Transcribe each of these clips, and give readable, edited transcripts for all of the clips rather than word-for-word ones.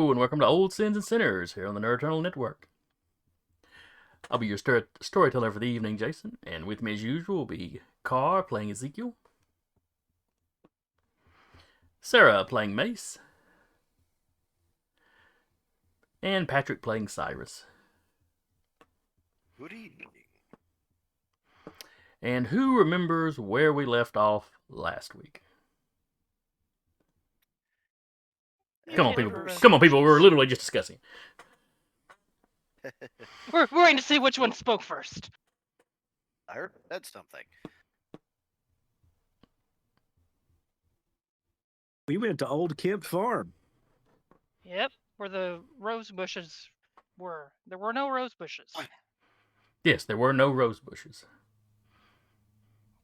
Hello, and welcome to Old Sins and Sinners here on the Nerd Network. I'll be your storyteller for the evening, Jason, and with me as usual will be Carr playing Ezekiel, Sarah playing Mace, and Patrick playing Cyrus. Good evening. And who remembers where we left off last week? Come on, people. Come on, people. We're literally just discussing. We're going to see which one spoke first. I heard that's something. We went to old Kemp farm. Yep, where the rose bushes were. There were no rose bushes. Yes, there were no rose bushes.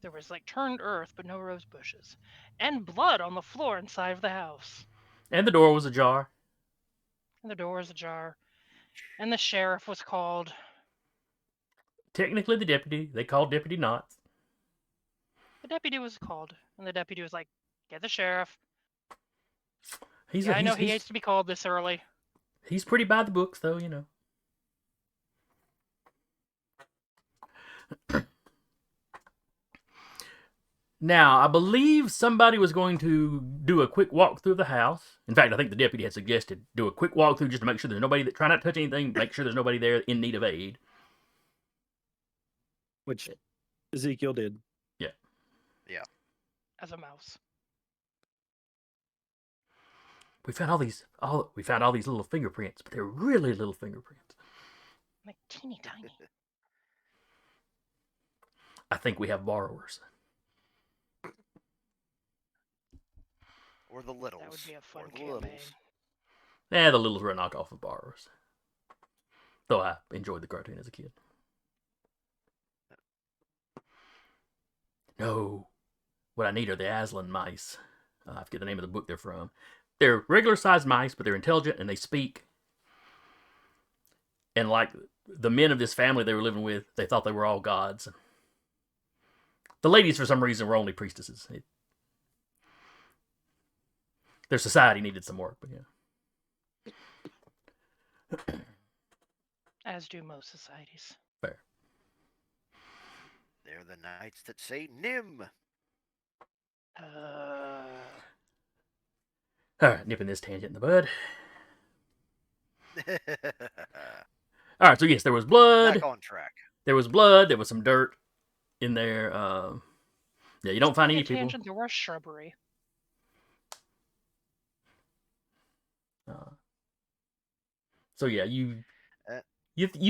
There was like turned earth, but no rose bushes. And blood on the floor inside of the house. And the door was ajar. And the door was ajar. And the sheriff was called. Technically the deputy. They called Deputy Knotts. The deputy was called. And the deputy was like, get the sheriff. He hates to be called this early. He's pretty by the books, though, you know. Now, I believe somebody was going to do a quick walk through the house. In fact, I think the deputy had suggested do a quick walkthrough just to make sure there's nobody try not to touch anything, make sure there's nobody there in need of aid. Which Ezekiel did. Yeah. As a mouse. We found all these little fingerprints, but they're really little fingerprints. Like teeny tiny. I think we have borrowers. Or the littles. That would be a fun the campaign. littles. The littles were a knockoff of borrowers. Though I enjoyed the cartoon as a kid. No. What I need are the Aslan mice. I forget the name of the book they're from. They're regular-sized mice, but they're intelligent and they speak. And like the men of this family they were living with, they thought they were all gods. The ladies, for some reason, were only priestesses. Their society needed some work, but yeah. As do most societies. Fair. They're the knights that say Nim. Alright, nipping this tangent in the bud. Alright, so yes, there was blood. Back on track. There was blood. There was some dirt in there. Yeah, you don't find any people. There was shrubbery. So yeah, you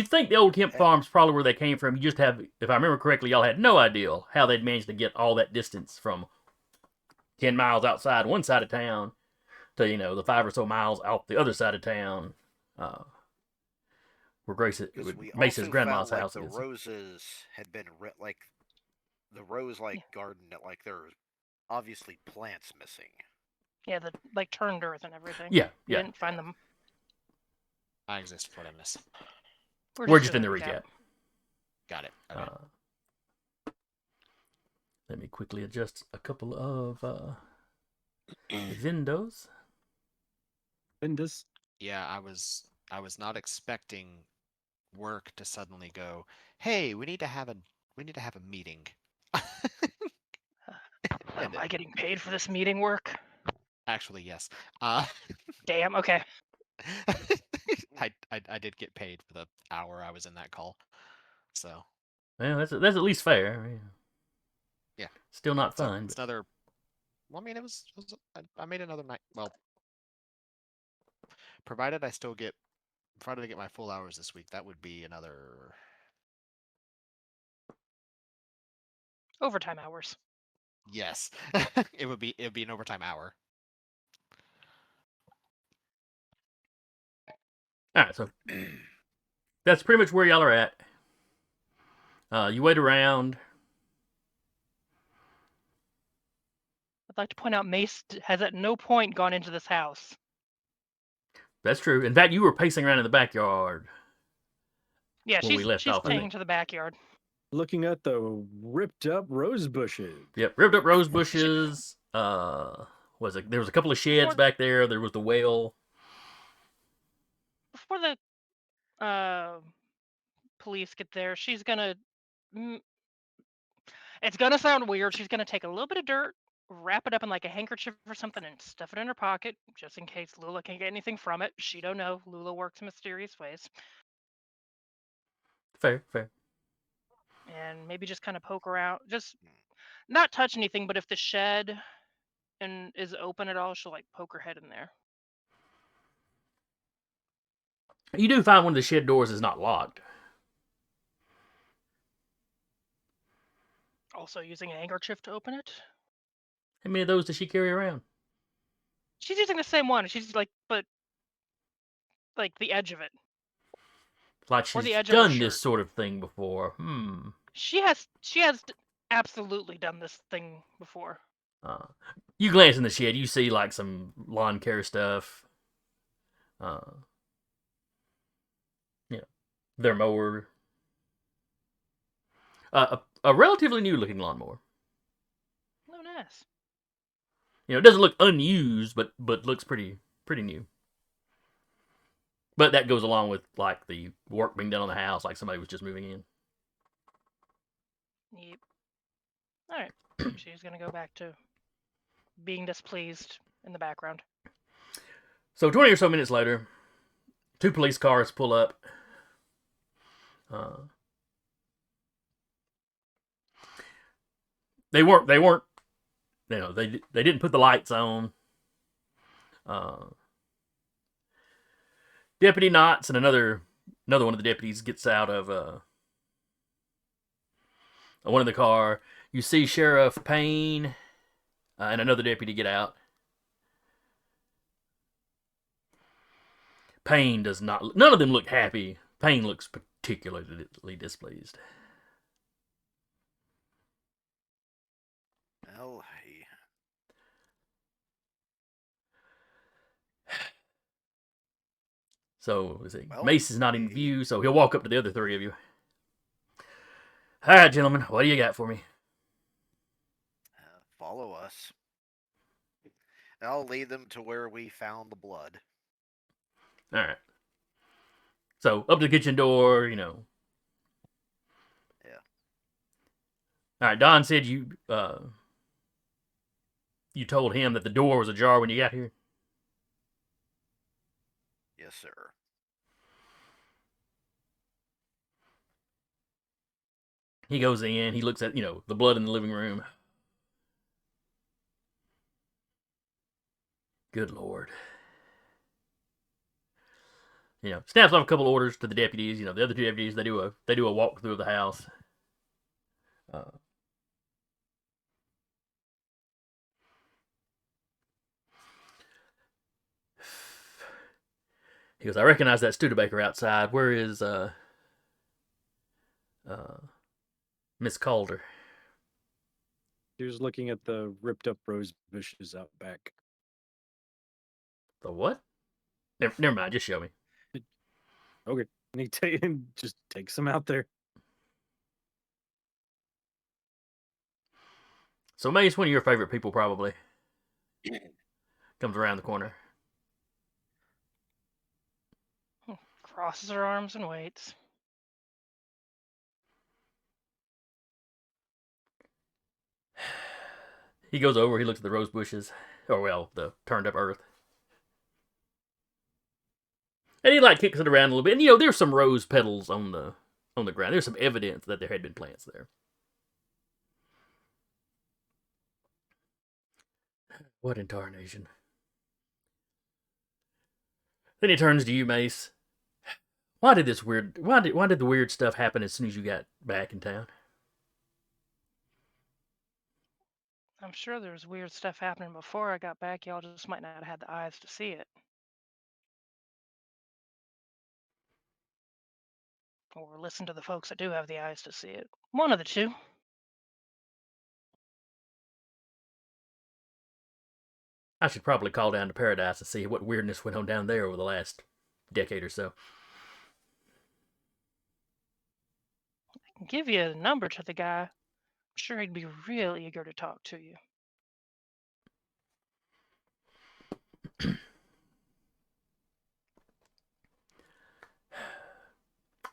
think the old Kemp farm's probably where they came from. You just have, if I remember correctly, y'all had no idea how they'd managed to get all that distance from 10 miles outside one side of town to, the 5 or so miles out the other side of town, where Mace's grandma's house the is. roses had been the rose garden that there's obviously plants missing. Yeah, the turned earth and everything. Yeah. You didn't find them. I exist for this. We're just in the recap. Got it. Okay. Let me quickly adjust a couple of windows. Windows. Yeah, I was not expecting work to suddenly go, "Hey, we need to have a meeting." Am I getting paid for this meeting work? Actually, yes. Damn. Okay. I did get paid for the hour I was in that call, so. Well, that's at least fair. Yeah. Still not fun. It's another. Well, I mean, I made another night. Well, provided I get my full hours this week, that would be another Overtime hours. Yes, it would be an overtime hour. All right, so that's pretty much where y'all are at. You wait around. I'd like to point out Mace has at no point gone into this house. That's true. In fact, you were pacing around in the backyard. Yeah, she's staying to the backyard. Looking at the ripped up rose bushes. Yep, ripped up rose bushes. There was a couple of sheds back there. There was the well. before the police get there, she's gonna. It's gonna sound weird. She's gonna take a little bit of dirt, wrap it up in like a handkerchief or something, and stuff it in her pocket, just in case Lula can't get anything from it. She don't know. Lula works in mysterious ways. Fair, fair. And maybe just kind of poke around. Just not touch anything, but if the shed is open at all, she'll like poke her head in there. You do find one of the shed doors is not locked. Also using a handkerchief to open it. How many of those does she carry around? She's using the same one. She's like, but like the edge of it. Like Or the she's edge of her done this shirt. sort of thing before. She has absolutely done this thing before. You glance in the shed, you see like some lawn care stuff. Their mower. A relatively new looking lawnmower. Oh, nice. It doesn't look unused, but looks pretty new. But that goes along with like the work being done on the house, like somebody was just moving in. Yep. All right. She's gonna go back to being displeased in the background. So 20 or so minutes later, 2 police cars pull up. They weren't. They didn't put the lights on. Deputy Knotts and another one of the deputies gets out of one of the car. You see Sheriff Payne and another deputy get out. Payne does not. None of them look happy. Payne looks particularly displeased. Well, So, Well, Mace is not in view, so he'll walk up to the other 3 of you. All right, gentlemen, what do you got for me? follow us. I'll lead them to where we found the blood. All right. So, up to the kitchen door, Yeah. All right, Don said you told him that the door was ajar when you got here? Yes, sir. He goes in, he looks at, the blood in the living room. Good Lord. Snaps off a couple orders to the deputies. The other 2 deputies, they do a walkthrough of the house. He goes, I recognize that Studebaker outside. Where is Miss Calder? He was looking at the ripped up rose bushes out back. The what? Never mind, just show me. Okay. And he just takes them out there. So Mace, one of your favorite people probably, comes around the corner. Crosses her arms and waits. He goes over, he looks at the rose bushes, the turned up earth. And he kicks it around a little bit. And there's some rose petals on the ground. There's some evidence that there had been plants there. What in tarnation? Then he turns to you, Mace. Why did the weird stuff happen as soon as you got back in town? I'm sure there was weird stuff happening before I got back. Y'all just might not have had the eyes to see it. Or listen to the folks that do have the eyes to see it. One of the 2. I should probably call down to Paradise and see what weirdness went on down there over the last decade or so. I can give you a number to the guy. I'm sure he'd be real eager to talk to you.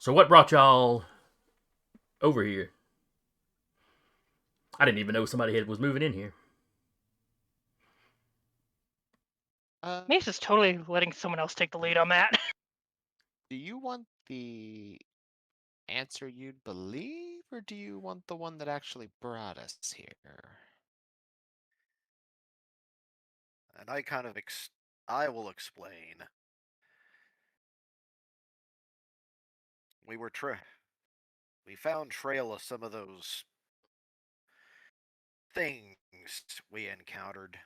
So what brought y'all over here? I didn't even know somebody was moving in here. Mace is totally letting someone else take the lead on that. Do you want the answer you'd believe, or do you want the one that actually brought us here? And I kind of I will explain. We found trail of some of those things we encountered,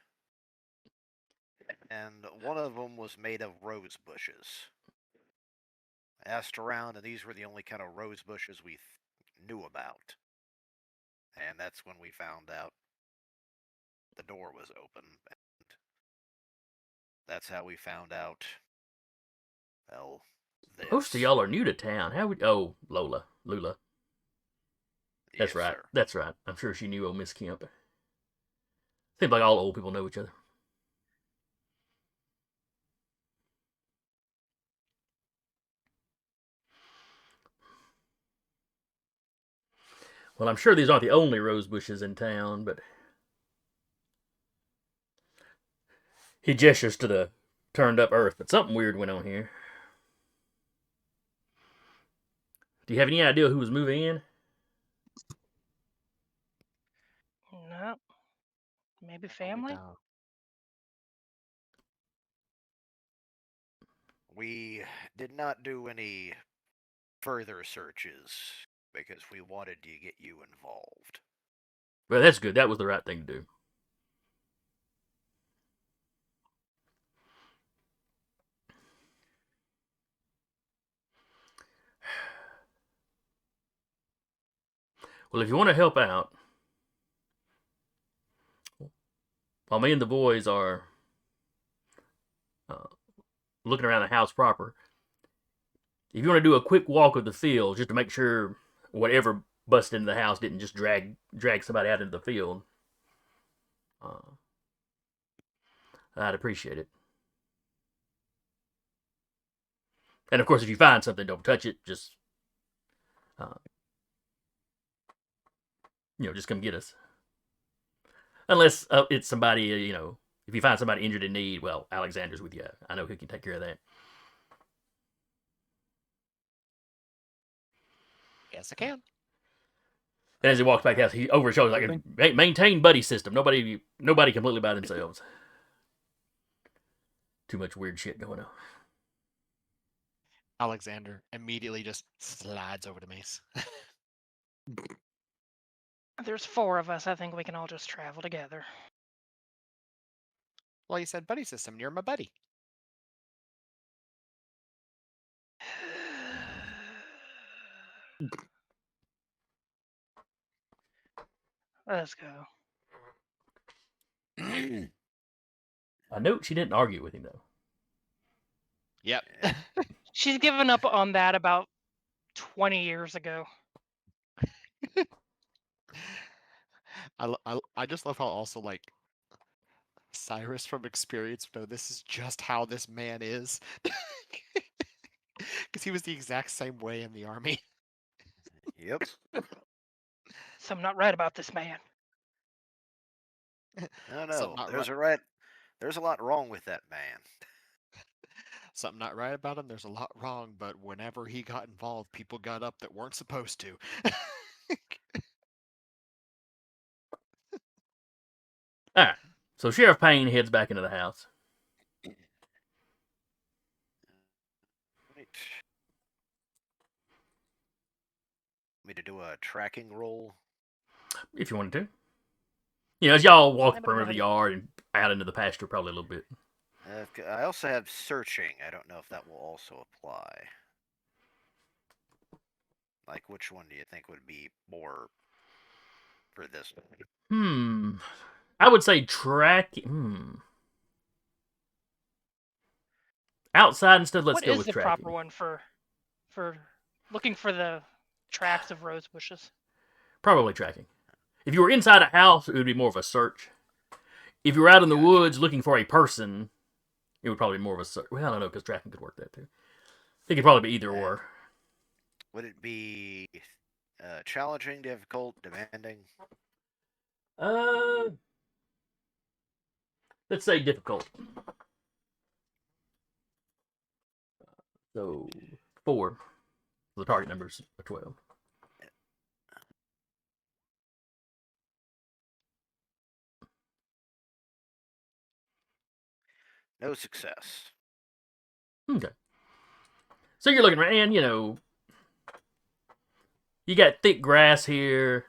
and one of them was made of rose bushes. I asked around, and these were the only kind of rose bushes we knew about. And that's when we found out the door was open. And that's how we found out, well, this. Most of y'all are new to town. How would... Oh, Lula. That's Yes, right. sir. That's right. I'm sure she knew old Miss Kemp. Seems like all old people know each other. Well, I'm sure these aren't the only rose bushes in town, but... He gestures to the turned up earth, but something weird went on here. Do you have any idea who was moving in? No. Maybe Only family? down. We did not do any further searches because we wanted to get you involved. Well, that's good. That was the right thing to do. Well, if you want to help out, while me and the boys are looking around the house proper, if you want to do a quick walk of the field just to make sure whatever busted into the house didn't just drag somebody out into the field, I'd appreciate it. And of course, if you find something, don't touch it. Just, just come get us. Unless it's somebody, if you find somebody injured in need, well, Alexander's with you. I know who can take care of that. Yes, I can. And as he walks back out, he over his shoulder like, maintain buddy system. Nobody completely by themselves. Too much weird shit going on. Alexander immediately just slides over to Mace. There's 4 of us. I think we can all just travel together. Well, you said buddy system. You're my buddy. Let's go. I note she didn't argue with him, though. Yep. She's given up on that about 20 years ago. I just love how also, like, Cyrus from experience know this is just how this man is. Because he was the exact same way in the army. Yep. Something not right about this man. No. There's a lot wrong with that man. Something not right about him. There's a lot wrong, but whenever he got involved, people got up that weren't supposed to. All right. So Sheriff Payne heads back into the house. Right. Me to do a tracking roll? If you wanted to. As y'all walk the Anybody perimeter of have the yard and out into the pasture probably a little bit. I also have searching. I don't know if that will also apply. Like, which one do you think would be more for this one? I would say tracking. Outside and stuff, let's What go is with the tracking. proper one for looking for the tracks of rose bushes? Probably tracking. If you were inside a house, it would be more of a search. If you were out in the woods looking for a person, it would probably be more of a search. Well, I don't know, because tracking could work that too. It could probably be either or. Would it be challenging, difficult, demanding? Let's say difficult. So 4. The target numbers are 12. No success. Okay. So you're looking around, and you got thick grass here.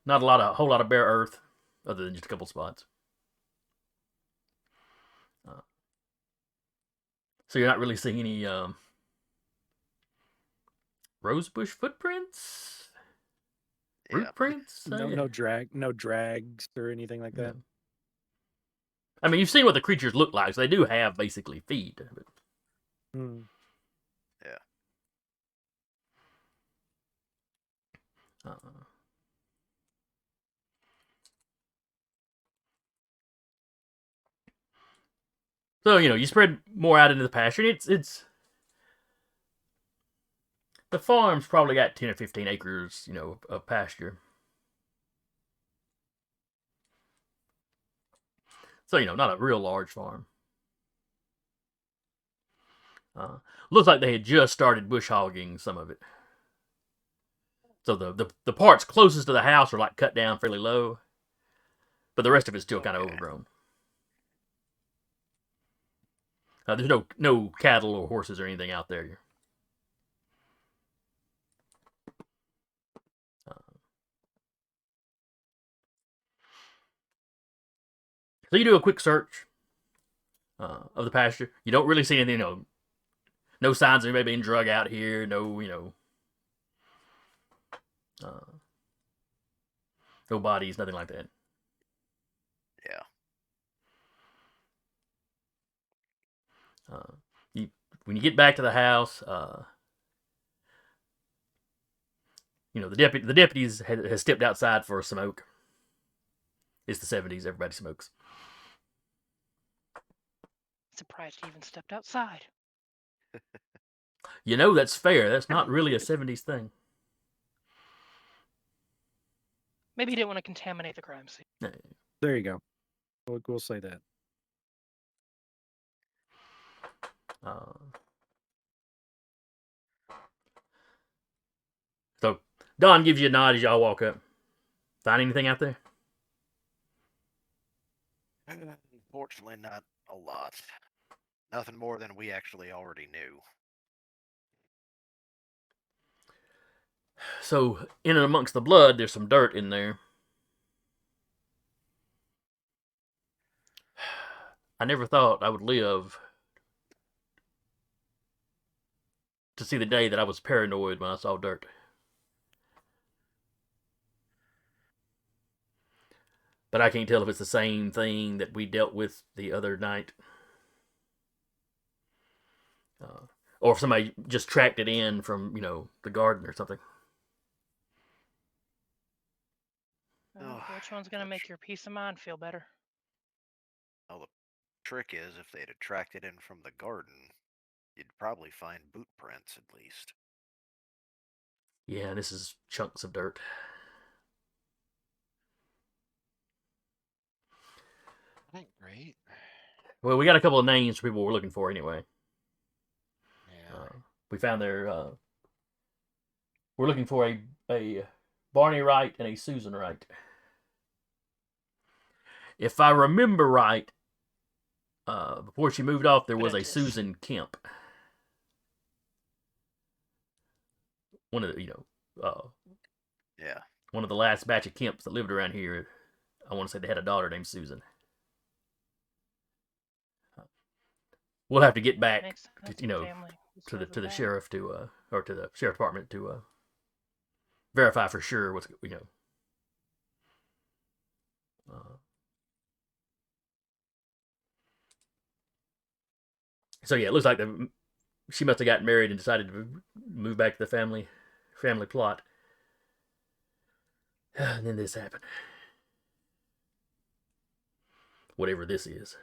Not a whole lot of bare earth, other than just a couple spots. So you're not really seeing any rosebush footprints, root prints. No drags or anything like that. I mean, you've seen what the creatures look like. So they do have basically feet. But... Yeah. So you spread more out into the pasture. It's the farm's probably got 10 or 15 acres, of pasture. So not a real large farm. Looks like they had just started bush hogging some of it. So the parts closest to the house are like cut down fairly low, but the rest of it's still kind of overgrown. There's no cattle or horses or anything out there. So you do a quick search of the pasture. You don't really see anything, no signs of anybody being drug out here. No, no bodies, nothing like that. Yeah. When you get back to the house, the deputies has stepped outside for a smoke. It's the 70s. Everybody smokes. Surprised he even stepped outside. That's fair. That's not really a 70s thing. Maybe he didn't want to contaminate the crime scene. There you go. We'll say that. So Don gives you a nod as y'all walk up. Find anything out there? Unfortunately, not a lot. Nothing more than we actually already knew. So in and amongst the blood, there's some dirt in there. I never thought I would live to see the day that I was paranoid when I saw dirt. But I can't tell if it's the same thing that we dealt with the other night. Or if somebody just tracked it in from, the garden or something. Which one's going to make your peace of mind feel better? Well, the trick is, if they'd have tracked it in from the garden, you'd probably find boot prints at least. Yeah, this is chunks of dirt. That ain't great. Well, we got a couple of names for people we're looking for anyway. Yeah. We found their... we're looking for a Barney Wright and a Susan Wright. If I remember right, before she moved off, there was a Susan Kemp. One of the, yeah. One of the last batch of Kemps that lived around here. I want to say they had a daughter named Susan. We'll have to get back, to the sheriff or to the sheriff department to verify for sure what's So yeah, it looks like she must have gotten married and decided to move back to the family plot. And then this happened. Whatever this is.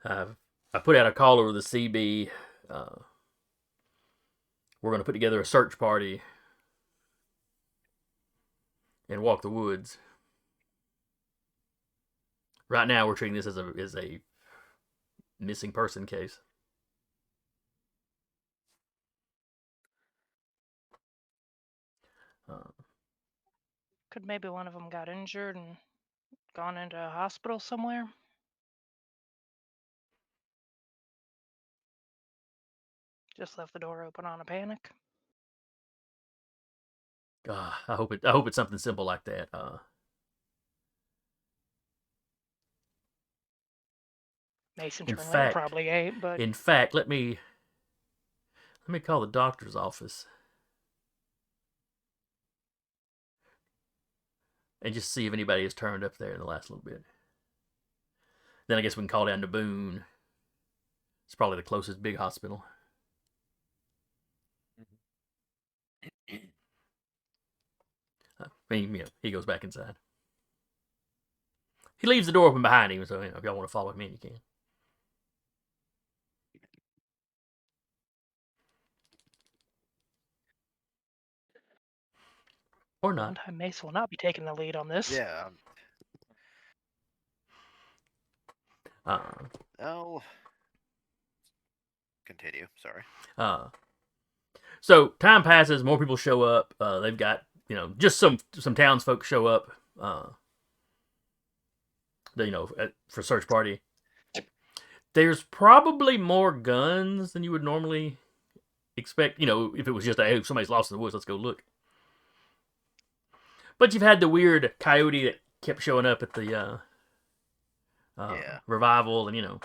I put out a call over the CB. We're going to put together a search party and walk the woods. Right now, we're treating this as a missing person case. Could maybe one of them got injured and gone into a hospital somewhere? Just left the door open on a panic. I hope it's something simple like that. Mason In Trinley fact- probably ain't, but In fact, let me call the doctor's office and just see if anybody has turned up there in the last little bit. Then I guess we can call down to Boone. It's probably the closest big hospital. He goes back inside. He leaves the door open behind him, so if y'all want to follow him in, you can. Or one not. time Mace will not be taking the lead on this. Yeah. Uh, Oh. Continue. Sorry. So time passes, more people show up. They've got just some townsfolk show up. For search party. There's probably more guns than you would normally expect. If it was just hey, somebody's lost in the woods, let's go look. But you've had the weird coyote that kept showing up at the revival, and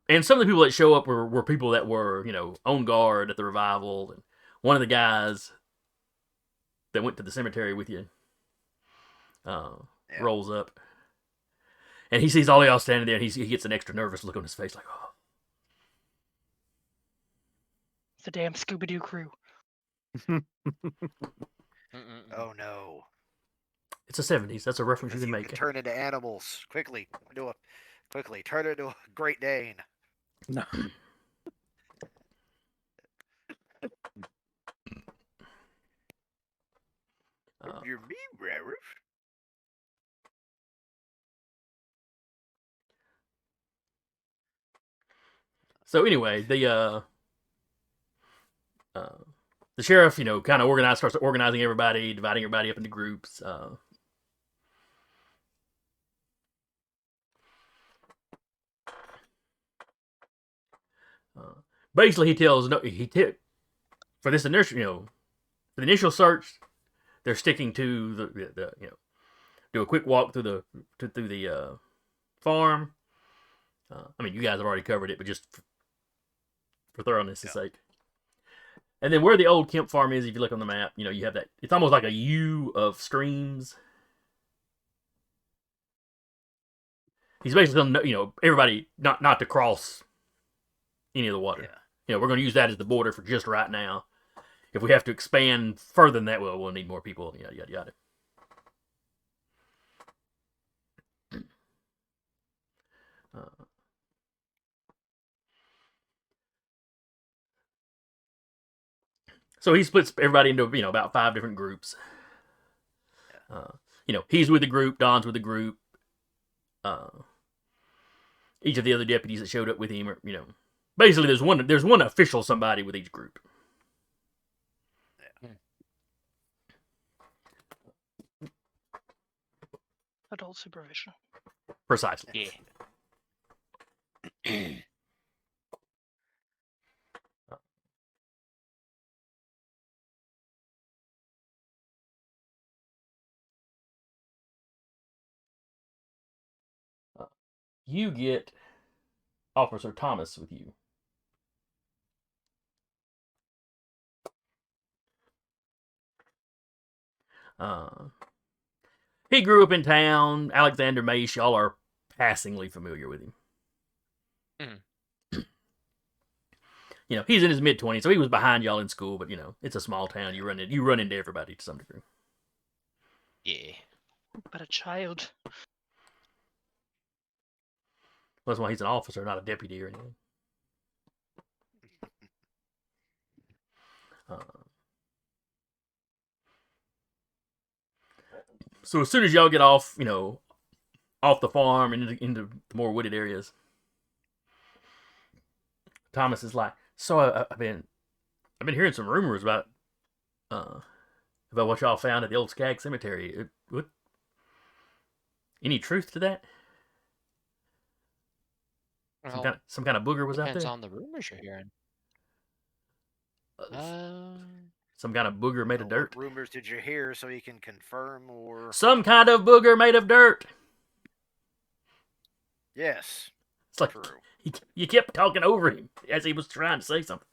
and some of the people that show up were people that were on guard at the revival. And one of the guys that went to the cemetery with you rolls up, and he sees all y'all standing there, and he gets an extra nervous look on his face, like, oh. It's the damn Scooby-Doo crew. Oh no. It's the 70s. That's a reference Because you can you make. can turn into animals quickly. Turn into a Great Dane. No. You're me, Rarif. So anyway, the sheriff, kind of starts organizing everybody, dividing everybody up into groups. Basically, he tells for this initial, for the initial search, they're sticking to the do a quick walk through the farm. You guys have already covered it, but just for thoroughness' sake. And then where the old Kemp farm is, if you look on the map, you have that. It's almost like a U of streams. He's basically telling everybody not to cross any of the water. Yeah. We're going to use that as the border for just right now. If we have to expand further than that, we'll need more people. Yada yada yada. So he splits everybody into about 5 different groups. He's with the group, Don's with the group. Each of the other deputies that showed up with him, basically there's one official somebody with each group. Yeah. Adult supervision. Precisely. Yeah. You get Officer Thomas with you. He grew up in town. Alexander Mace, y'all are passingly familiar with him. He's in his mid-20s, so he was behind y'all in school, but it's a small town. You run into everybody to some degree. Yeah. But a child. That's why he's an officer, not a deputy or anything. So as soon as y'all get off, off the farm and into the more wooded areas, Thomas is like, "So I've been hearing some rumors about what y'all found at the old Skag Cemetery. What? Any truth to that? Well, Some kind of booger was out depends there. on the rumors you're hearing. Some kind of booger made of dirt. What rumors did you hear so you can confirm or... Some kind of booger made of dirt. Yes. It's like True. you kept talking over him as he was trying to say something.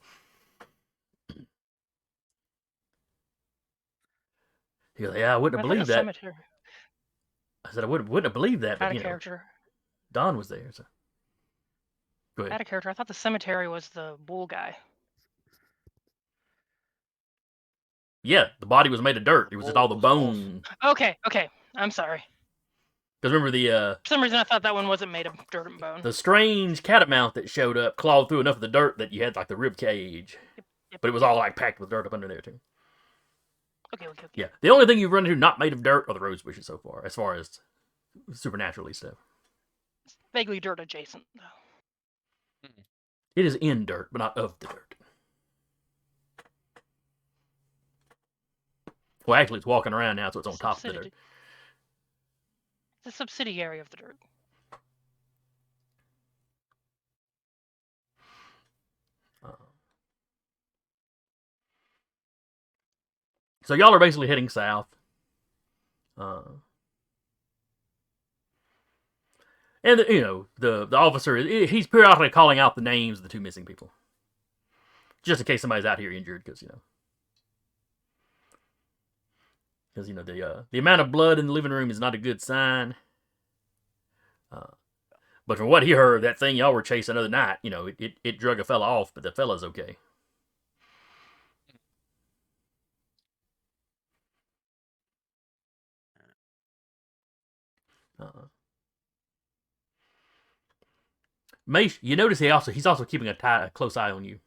He goes, "Yeah, I wouldn't have I thought believed the that." cemetery. I said, "I wouldn't have believed that," Out but of character. Don was there. So go ahead. Out of character. I thought the cemetery was the bull guy. Yeah, the body was made of dirt. It was just all the Bull was bone. Okay. I'm sorry. Because remember For some reason, I thought that one wasn't made of dirt and bone. the strange catamount that showed up clawed through enough of the dirt that you had like the rib cage, Yep. but it was all like packed with dirt up under there too. Okay. Yeah, the only thing you've run into not made of dirt are the rose bushes so far, as far as supernaturally stuff. It's vaguely dirt adjacent, though. It is in dirt, but not of the dirt. Well, actually, it's walking around now, so it's on top of the dirt. It's a subsidiary of the dirt. So y'all are basically heading south. And the officer, he's periodically calling out the names of the two missing people, just in case somebody's out here injured, because the amount of blood in the living room is not a good sign. But from what he heard, that thing y'all were chasing the other night, it drug a fella off, but the fella's okay. Mace, you notice he's also keeping a close eye on you.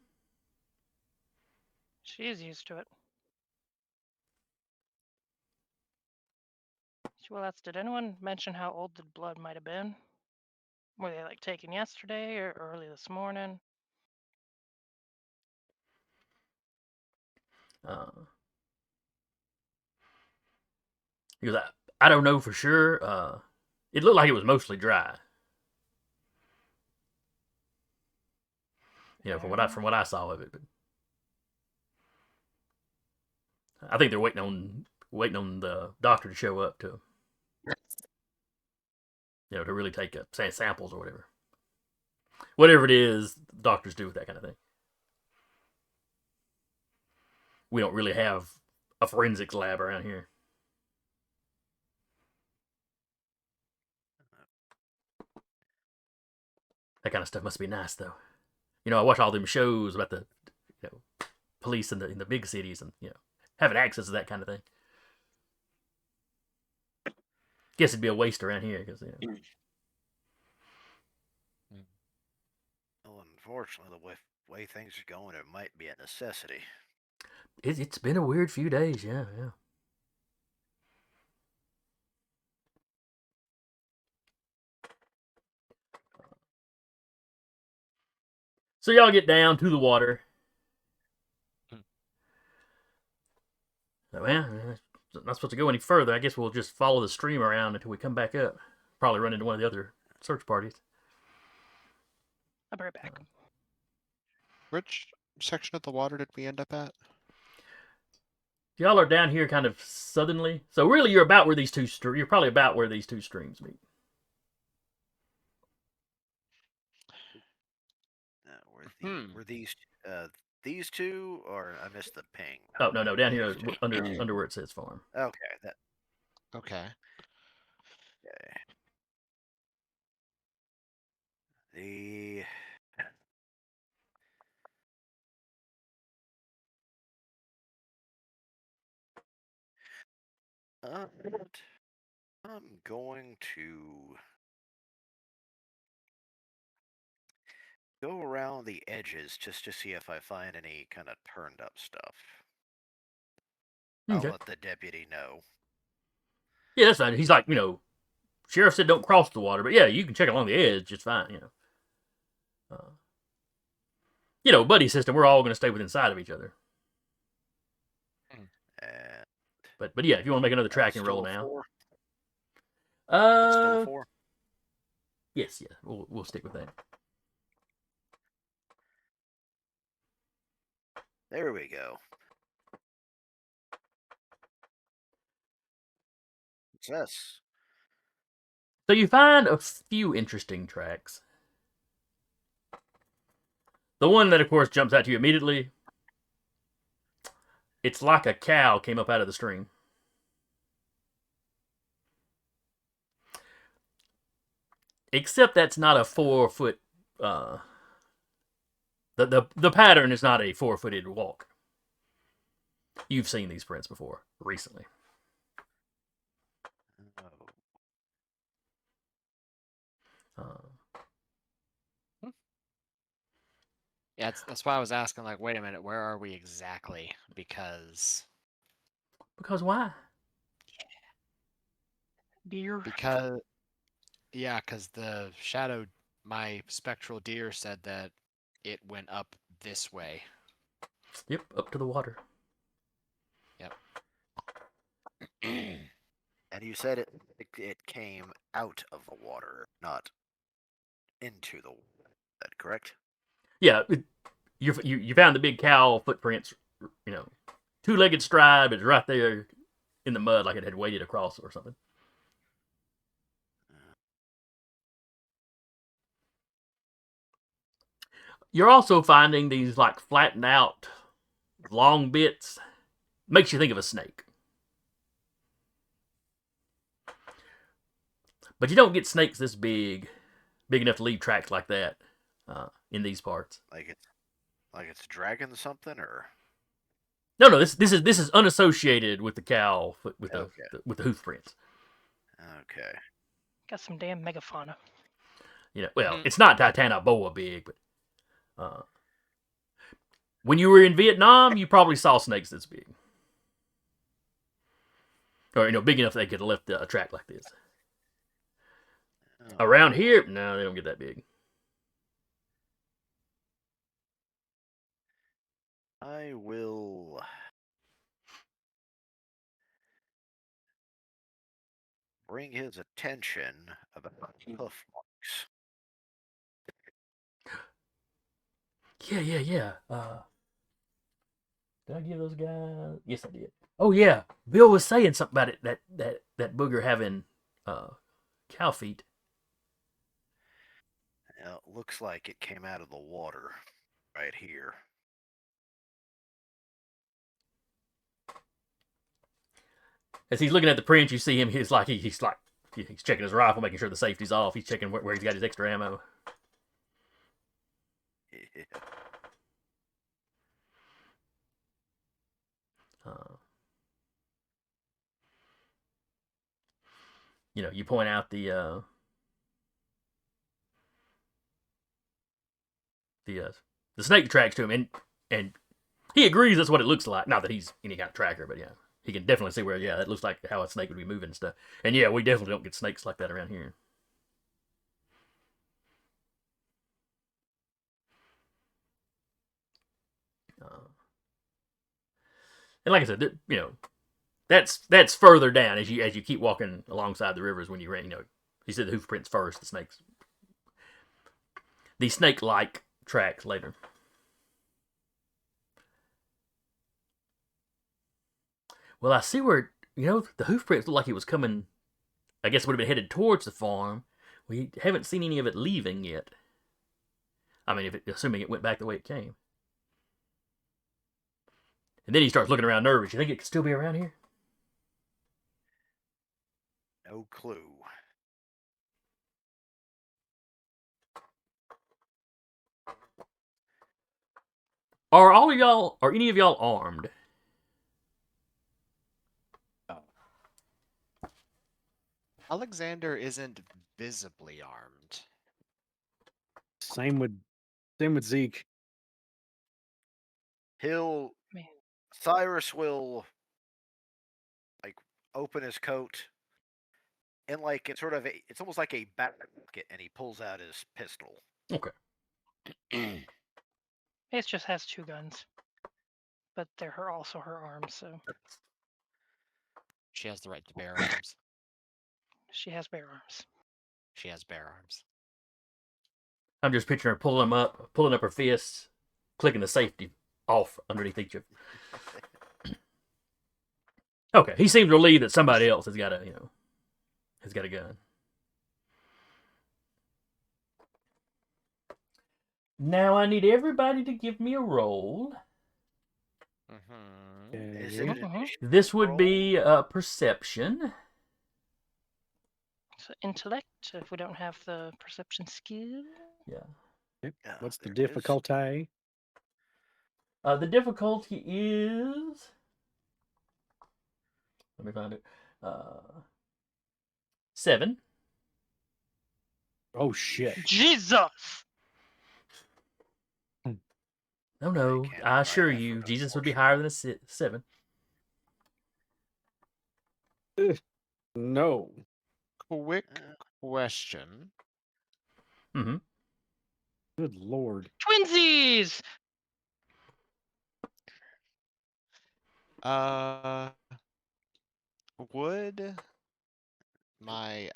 She is used to it. She will ask, did anyone mention how old the blood might have been? Were they taken yesterday or early this morning? He goes, I don't know for sure. It looked like it was mostly dry. From what I saw of it, but I think they're waiting on the doctor to show up to really take samples or whatever it is doctors do with that kind of thing. We don't really have a forensics lab around here. That kind of stuff must be nice, though. I watch all them shows about the police in the big cities and having access to that kind of thing. Guess it'd be a waste around here because Well, unfortunately, the way things are going, it might be a necessity. It's been a weird few days, yeah. So y'all get down to the water. Well, not supposed to go any further. I guess we'll just follow the stream around until we come back up. Probably run into one of the other search parties. I'll be right back. Which section of the water did we end up at? Y'all are down here kind of southernly. So really you're probably about where these two streams meet. Were these two, or I missed the ping? Oh, no, down here under where it says farm. Okay, Okay. The I'm going to go around the edges just to see if I find any kind of turned up stuff. Okay. I'll let the deputy know. Yeah, that's fine. He's like, sheriff said don't cross the water, but yeah, you can check along the edge just fine. Buddy system. We're all going to stay within sight of each other. And But yeah, if you want to make another tracking still roll a now. 4? It's still a 4? Yes, yeah, we'll stick with that. There we go. Success. So you find a few interesting tracks. The one that, of course, jumps out to you immediately, it's like a cow came up out of the stream. Except that's not a 4-foot. The pattern is not a 4-footed walk. You've seen these prints before recently. Yeah, that's why I was asking, like, wait a minute, where are we exactly? Because why? Deer. Because the shadow, my spectral deer said that it went up this way. Yep, up to the water. Yep. And you said it came out of the water, not into the water. Is that correct? Yeah, you found the big cow footprints. Two-legged stride, it's right there in the mud, like it had waded across or something. You're also finding these like flattened out long bits. Makes you think of a snake. But you don't get snakes this big enough to leave tracks like that in these parts. Like it's dragging something, or no. This is unassociated with the cow with the hoof prints. Okay. Got some damn megafauna. It's not Titanoboa big, but when you were in Vietnam, you probably saw snakes this big, or big enough they could have left a track like this. Around here, no, they don't get that big. I will bring his attention about hoof marks. Yeah. Did I give those guys? Yes, I did. Oh yeah, Bill was saying something about it. That booger having cow feet. It looks like it came out of the water right here. As he's looking at the print, you see him. He's checking his rifle, making sure the safety's off. He's checking where he's got his extra ammo. Yeah. You point out the snake tracks to him, and he agrees that's what it looks like. Not that he's any kind of tracker, but yeah, he can definitely see where that looks like how a snake would be moving and stuff. And yeah, we definitely don't get snakes like that around here. And like I said, that's further down as you keep walking alongside the rivers when you ran. He said the hoof prints first, the snakes, the snake-like tracks later. Well, I see where the hoof prints look like he was coming. I guess it would have been headed towards the farm. We haven't seen any of it leaving yet. I mean, assuming it went back the way it came. And then he starts looking around nervous. You think it could still be around here? No clue. Are any of y'all armed? Alexander isn't visibly armed. Same with Zeke. Man. Cyrus will like open his coat and like it's almost like a back pocket, and he pulls out his pistol. Okay. Mace just has 2 guns, but they're also her arms, so She has the right to bear arms. she has bare arms. She has bear arms. I'm just picturing her pulling up her fists, clicking the safety off underneath each of them. Okay, he seems relieved that somebody else has got a gun. Now I need everybody to give me a roll. Mm-hmm. Is it an Okay. initiative This would roll? be perception. So intellect, if we don't have the perception skill. Yeah. Yep. Yeah, What's the there it is. difficulty? The difficulty is. Let me find it. 7. Oh shit! Jesus! No, can't I deny assure that, you, Jesus would be unfortunately. higher than a 7. No. Quick Uh, question. Mm-hmm. Good lord. Twinsies! Would my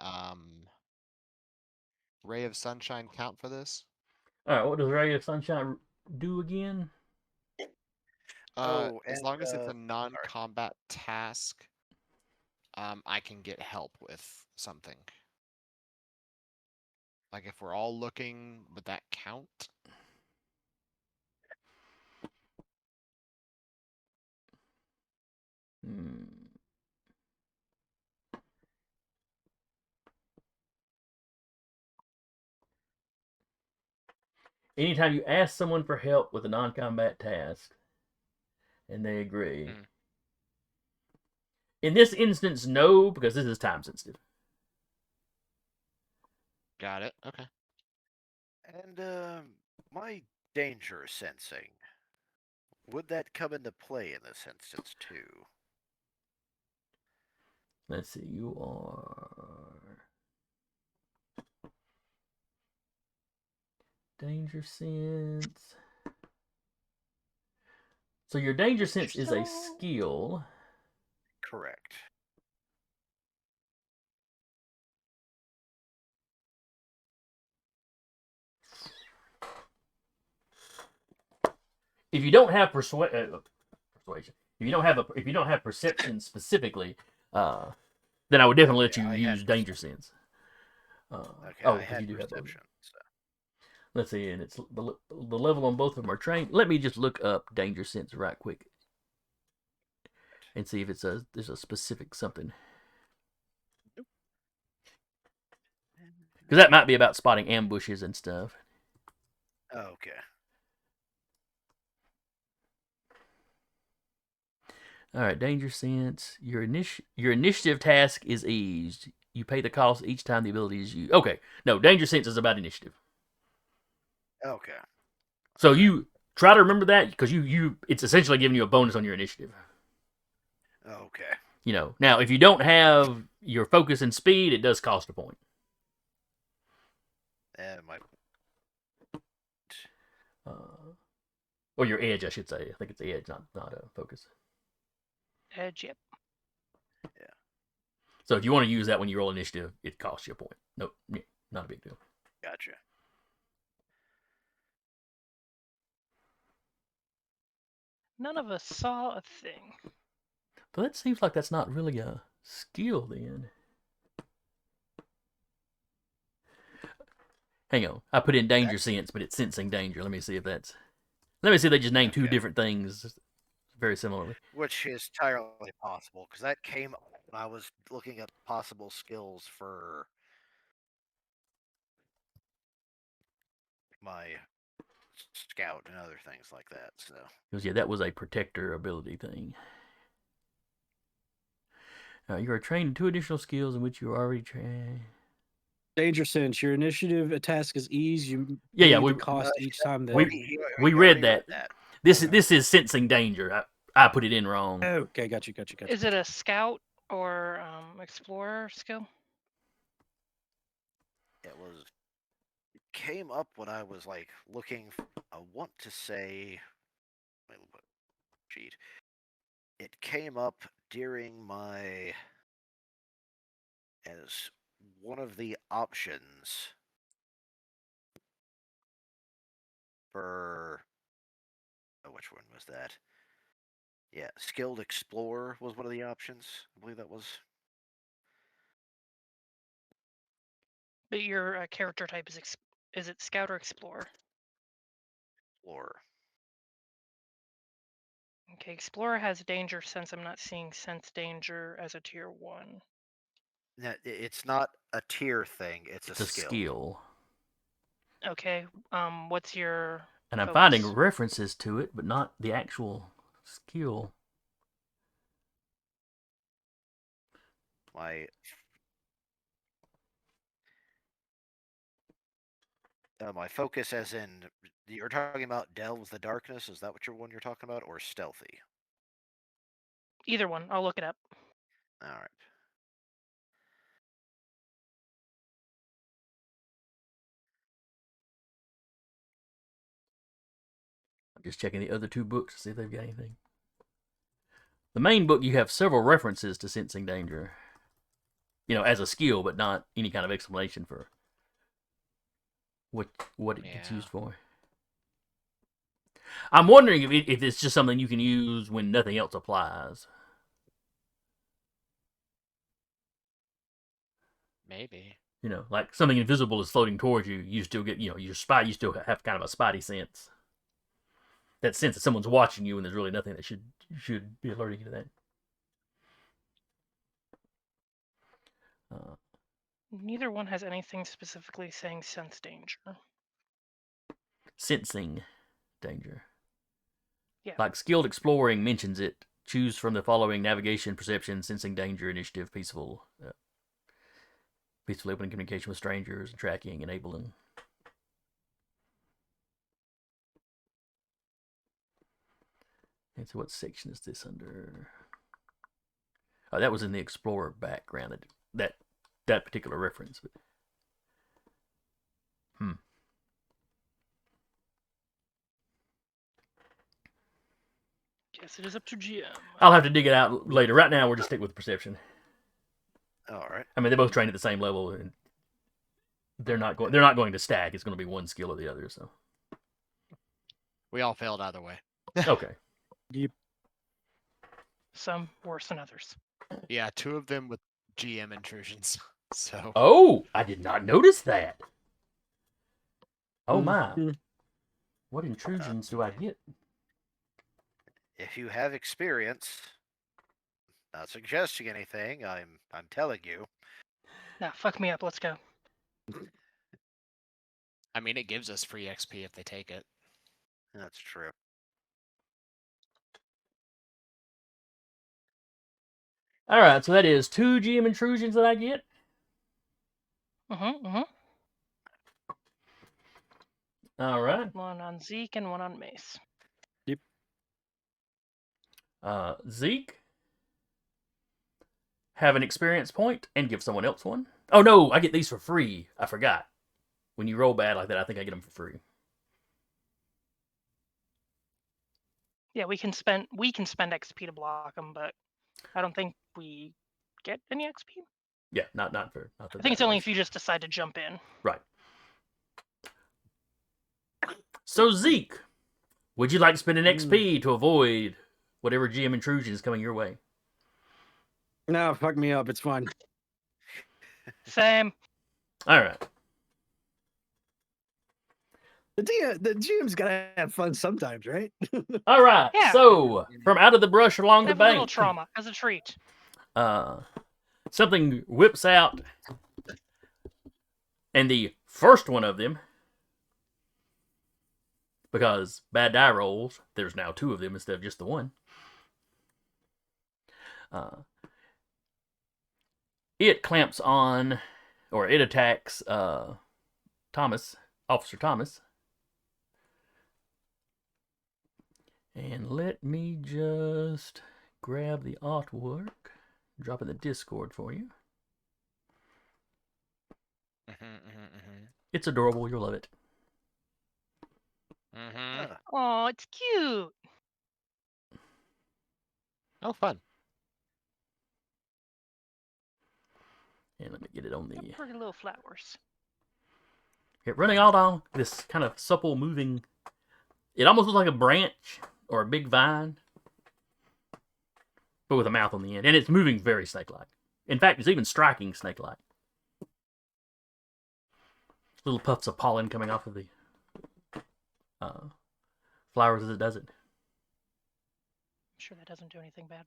ray of sunshine count for this? All right, what does Ray of Sunshine do again? As and long as it's a sorry. non-combat task, I can get help with something. Like if we're all looking, would that count? Hmm. Anytime you ask someone for help with a non-combat task, and they agree. Mm. In this instance, no, because this is time sensitive. Got it. Okay. And my danger sensing, would that come into play in this instance too? Let's see, you are danger sense. So your danger sense is a skill. Correct. If you don't have persuasion, if you don't have perception specifically, then I would definitely let you I had use danger sense. Okay, oh, I because had you do have both. perception. So. Let's see, and it's the level on both of them are trained. Let me just look up danger sense right quick and see if there's a specific something. Because that might be about spotting ambushes and stuff. Okay. All right, danger sense. Your initiative task is eased. You pay the cost each time the ability is used. Okay, no, danger sense is about initiative. Okay. So you try to remember that because it's essentially giving you a bonus on your initiative. Okay. You know, now if you don't have your focus and speed, it does cost a point. And my Or your edge, I should say. I think it's the edge, not a focus. Edge, yep. Yeah. So if you want to use that when you roll initiative, it costs you a point. Nope, not a big deal. Gotcha. None of us saw a thing. But that seems like that's not really a skill then. Hang on, I put in danger sense, but it's sensing danger. Let me see if they just named two different things very similarly. Which is entirely possible, because that came up when I was looking at possible skills for my scout and other things like that. So Because yeah, that was a protector ability thing. You are trained in 2 additional skills in which you are already trained. Danger sense. Your initiative task is ease. You Yeah, pay we the cost each time that. we read that. This is sensing danger. I put it in wrong. Okay, got you. Is it a scout or explorer skill? It came up when I was like looking. I want to say, cheat. It came up during my as one of the options for. Oh, which one was that? Yeah, skilled explorer was one of the options. I believe that was. But your character type is it scout or explorer? Explorer. Okay, explorer has danger sense. I'm not seeing sense danger as a tier 1. No, it's not a tier thing. It's a skill. Okay. What's your And I'm focus? finding references to it, but not the actual skill. My focus, as in you're talking about delves the darkness. Is that what you're talking about, or stealthy? Either one. I'll look it up. All right. I'm just checking the other 2 books to see if they've got anything. The main book, you have several references to sensing danger. As a skill, but not any kind of explanation for what it gets used for. I'm wondering if it's just something you can use when nothing else applies. Maybe. Like something invisible is floating towards you. You still get, you still have kind of a spidey sense. That sense that someone's watching you, and there's really nothing that should be alerting you to that. Neither one has anything specifically saying sense danger. Sensing danger. Yeah. Like skilled exploring mentions it. Choose from the following: navigation, perception, sensing danger, initiative, peaceful. Peacefully opening communication with strangers, tracking, enabling. And so what section is this under? Oh, that was in the Explorer background, that particular reference. Guess it is up to GM. I'll have to dig it out later. Right now, we're just sticking with perception. All right. I mean, they both train at the same level, and they're not going to stack. It's going to be one skill or the other. So we all failed either way. Okay. Yep. Some worse than others. Yeah, 2 of them with GM intrusions. So. Oh, I did not notice that. Oh my! What intrusions do I get? If you have experience, not suggesting anything, I'm telling you. Nah, fuck me up. Let's go. I mean, it gives us free XP if they take it. That's true. All right, so that is 2 GM intrusions that I get. All right. One on Zeke and one on Mace. Yep. Zeke, have an experience point and give someone else one. Oh no, I get these for free. I forgot. When you roll bad like that, I think I get them for free. Yeah, we can spend XP to block them, but I don't think we get any XP. Yeah, not for. I think it's only if you just decide to jump in. Right. So Zeke, would you like to spend an XP to avoid whatever GM intrusion is coming your way? No, fuck me up. It's fine. Same. All right. The GM's gotta have fun sometimes, right? All right. Yeah. So from out of the brush along the Have bank, a little trauma as a treat. Something whips out, and the first one of them, because bad die rolls, there's now 2 of them instead of just the one. it clamps on, or it attacks Thomas, Officer Thomas. And let me just grab the artwork, drop in the Discord for you. It's adorable. You'll love it. Oh, it's cute. Oh, fun. And let me get it on the... Pretty little flowers. running all down this kind of supple moving... It almost looks like a branch or a big vine, but with a mouth on the end. And it's moving very snake-like. In fact, it's even striking snake-like. Little puffs of pollen coming off of the flowers as it does it. I'm sure that doesn't do anything bad.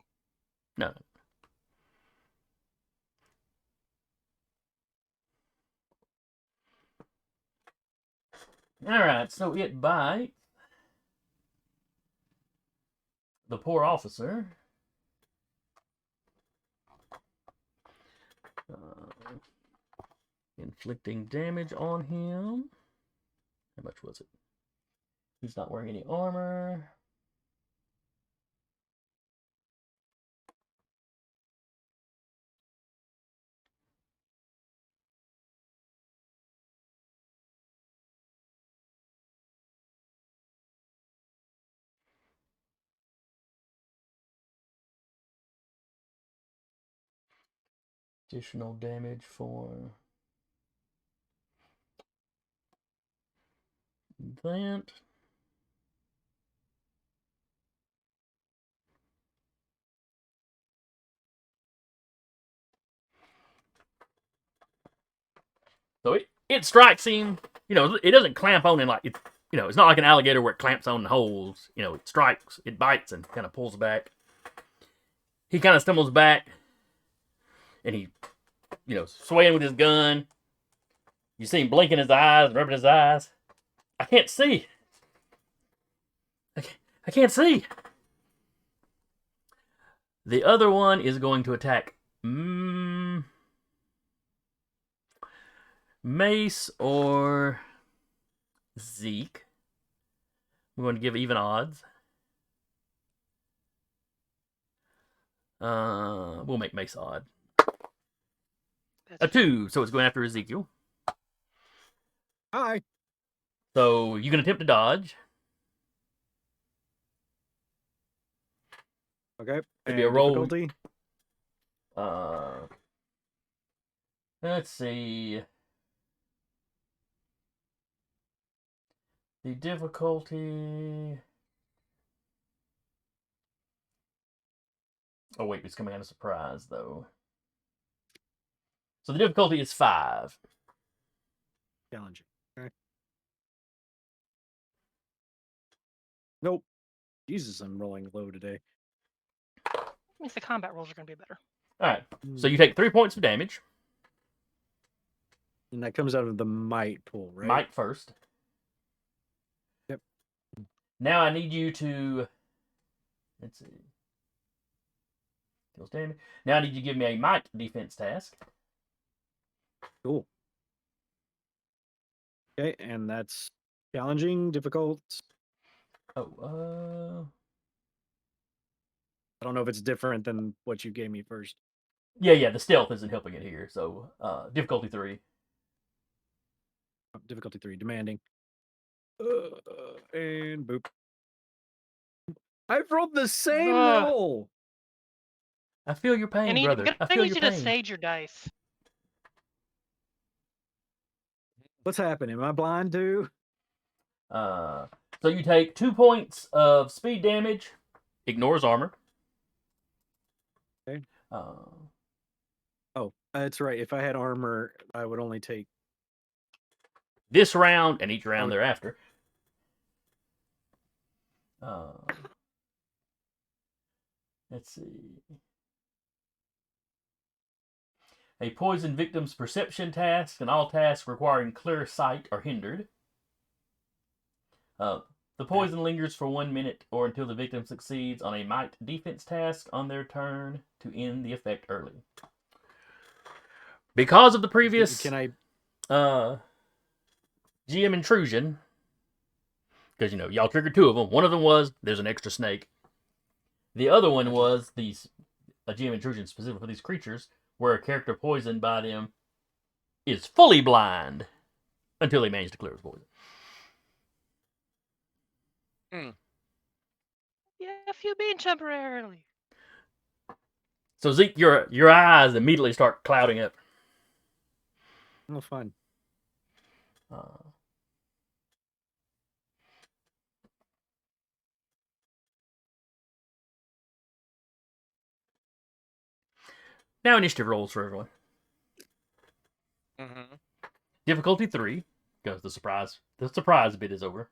No. Alright, so it bites the poor officer. Inflicting damage on him. How much was it? He's not wearing any armor. Additional damage for that. So it strikes him. You know, it doesn't clamp on him like it. You know, it's not like an alligator where it clamps on the holes. You know, it strikes, it bites, and kind of pulls back. He kind of stumbles back, and he, you know, swaying with his gun. You see him blinking his eyes, rubbing his eyes. I can't see. I can't see. The other one is going to attack Mace or Zeke. I'm going to give even odds. We'll make Mace odd. A 2, so it's going after Ezekiel. Hi. So you can attempt to dodge. Okay. It'd be a roll. Difficulty? Let's see. The difficulty... Oh wait, it's coming out of surprise though. So the difficulty is 5. Challenging. Okay. Nope. Jesus, I'm rolling low today. Means the combat rolls are going to be better. Alright, so you take 3 points of damage. And that comes out of the might pool, right? Might first. Yep. Now I need you to... Let's see. Deals damage. Now I need you to give me a might defense task. Cool. Okay, and that's challenging, difficult. Oh, I don't know if it's different than what you gave me first. Yeah, the stealth isn't helping it here, so difficulty 3. Difficulty 3, demanding. And boop. I've rolled the same roll. I feel your pain, And brother. I feel need your you to pain. sage your dice. What's happening? Am I blind too? So you take 2 points of speed damage. Ignores armor. Okay. Oh, that's right. If I had armor, I would only take this round and each round thereafter. Let's see. A poison victim's perception task and all tasks requiring clear sight are hindered. The poison lingers for 1 minute or until the victim succeeds on a might defense task on their turn to end the effect early. Because of the previous Can I? GM intrusion, because y'all triggered 2 of them. One of them was there's an extra snake. The other one was a GM intrusion specific for these creatures, where a character poisoned by them is fully blind until they manage to clear his poison. Yeah, if you mean temporarily. So Zeke, your eyes immediately start clouding up. Oh, fine. Now initiative rolls for everyone. Mm-hmm. Difficulty 3, because the surprise bit is over.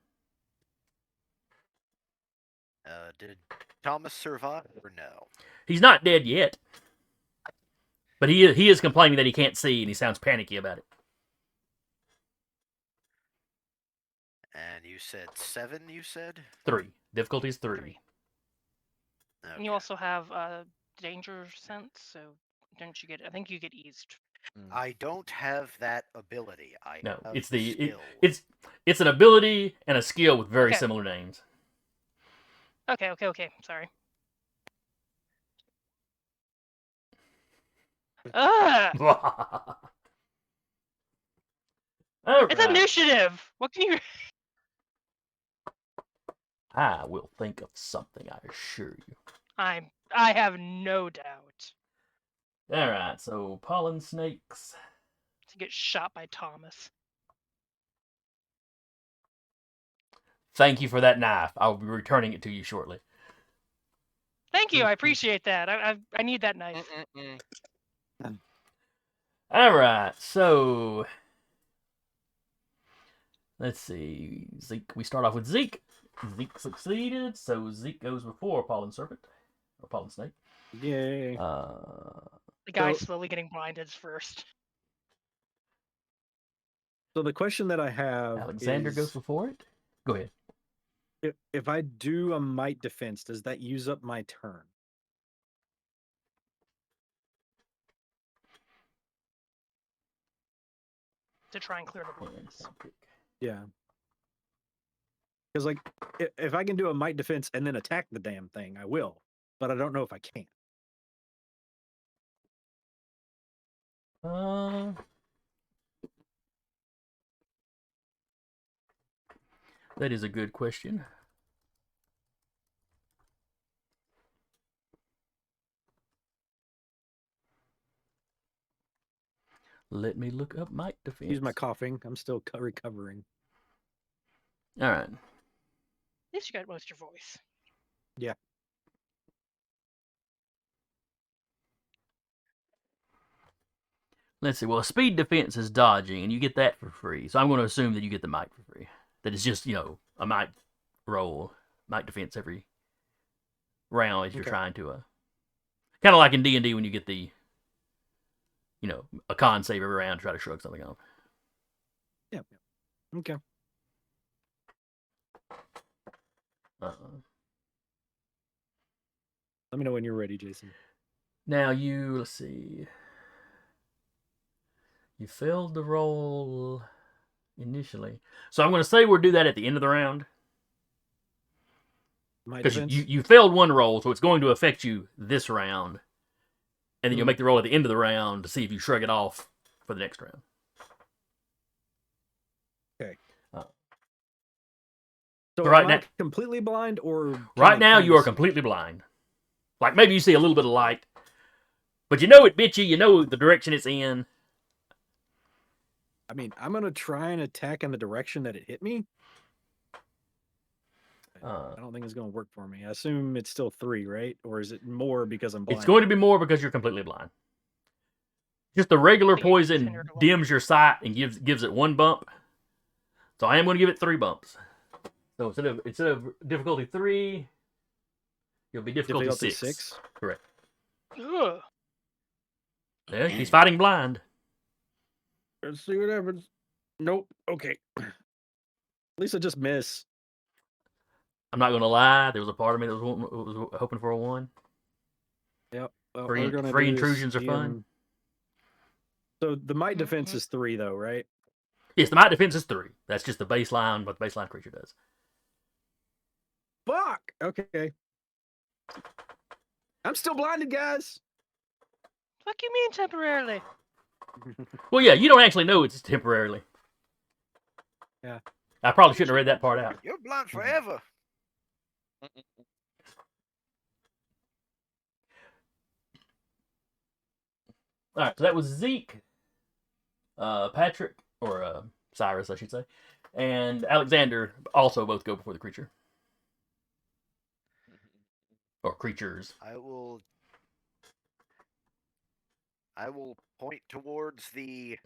Did Thomas survive or no? He's not dead yet, but he is complaining that he can't see and he sounds panicky about it. And you said 7, you said? 3. Difficulty is 3. Okay. Okay. And you also have danger sense, so don't you get? I think you get eased. I don't have that ability. No, have it's skill. it's an ability and a skill with very Okay. similar names. Okay. Sorry. All It's right. initiative. What can you? I will think of something, I assure you. I have no doubt. All right, so pollen snakes. To get shot by Thomas. Thank you for that knife. I will be returning it to you shortly. Thank you. I appreciate that. I need that knife. All right, so let's see. Zeke. We start off with Zeke. Zeke succeeded, so Zeke goes before pollen serpent or pollen snake. Yay. The guy's slowly getting blinded first. So the question that I have Alexander is, goes before it. Go ahead. If I do a might defense, does that use up my turn? To try and clear the blindness. Yeah. Because like, if I can do a might defense and then attack the damn thing, I will. But I don't know if I can. That is a good question. Let me look up might defense. Use my coughing. I'm still recovering. All right. At least you got most of your voice. Yeah. Let's see. Well, speed defense is dodging, and you get that for free. So I'm going to assume that you get the might for free. That it's just, a might roll, might defense every round as you're trying to. Kind of like in D&D when you get the, a con save every round to try to shrug something off. Yeah. Okay. Let me know when you're ready, Jason. Now let's see. You failed the roll initially. So I'm going to say we'll do that at the end of the round. Because you failed one roll, so it's going to affect you this round. And then you'll make the roll at the end of the round to see if you shrug it off for the next round. Okay. So right now, completely blind, or right now you are completely blind. Like maybe you see a little bit of light, but it bit you. You know the direction it's in. I mean, I'm gonna try and attack in the direction that it hit me. I don't think it's gonna work for me. I assume it's still 3, right? Or is it more because I'm blind? It's going to be more because you're completely blind. Just the regular poison dims your sight and gives it 1 bump. So I am going to give it 3 bumps. So instead of difficulty 3, you'll be difficulty 6. Correct. Ugh. Yeah, he's fighting blind. Let's see what happens. Nope. Okay. At least I just miss. I'm not going to lie. There was a part of me that was hoping for a 1. Yep. Well, free intrusions are fun. So the might defense is 3, though, right? Yes, the might defense is 3. That's just the baseline, what the baseline creature does. Fuck! Okay. I'm still blinded, guys. Fuck you mean temporarily? Well, yeah, you don't actually know it's temporarily. Yeah. I probably shouldn't have read that part out. You're blind forever. All right, so that was Zeke, Patrick, or Cyrus, I should say, and Alexander also both go before the creature. Or creatures. I will point towards the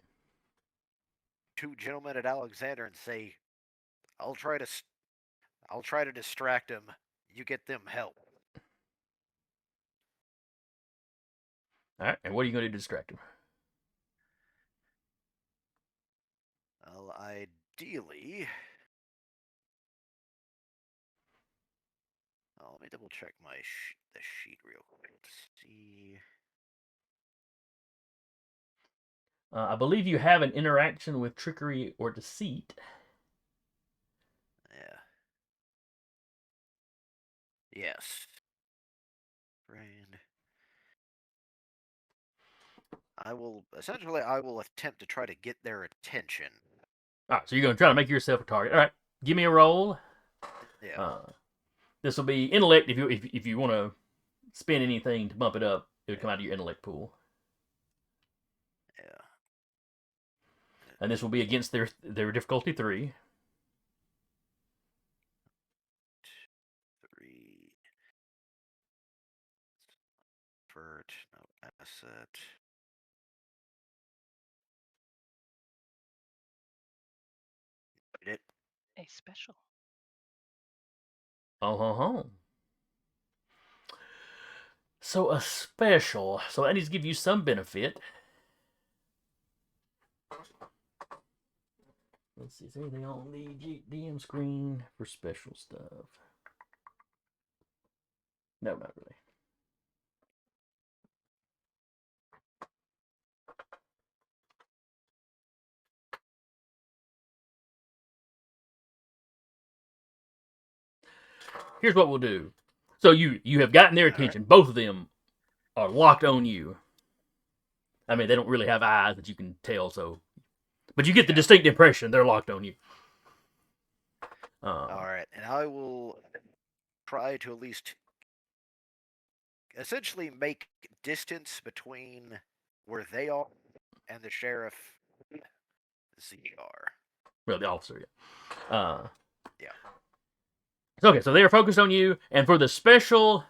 2 gentlemen at Alexander and say, I'll try to distract them. You get them help. All right, and what are you going to do to distract him? Well, ideally, let me double check the sheet real quick to see. I believe you have an interaction with trickery or deceit. Yeah. Yes. Brain. I will attempt to try to get their attention. All right, so you're going to try to make yourself a target. All right, give me a roll. Yeah. This will be intellect. If you want to spend anything to bump it up, it would come out of your intellect pool. Yeah. And this will be against their difficulty 3. 3. Vert, no asset. It. A special. Oh. So a special. So that needs to give you some benefit. Let's see, is there anything on the DM screen for special stuff? No, not really. Here's what we'll do. So you have gotten their attention. Right. Both of them are locked on you. I mean, they don't really have eyes that you can tell, so... But you get the distinct impression they're locked on you. Alright, and I will try to at least essentially make distance between where they are and the sheriff, ZR. Well, the officer, yeah. Yeah. Okay, so they are focused on you, and for the special...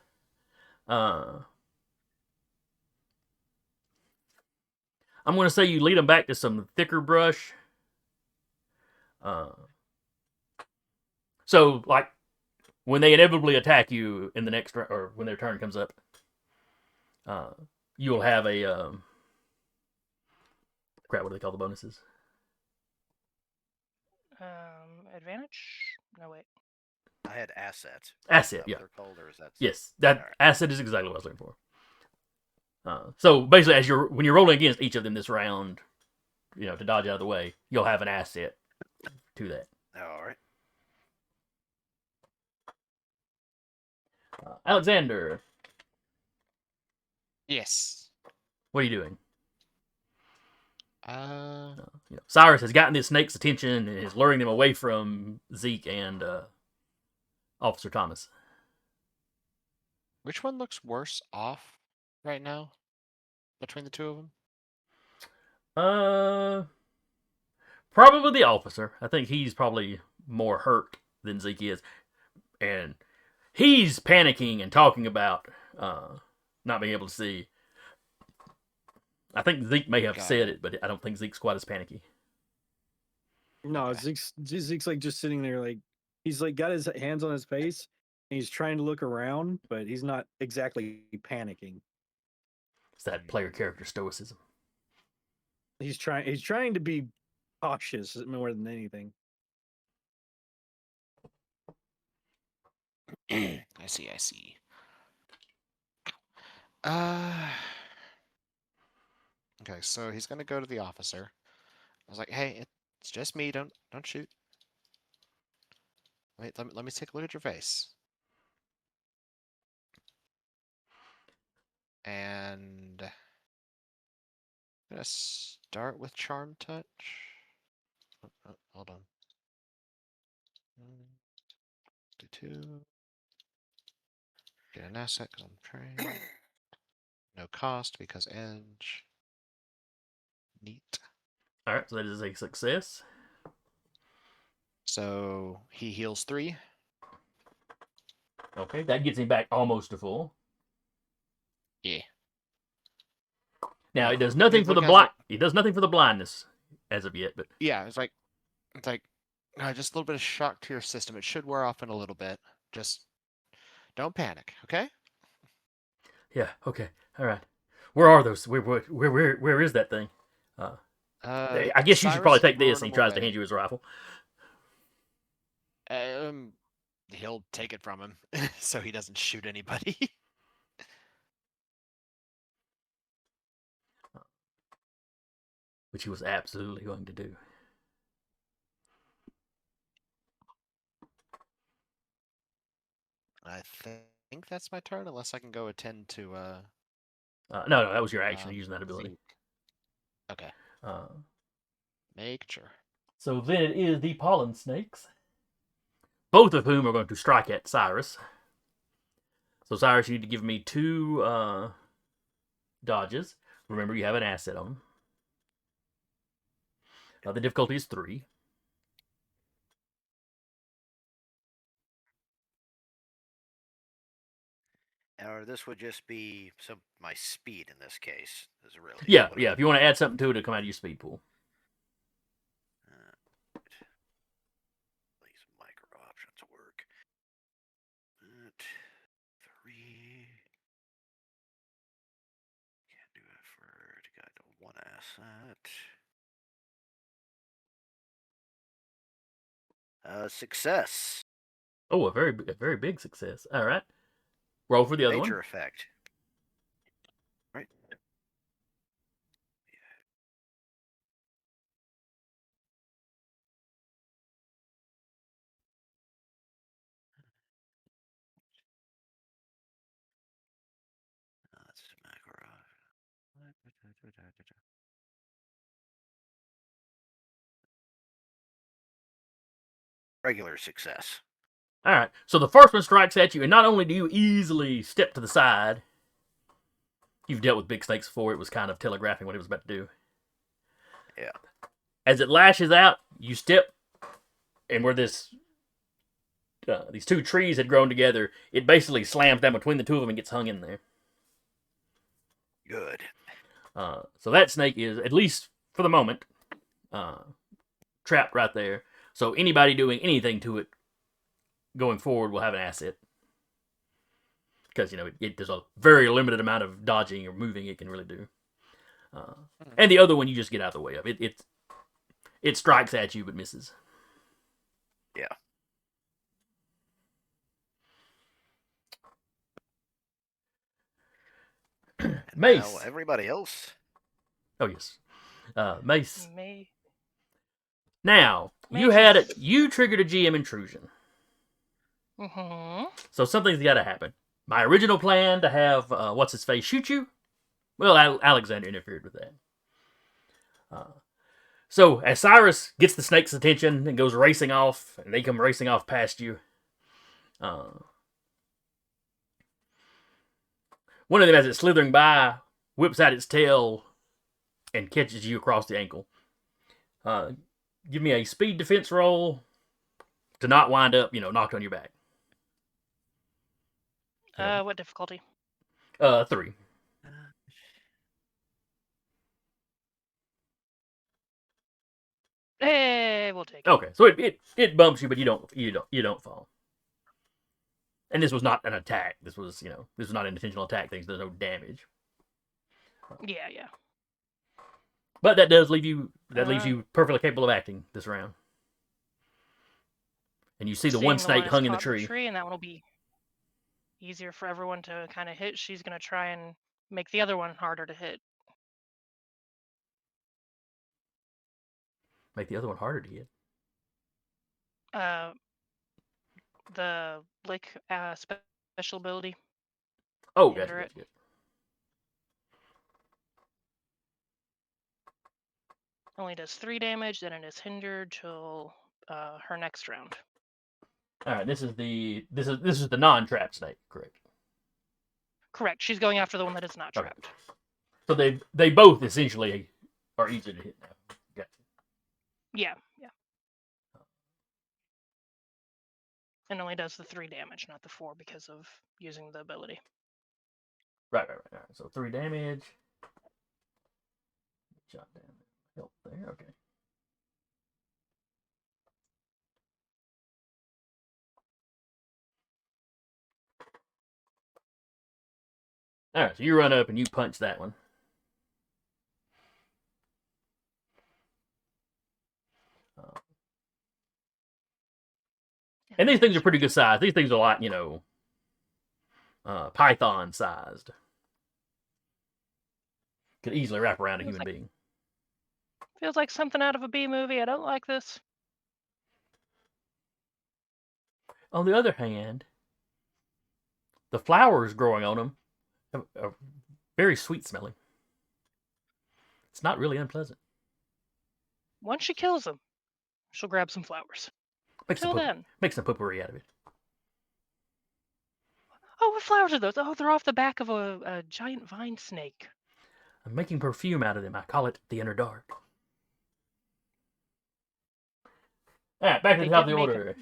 I'm going to say you lead them back to some thicker brush. So, like, when they inevitably attack you in the next round, or when their turn comes up, you'll have a crap. What do they call the bonuses? Advantage? No, wait. I had asset. Asset, yeah. What they're called, or is that? Yes, that right. Asset is exactly what I was looking for. So basically, when you're rolling against each of them this round, to dodge out of the way, you'll have an asset to that. All right. Alexander. Yes. What are you doing? Cyrus has gotten this snake's attention and is luring them away from Zeke and Officer Thomas. Which one looks worse off right now between the two of them? Probably the officer. I think he's probably more hurt than Zeke is. And he's panicking and talking about not being able to see. I think Zeke may have said it, but I don't think Zeke's quite as panicky. No, okay. Zeke's like just sitting there, like he's like got his hands on his face and he's trying to look around, but he's not exactly panicking. It's that player character stoicism. He's trying to be cautious more than anything. I see. Okay, so he's gonna go to the officer. I was like, "Hey, it's just me. Don't shoot. Wait, let me take a look at your face." And I'm gonna start with charm touch. Hold on. Do 2. Get an asset because I'm trained. No cost because edge. Neat. All right, so that is a success. So he heals 3. Okay, that gets him back almost to full. Yeah. Now Yeah, it does nothing he's for the looking at us like- It does nothing for the blindness as of yet, but Yeah, it's like just a little bit of shock to your system. It should wear off in a little bit. Just don't panic, okay? yeah, okay, all right. Where are those? Where is that thing? I guess you should Cyrus probably is take this, throwing and he them tries to away. hand you his rifle. He'll take it from him so he doesn't shoot anybody. Which he was absolutely going to do. I think that's my turn, unless I can go attend to No, that was your action using that ability. Zeke. Okay. Uh, Make sure. so then it is the pollen snakes, both of whom are going to strike at Cyrus. So Cyrus, you need to give me 2 dodges. Remember, you have an asset on them. The difficulty is 3. Or this would just be my speed in this case. Is really Yeah. what If you want to add something to it, it'll come out of your speed pool. These micro options work. 3. Can't do effort. Got 1 asset. Success. Oh, a very big success. All right. Roll for the other Major one. effect. Right. That's macro. Regular success. All right. So the first one strikes at you, and not only do you easily step to the side, you've dealt with big snakes before. It was kind of telegraphing what it was about to do. Yeah. As it lashes out, you step, and where these 2 trees had grown together, it basically slams down between the 2 of them and gets hung in there. Good. So that snake is, at least for the moment, trapped right there. So anybody doing anything to it going forward will have an asset. Because, there's a very limited amount of dodging or moving it can really do. And the other one, you just get out of the way of. It strikes at you but misses. Yeah. Mace. Now everybody else. Oh, yes. Mace. May. Now, Mace you triggered a GM intrusion. Mm-hmm. So something's got to happen. My original plan to have what's-his-face shoot you, well, Alexander interfered with that. So as Cyrus gets the snake's attention and goes racing off, and they come racing off past you, one of them, as it's slithering by, whips out its tail and catches you across the ankle. Give me a speed defense roll to not wind up, knocked on your back. What difficulty? 3. Hey, we'll take it. Okay, so it bumps you, but you don't fall. And this was not an attack. This was not an intentional attack. There's no damage. Yeah. But that does leave you leaves you perfectly capable of acting this round. And you see the one snake hung in the tree. And that one will be easier for everyone to kind of hit. She's going to try and make the other one harder to hit. Make the other one harder to hit. The lick special ability. Oh, Hinder gotcha, it. gotcha. Only does 3 damage, then it is hindered till her next round. All right, this is the non-trap snake, correct? Correct. She's going after the one that is not Okay. trapped. So they both essentially are easy to hit now. Gotcha. Yeah. And only does the 3 damage, not the 4, because of using the ability. Right. All right. So 3 damage. Shot down. Help there. Okay. All right. So you run up and you punch that one. And these things are pretty good size. These things are like, python sized. Could easily wrap around a human being. Feels like something out of a B movie. I don't like this. On the other hand, the flowers growing on them are very sweet smelling. It's not really unpleasant. Once she kills them, she'll grab some flowers. Till then. Make some potpourri out of it. Oh, what flowers are those? Oh, they're off the back of a giant vine snake. I'm making perfume out of them. I call it the inner dark. All right, back to the top of the order.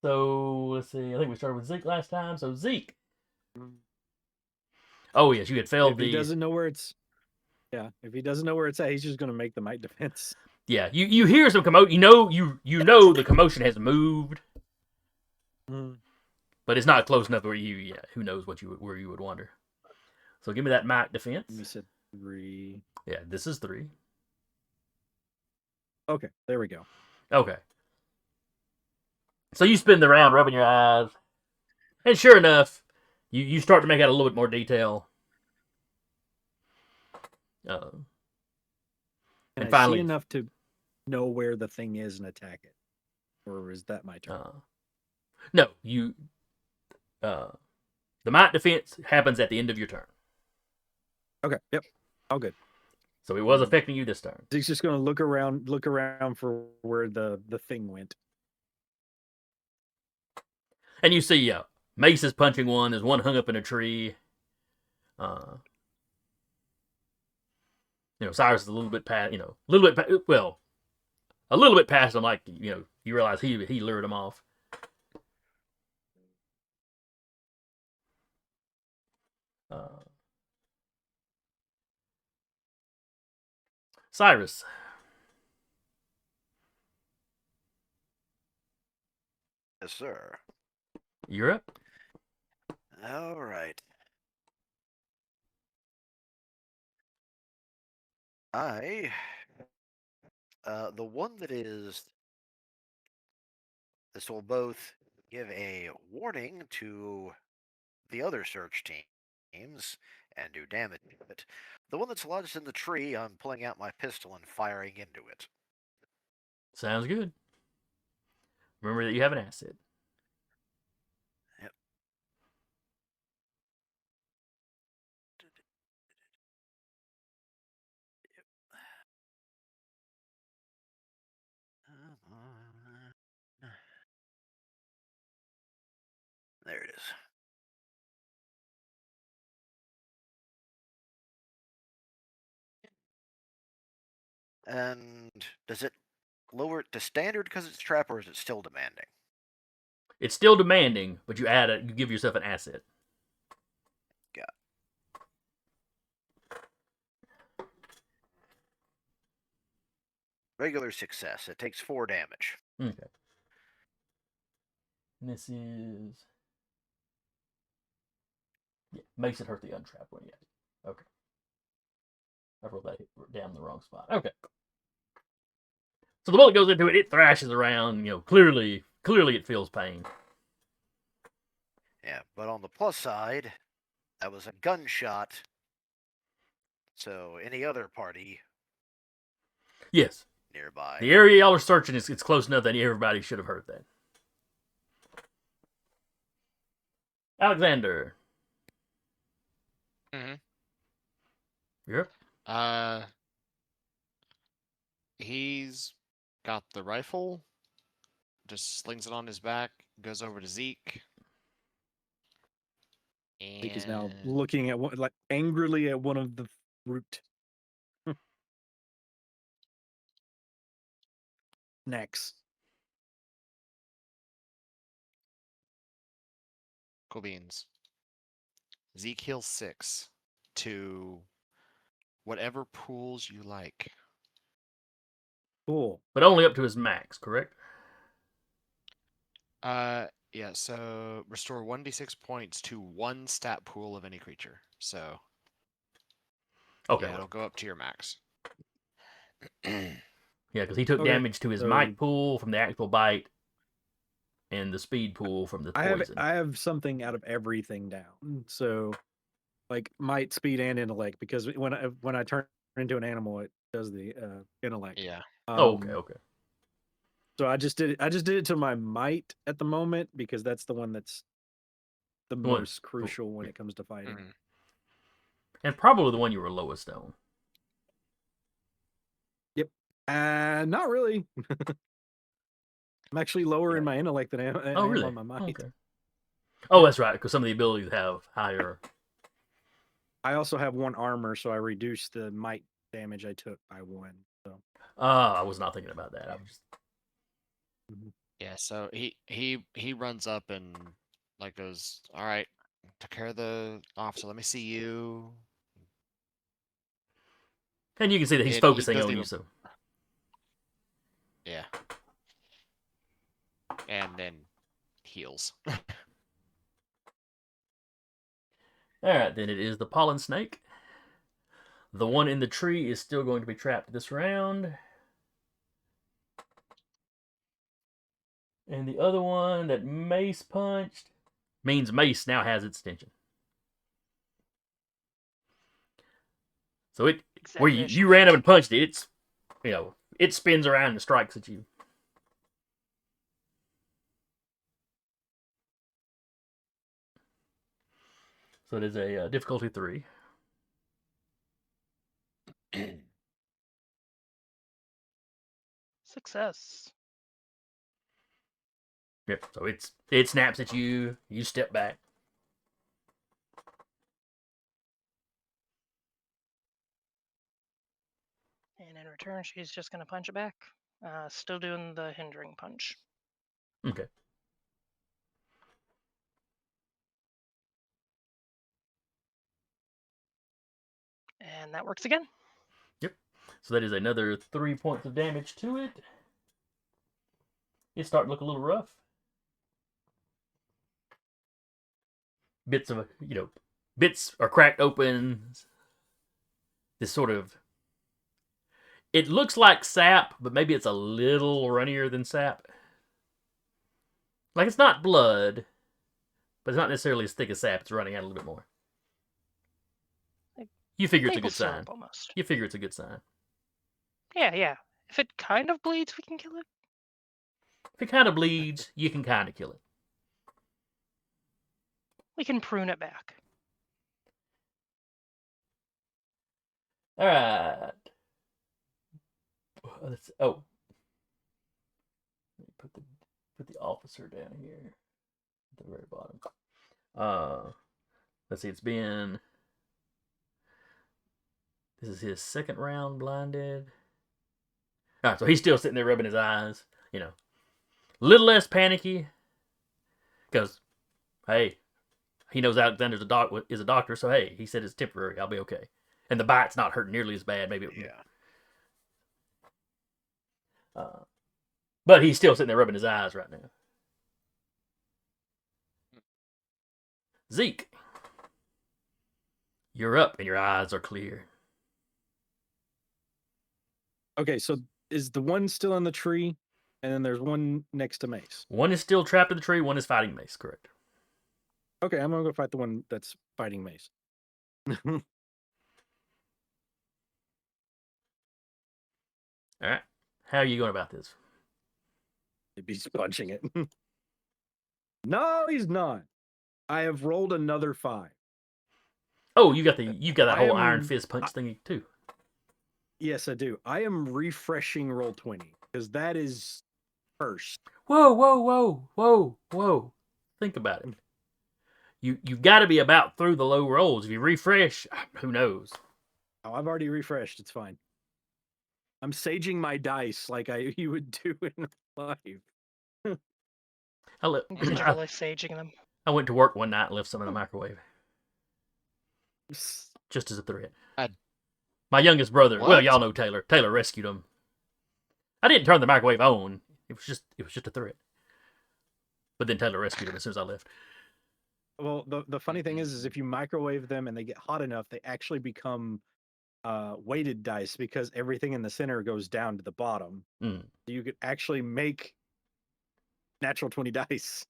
So let's see. I think we started with Zeke last time. So Zeke. Oh yes, you had failed if he doesn't know where it's. Yeah, if he doesn't know where it's at, he's just going to make the might defense. Yeah, you hear some commotion. You know the commotion has moved, but it's not close enough where who knows where you would wander. So give me that might defense. You said 3. Yeah, this is 3. Okay, there we go. Okay. So you spin the round rubbing your eyes, and sure enough, you start to make out a little bit more detail. And finally, see enough to know where the thing is and attack it, or is that my turn? No, you. The might defense happens at the end of your turn. Okay. Yep. All good. So it was affecting you this turn. He's just going to look around for where the thing went. And you see, Mace is punching one. There's one hung up in a tree. Cyrus is a little bit past. A little bit past him. Like you realize he lured him off. Cyrus. Yes, sir. You're up. All right. The one that is. This will both give a warning to the other search teams and do damage to it. The one that's lodged in the tree, I'm pulling out my pistol and firing into it. Sounds good. Remember that you have an asset. Yep. There it is. And does it lower it to standard because it's trap, or is it still demanding? It's still demanding, but you give yourself an asset. Got it. Regular success. It takes 4 damage. Okay. And this is. Yeah, makes it hurt the untrapped one. Yeah. Okay. I wrote that down in the wrong spot. Okay. So the bullet goes into it. It thrashes around. Clearly it feels pain. Yeah, but on the plus side, That was a gunshot. So any other party Yes. nearby. The area y'all are searching it's close enough that everybody should have heard that. Alexander. Mm-hmm. You're up. He's got the rifle, just slings it on his back, goes over to Zeke. Zeke is now And looking at one, like angrily at one of the fruit. Next. cool beans. Zeke heals 6 to whatever pools you like. Cool. But only up to his max, correct? Yeah, so restore 1d6 points to one stat pool of any creature. So Okay. yeah, Well. it'll go up to your max. Yeah, because he took Okay, damage to his so- might pool from the actual bite and the speed pool from the poison. I have something out of everything down. So, like might, speed, and intellect. Because when I turn into an animal, it does the intellect. Yeah. Okay. So I just did it to my might at the moment because that's the one that's the one- most crucial when it comes to fighting. Mhm. And probably the one you were lowest on. Yep. Not really. I'm actually lower Yeah. in my intellect than I am Oh, really? on my might. Okay. Oh, that's right, because some of the abilities have higher. I also have 1 armor, so I reduce the might damage I took by 1. So I was not thinking about that. I was just. Yeah, so he runs up and like goes, all right, took care of the officer. Let me see you. And you can see that he's He focusing doesn't on you, even- so. Yeah. And then heals. Alright, then it is the pollen snake. The one in the tree is still going to be trapped this round. And the other one that Mace punched means Mace now has its extension. So it where you Examination. ran up and punched it, it's it spins around and strikes at you. So it is a difficulty 3. Success. Yep. So it snaps at you. You step back. And in return, she's just going to punch it back. Still doing the hindering punch. Okay. And that works again. Yep. So that is another 3 points of damage to it. It's starting to look a little rough. Bits of bits are cracked open. This sort of. It looks like sap, but maybe it's a little runnier than sap. Like it's not blood, but it's not necessarily as thick as sap. It's running out a little bit more. Like You figure it's a Maple good sign. syrup almost. You figure it's a good sign. Yeah. If it kind of bleeds, we can kill it. If it kind of bleeds, you can kind of kill it. We can prune it back. All right. Let's. Oh. Let me put the officer down here at the very bottom. Let's see. It's been. This is his second round blinded. All right, so he's still sitting there rubbing his eyes. A little less panicky. Because, hey, he knows Alexander's is a doctor, so hey, he said it's temporary. I'll be okay. And the bite's not hurting nearly as bad. Maybe. But he's still sitting there rubbing his eyes right now. Zeke, you're up and your eyes are clear. Okay, so is the one still in the tree, and then there's one next to Mace? One is still trapped in the tree. One is fighting Mace. Correct. Okay, I'm gonna go fight the one that's fighting Mace. All right. How are you going about this? If he's punching it. No, he's not. I have rolled another 5. Oh, you got that I whole Iron am- Fist punch thingy too. Yes, I do. I am refreshing roll 20 because that is first. Whoa, whoa, whoa, whoa, whoa. Think about it. You've got to be about through the low rolls. If you refresh, who knows? Oh, I've already refreshed. It's fine. I'm saging my dice like you would do in life. Literally saging them. I went to work one night and left some in the microwave. Just as a threat. My youngest brother, well, What? y'all know Taylor. Taylor rescued him. I didn't turn the microwave on. It was just a threat. But then Taylor rescued him as soon as I left. Well, the funny thing is if you microwave them and they get hot enough, they actually become weighted dice because everything in the center goes down to the bottom. Mm. You could actually make natural 20 dice.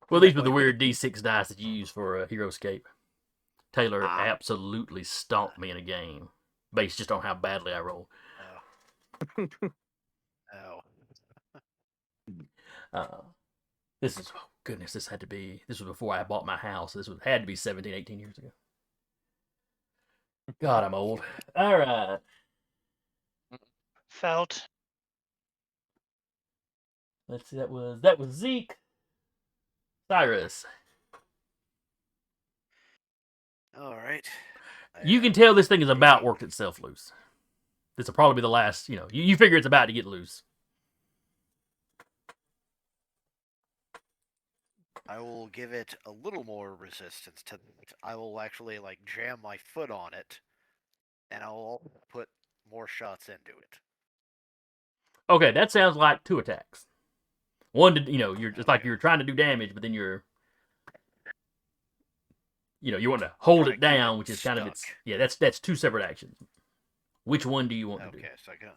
Well, these were the weird D6 dice that you use for Hero Escape. Taylor absolutely stomped me in a game based just on how badly I roll. This is, oh goodness, this was before I bought my house. Had to be 17, 18 years ago. God, I'm old. All right. Felt. Let's see, that was Zeke. Cyrus. All right. You can tell this thing is about worked itself loose. This will probably be the last, you figure it's about to get loose. I will give it a little more resistance to it. I will actually jam my foot on it, and I will put more shots into it. Okay, that sounds like 2 attacks. One to, you're just like you're trying to do damage, but then you want to hold it down, which is kind of that's 2 separate actions. Which one do you want to do? Okay, so I go.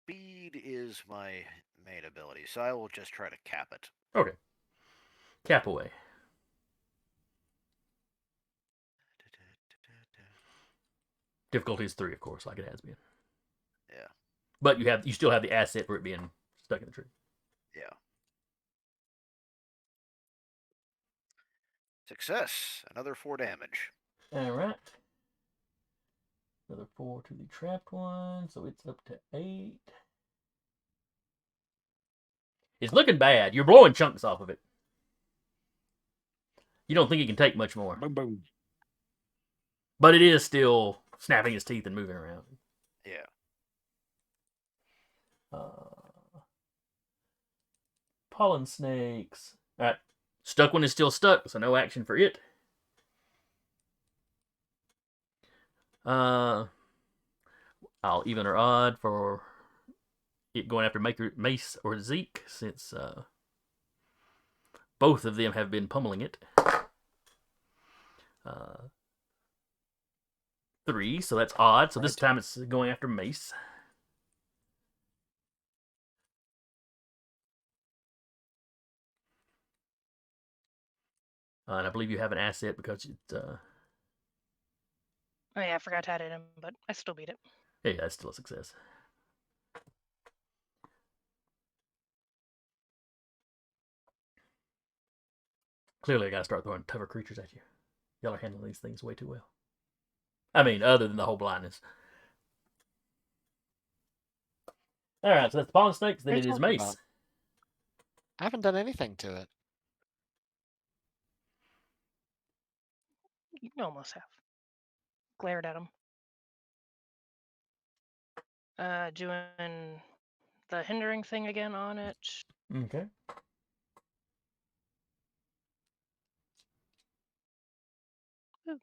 Speed is my main ability, so I will just try to cap it. Okay. Cap away. Difficulty is 3, of course, like it has been. Yeah. But you still have the asset for it being stuck in the tree. Yeah. Success. Another 4 damage. All right. Another 4 to the trapped one, so it's up to 8. It's looking bad. You're blowing chunks off of it. You don't think it can take much more. Boom, boom. But it is still snapping its teeth and moving around. Yeah. Pollen snakes. All right. Stuck one is still stuck, so no action for it. I'll even or odd for it going after Mace or Zeke, since both of them have been pummeling it. 3, so that's odd. So this time it's going after Mace. And I believe you have an asset because it's... Oh yeah, I forgot to add it in, but I still beat it. Yeah, that's still a success. Clearly I gotta start throwing tougher creatures at you. Y'all are handling these things way too well. I mean, other than the whole blindness. Alright, so that's the pollen snakes, then it is Mace. I haven't done anything to it. You almost have. Glared at him. Doing the hindering thing again on it. Okay. Ooh.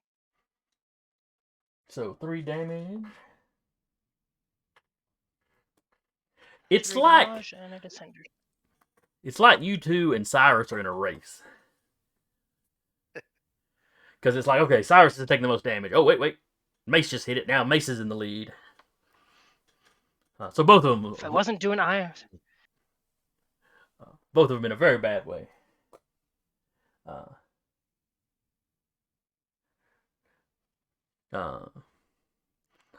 So 3 damage. It's 3 like damage and it is hindered. It's like you two and Cyrus are in a race. Because it's like, okay, Cyrus is taking the most damage. Oh, wait. Mace just hit it. Now Mace is in the lead. So both of them, If I wasn't doing irons, both of them in a very bad way.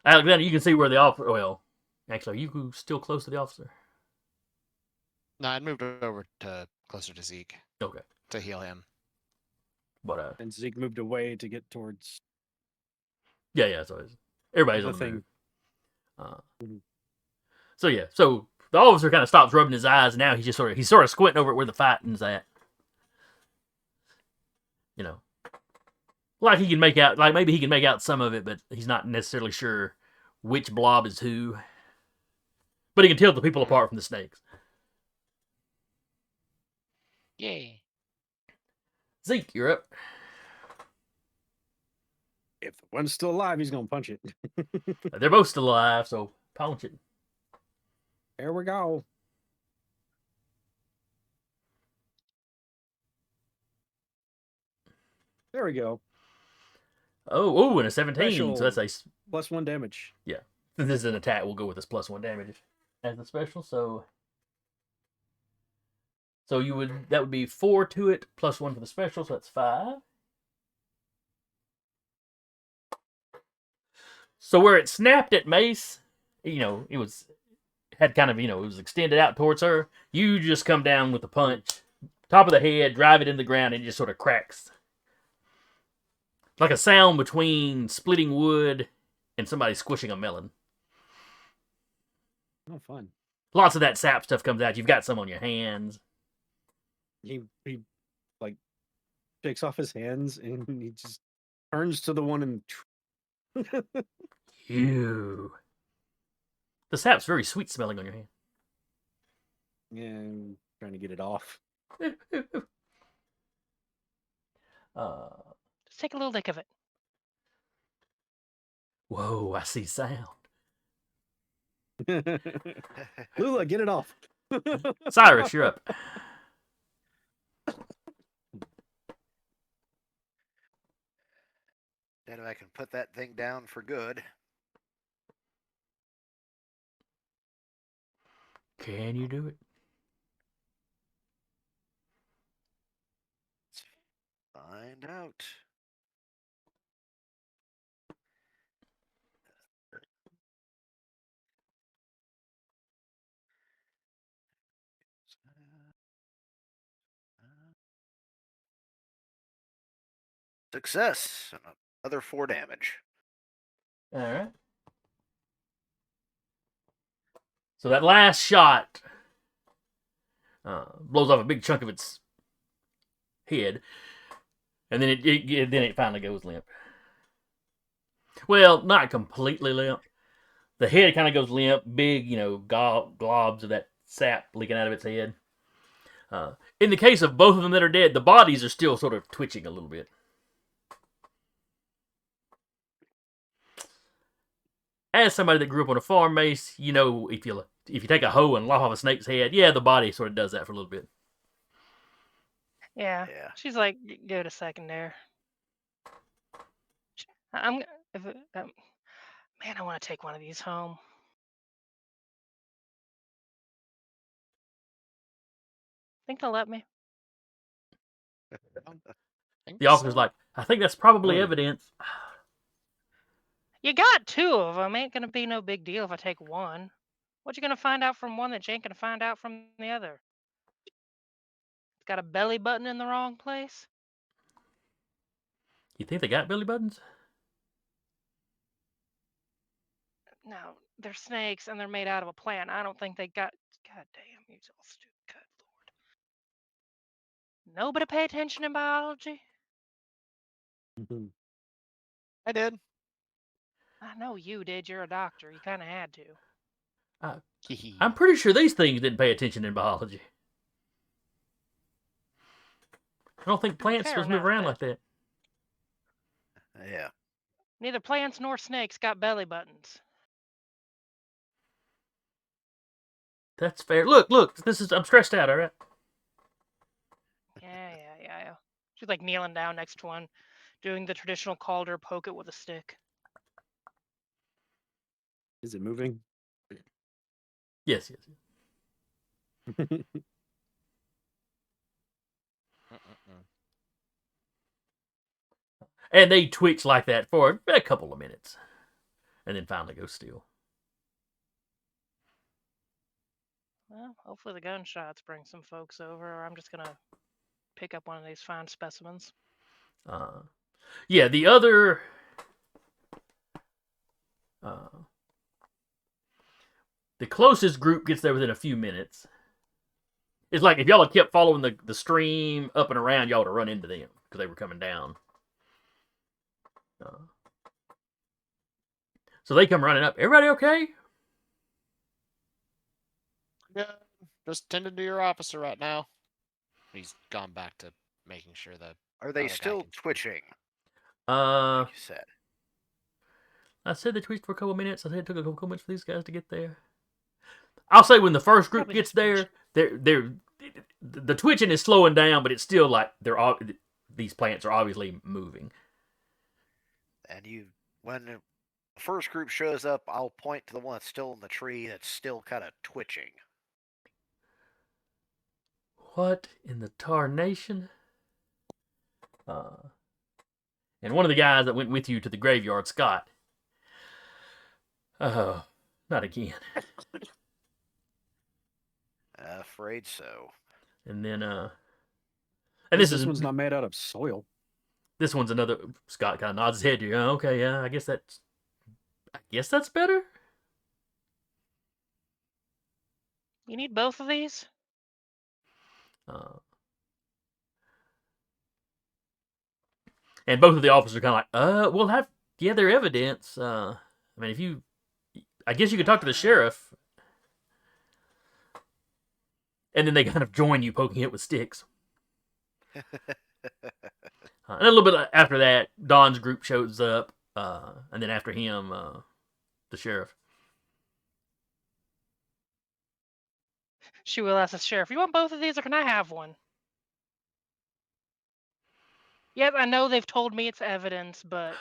Alexander, you can see where the officer. Well, actually, are you still close to the officer? No, I'd moved over to closer to Zeke Okay, to heal him. but And Zeke moved away to get towards yeah. So everybody's the on the thing. move. Mhm. So yeah, so the officer kind of stops rubbing his eyes, and now he's sort of squinting over at where the fighting's at. You know, like he can make out, like maybe he can make out some of it, but he's not necessarily sure which blob is who. But he can tell the people apart from the snakes. Yay. Zeke, you're up. If the one's still alive, he's gonna punch it. They're both still alive, so punch it. There we go. There we go. Oh, and a 17. Special. So that's a +1 damage. yeah. Since this is an attack, we'll go with this +1 damage as the special. So that would be 4 to it +1 for the special, so that's 5. So where it snapped at Mace, it had kind of it was extended out towards her. You just come down with a punch, top of the head, drive it in the ground, and it just sort of cracks. Like a sound between splitting wood and somebody squishing a melon. Oh, fun. Lots of that sap stuff comes out. You've got some on your hands. He like takes off his hands and he just turns to the one and Ew. The sap's very sweet smelling on your hand. yeah, I'm trying to get it off. just take a little lick of it. Whoa, I see sound. Lula, get it off. Cyrus, you're up. Then if I can put that thing down for good. Can you do it? Let's find out. Success. Another 4 damage. All right. So that last shot blows off a big chunk of its head, and then it finally goes limp. Well, not completely limp. The head kind of goes limp, big, globs of that sap leaking out of its head. In the case of both of them that are dead, the bodies are still sort of twitching a little bit. As somebody that grew up on a farm, Mace, if you take a hoe and lop off a snake's head, yeah, the body sort of does that for a little bit. Yeah. Yeah. She's like, give it a second there. Man, I want to take one of these home. Think they'll let me? The officer's like, I think that's probably evidence. You got 2 of them. Ain't gonna be no big deal if I take one. What you gonna find out from one that you ain't gonna find out from the other? It's got a belly button in the wrong place? You think they got belly buttons? No, they're snakes and they're made out of a plant. I don't think they got. God damn, you all stupid. Good lord. Nobody pay attention in biology? I did. I know you did. You're a doctor. You kind of had to. I'm pretty sure these things didn't pay attention in biology. I don't think plants Fair supposed to move enough, around but- like that. Yeah. Neither plants nor snakes got belly buttons. That's fair. Look, I'm stressed out, all right? Yeah. She's like kneeling down next to one, doing the traditional Calder poke it with a stick. Is it moving? Yes, yes. And they twitch like that for a couple of minutes, and then finally go still. Well, hopefully the gunshots bring some folks over, or I'm just gonna pick up one of these fine specimens. Yeah, the other. The closest group gets there within a few minutes. It's like if y'all had kept following the stream up and around, y'all would have run into them because they were coming down. So they come running up. Everybody okay? Yeah, just tending to your officer right now. He's gone back to making sure that. Are they other guy still can speak. twitching? Uh, Like you said. I said they twitched for a couple minutes. I said it took a couple minutes for these guys to get there. I'll say when the first group Probably gets just a bunch. there, the twitching is slowing down, but it's still like these plants are obviously moving. And when the first group shows up, I'll point to the one that's still in the tree that's still kind of twitching. What in the tarnation? And one of the guys that went with you to the graveyard, Scott. Not again. Afraid so. And then And this one's not made out of soil. This one's another. Scott kind of nods his head. Oh, okay, yeah, I guess that's better. You need both of these? And both of the officers are kind of like, we'll have their evidence. I mean, I guess you could talk to the sheriff. And then they kind of join you, poking it with sticks. And a little bit after that, Don's group shows up, and then after him, the sheriff. She will ask the sheriff, you want both of these or can I have one? Yep, I know they've told me it's evidence, but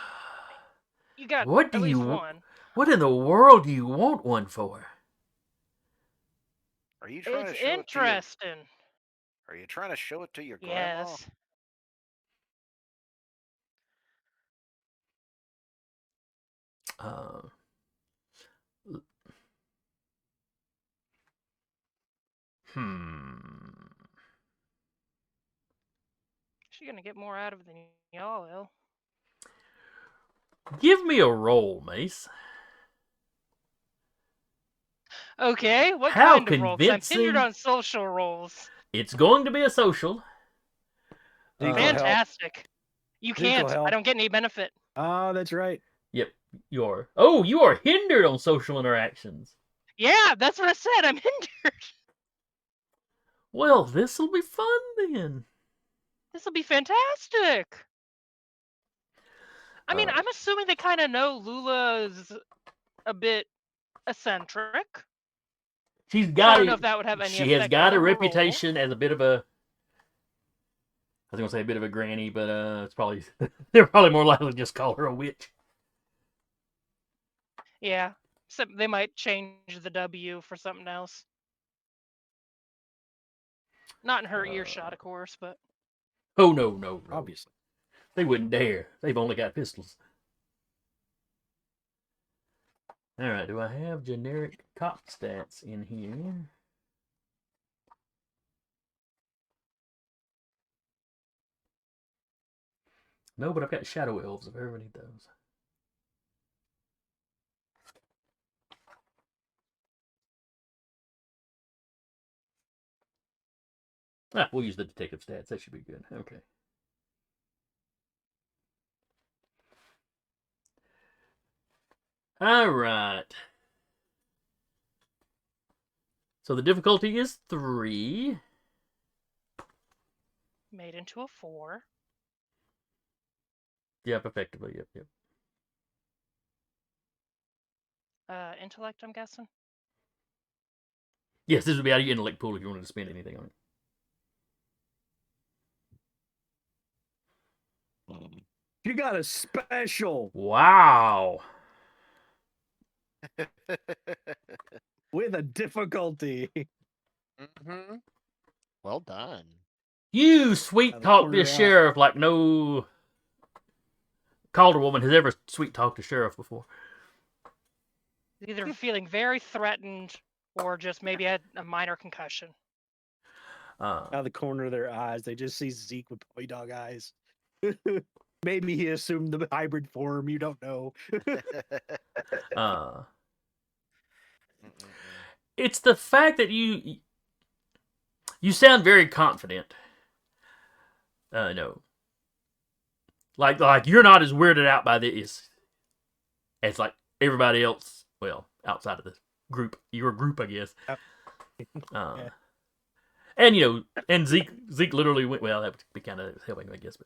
you got at least one. What in the world do you want one for? Are you trying It's to show interesting. Are you trying to show it to your grandma? Yes. She's gonna get more out of it than y'all will. Give me a roll, Mace. Okay, what How kind of roll? Because I'm hindered convincing. on social rolls. It's going to be a social. Fantastic. You Zeke will can't. help. I don't get any benefit. Oh, that's right. Yep, you are. Oh, you are hindered on social interactions. Yeah, that's what I said. I'm hindered. Well, this'll be fun then. This'll be fantastic. I mean, I'm assuming they kind of know Lula's a bit eccentric. She's So got. I don't know if that would have any She has effect got on a the reputation as a bit of a. I was gonna say a bit of a granny, but it's probably they're probably more likely to just call her a witch. Yeah, so they might change the W for something else. Not in her earshot, of course, but. Oh no! Obviously, they wouldn't dare. They've only got pistols. All right. Do I have generic cop stats in here? No, but I've got shadow elves if I ever need those. We'll use the detective stats. That should be good. Okay. All right. So the difficulty is 3. Made into a 4. Yep, effectively. Yep. Intellect, I'm guessing? Yes, this would be out of your intellect pool if you wanted to spend anything on it. you got a special. Wow. with a difficulty. Mm-hmm. Well done. You sweet the talk corner this of their eye. sheriff like no Calder woman has ever sweet talked a sheriff before. Either feeling very threatened or just maybe had a minor concussion. Out of the corner of their eyes, they just see Zeke with boy dog eyes. Maybe he assumed the hybrid form. You don't know. It's the fact that you sound very confident. No, like you're not as weirded out by this as like everybody else. Well, outside of the group, your group, I guess. Yeah. And and Zeke literally went. Well, that would be kind of helping, I guess.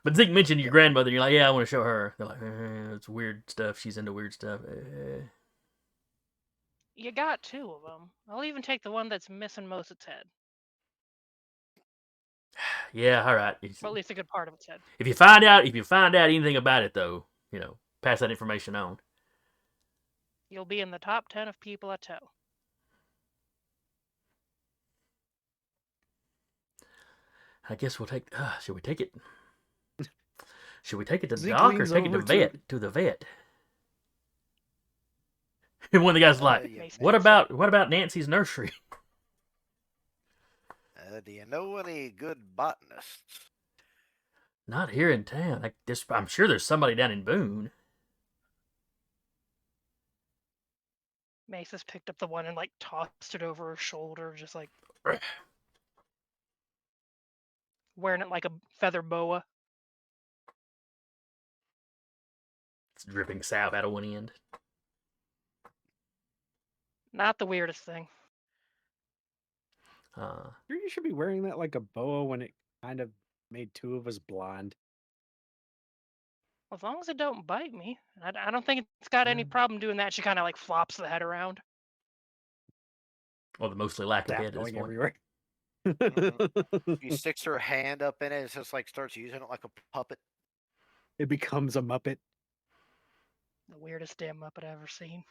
But Zeke mentioned your grandmother, and you're like, yeah, I want to show her. They're like, it's weird stuff. She's into weird stuff. You got 2 of them. I'll even take the one that's missing most of its head. Yeah, all right. Or at least a good part of its head. If you find out anything about it, though, pass that information on. You'll be in the top 10 of people I tell. I guess we'll take. Should we take it? Should we take it to the Zeke doc or leans take it to over to the vet? And one of the guys like, yeah, what about Nancy's nursery? Do you know any good botanists? Not here in town. I'm sure there's somebody down in Boone. Mace has picked up the one and like tossed it over her shoulder, just like wearing it like a feather boa. It's dripping salve out of one end. Not the weirdest thing. You should be wearing that like a boa when it kind of made 2 of us blind. As long as it don't bite me. I don't think it's got any problem doing that. She kind of like flops the head around. Or the mostly lack of Zap head at this going point. everywhere. She sticks her hand up in it and just like starts using it like a puppet. It becomes a Muppet. The weirdest damn Muppet I've ever seen.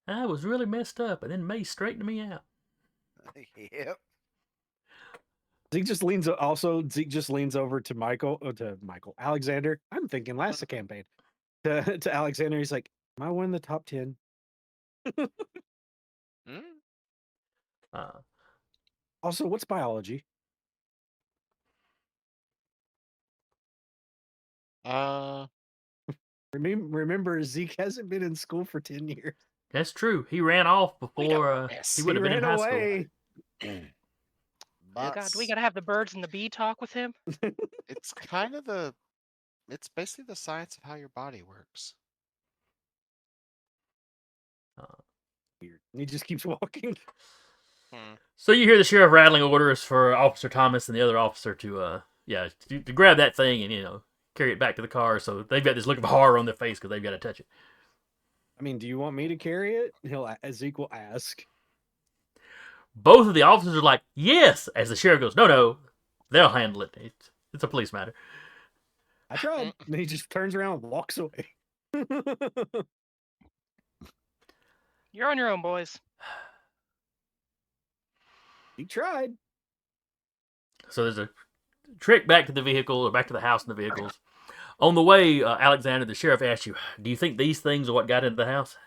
I was really messed up, and then Mace straightened me out. Yep. Zeke just leans over to Alexander. I'm thinking last campaign. To Alexander, he's like, am I one in the top 10? Also, what's biology? Remember, Zeke hasn't been in school for 10 years. That's true. He ran off before he would have been in high away. Oh God, we gotta have the birds and the bee talk with him. It's it's basically the science of how your body works. Weird. And he just keeps walking. So you hear the sheriff rattling orders for Officer Thomas and the other officer to grab that thing and carry it back to the car. So they've got this look of horror on their face because they've got to touch it. I mean, do you want me to carry it? Zeke will ask. Both of the officers are like, yes, as the sheriff goes, no, they'll handle it. It's a police matter. I tried. And he just turns around and walks away. You're on your own, boys. He tried. So there's a trek back to the vehicle, or back to the house in the vehicles. On the way, Alexander, the sheriff, asks you, do you think these things are what got into the house?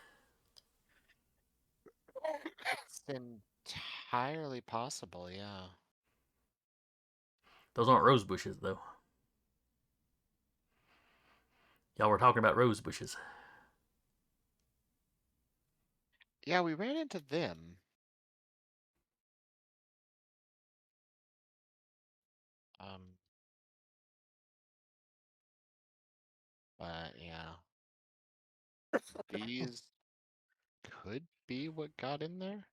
It's entirely possible, yeah. Those aren't rose bushes, though. Y'all were talking about rose bushes. Yeah, we ran into them. But yeah. These could be what got in there.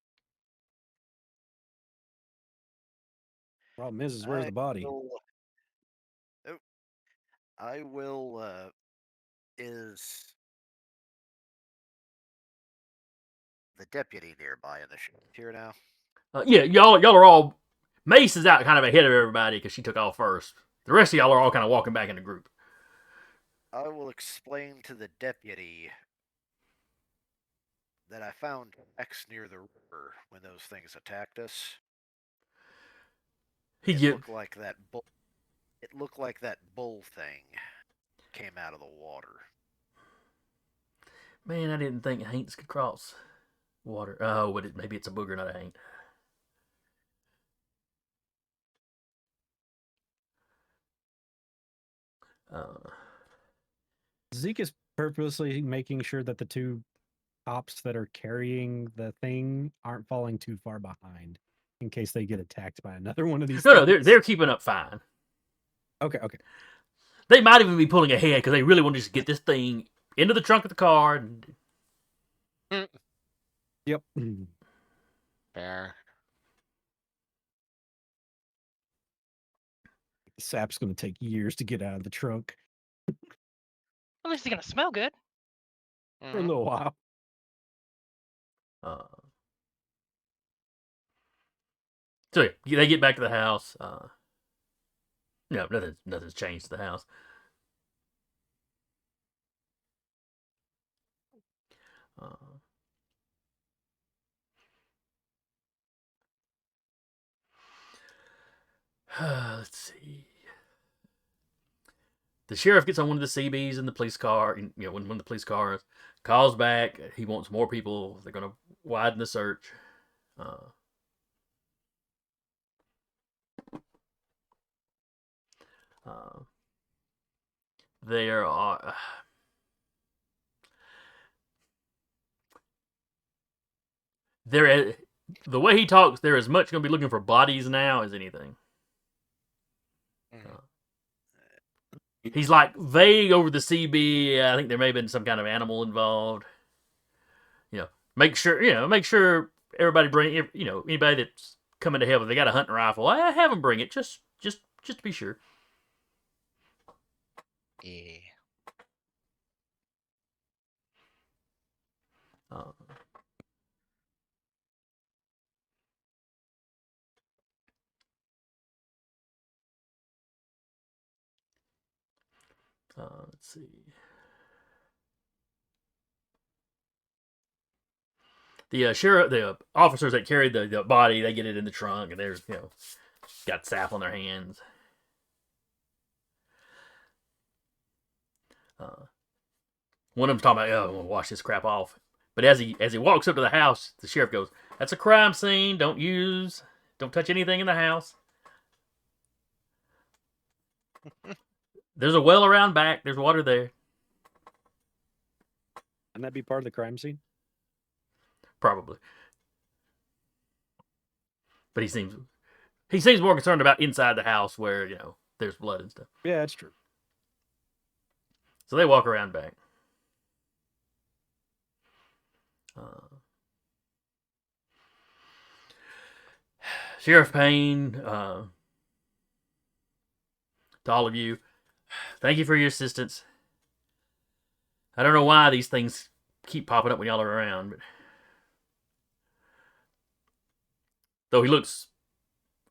Problem is where's the body? I will. Is the deputy nearby in the ship here now? Yeah, y'all are all. Mace is out kind of ahead of everybody because she took off first. The rest of y'all are all kind of walking back in the group. I will explain to the deputy that I found X near the river when those things attacked us. He It get looked like that bull. It looked like that bull thing came out of the water. man. I didn't think haints could cross water. Oh, but maybe it's a booger, not a haint. Zeke is purposely making sure that the two cops that are carrying the thing aren't falling too far behind in case they get attacked by another one of these. No, things. they're keeping up fine. Okay. They might even be pulling ahead because they really want to just get this thing into the trunk of the car. And... Yep. Fair. The sap's going to take years to get out of the trunk At least it's gonna smell good. for a little while. So yeah, they get back to the house. No, nothing's changed to the house. Let's see. The sheriff gets on one of the CBs in the police car. You know, when the police car calls back, he wants more people. They're going to widen the search. There are. The way he talks, they're as much going to be looking for bodies now as anything. He's like vague over the CB. I think there may have been some kind of animal involved. Make sure everybody bring, anybody that's coming to help, if they got a hunting rifle, I have them bring it just to be sure. Yeah. Let's see. The sheriff, the officers that carried the body, they get it in the trunk, and there's got sap on their hands. One of them's talking about, I want to wash this crap off. But as he walks up to the house, the sheriff goes, "That's a crime scene. Don't touch anything in the house." There's a well around back. There's water there. Wouldn't that be part of the crime scene? Probably. But he seems more concerned about inside the house where, there's blood and stuff. Yeah, that's true. So they walk around back. Sheriff Payne, to all of you, thank you for your assistance. I don't know why these things keep popping up when y'all are around, but though he looks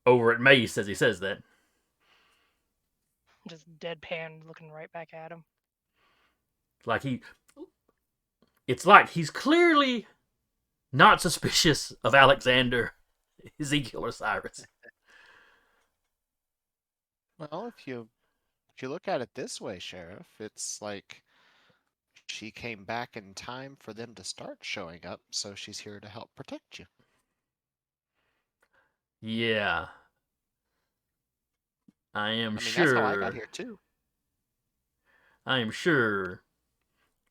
over at Mace as he says that. Just deadpan looking right back at him. It's like he's clearly not suspicious of Alexander, Ezekiel, or Cyrus. Well, if you look at it this way, Sheriff, it's like she came back in time for them to start showing up, so she's here to help protect you. Yeah. I am sure. That's how I got here too. I am sure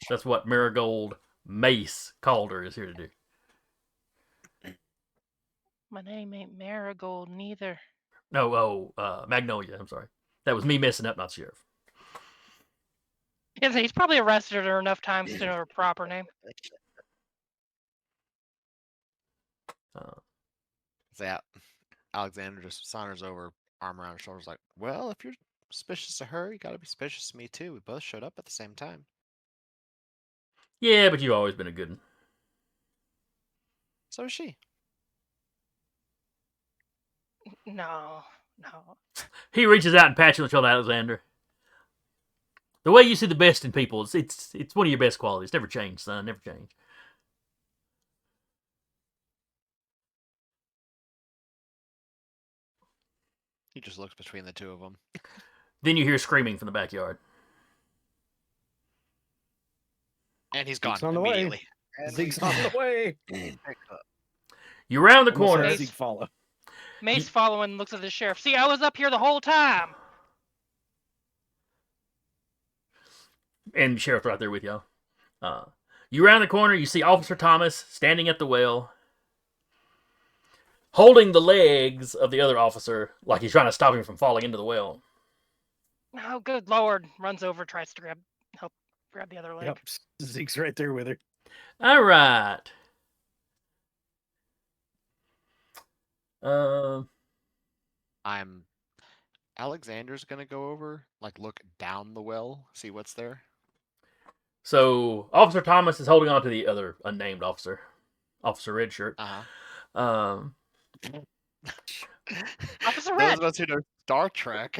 that's what Marigold Mace Calder is here to do. My name ain't Marigold neither. No, Magnolia. I'm sorry. That was me messing up, not Sheriff. He's probably arrested her enough times to know her proper name. That Alexander just saunters over, arm around her shoulders, like, "Well, if you're suspicious of her, you got to be suspicious of me too. We both showed up at the same time." Yeah, but you've always been a good one. So is she. No. He reaches out and pats you on the shoulder, Alexander. The way you see the best in people, it's one of your best qualities. Never change, son. Never change. He just looks between the two of them. Then you hear screaming from the backyard. And he's gone Zeke's on the way. immediately. And Zeke's we on the way. picked up. You round the Almost had corner. Zeke follow. Mace following looks at the sheriff. See, I was up here the whole time. And the sheriff's right there with y'all. You round the corner, you see Officer Thomas standing at the well, holding the legs of the other officer like he's trying to stop him from falling into the well. Oh, good lord! Runs over, tries to help grab the other leg. Yep, Zeke's right there with her. All right. Alexander's gonna go over, like look down the well, see what's there. So Officer Thomas is holding on to the other unnamed officer, Officer Redshirt. Officer Those Red. of us who know Star Trek.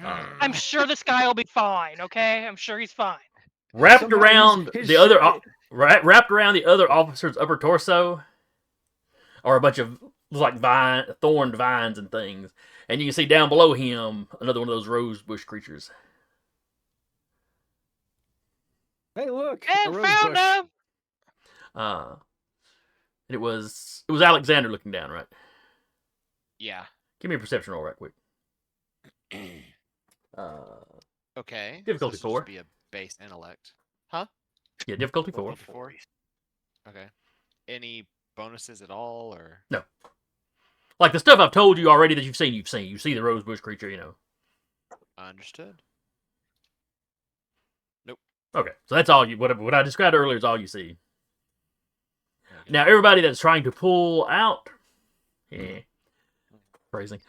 I'm sure this guy will be fine. Okay, I'm sure he's fine. Wrapped Somehow around his the other, shirt- wrapped around the other officer's upper torso, are a bunch of like thorned vines and things, and you can see down below him another one of those rose bush creatures. Hey, look! a And rose found bush. him. It was Alexander looking down, right? Yeah. Give me a perception roll right quick. Okay. Difficulty so this will 4. just be a base intellect. Huh? Yeah, difficulty 4. Okay. Any bonuses at all, or? No. Like the stuff I've told you already that you've seen. You see the rosebush creature, you know. Understood. Okay, so that's all you. What I described earlier is all you see. Okay. Now everybody that's trying to pull out, phrasing.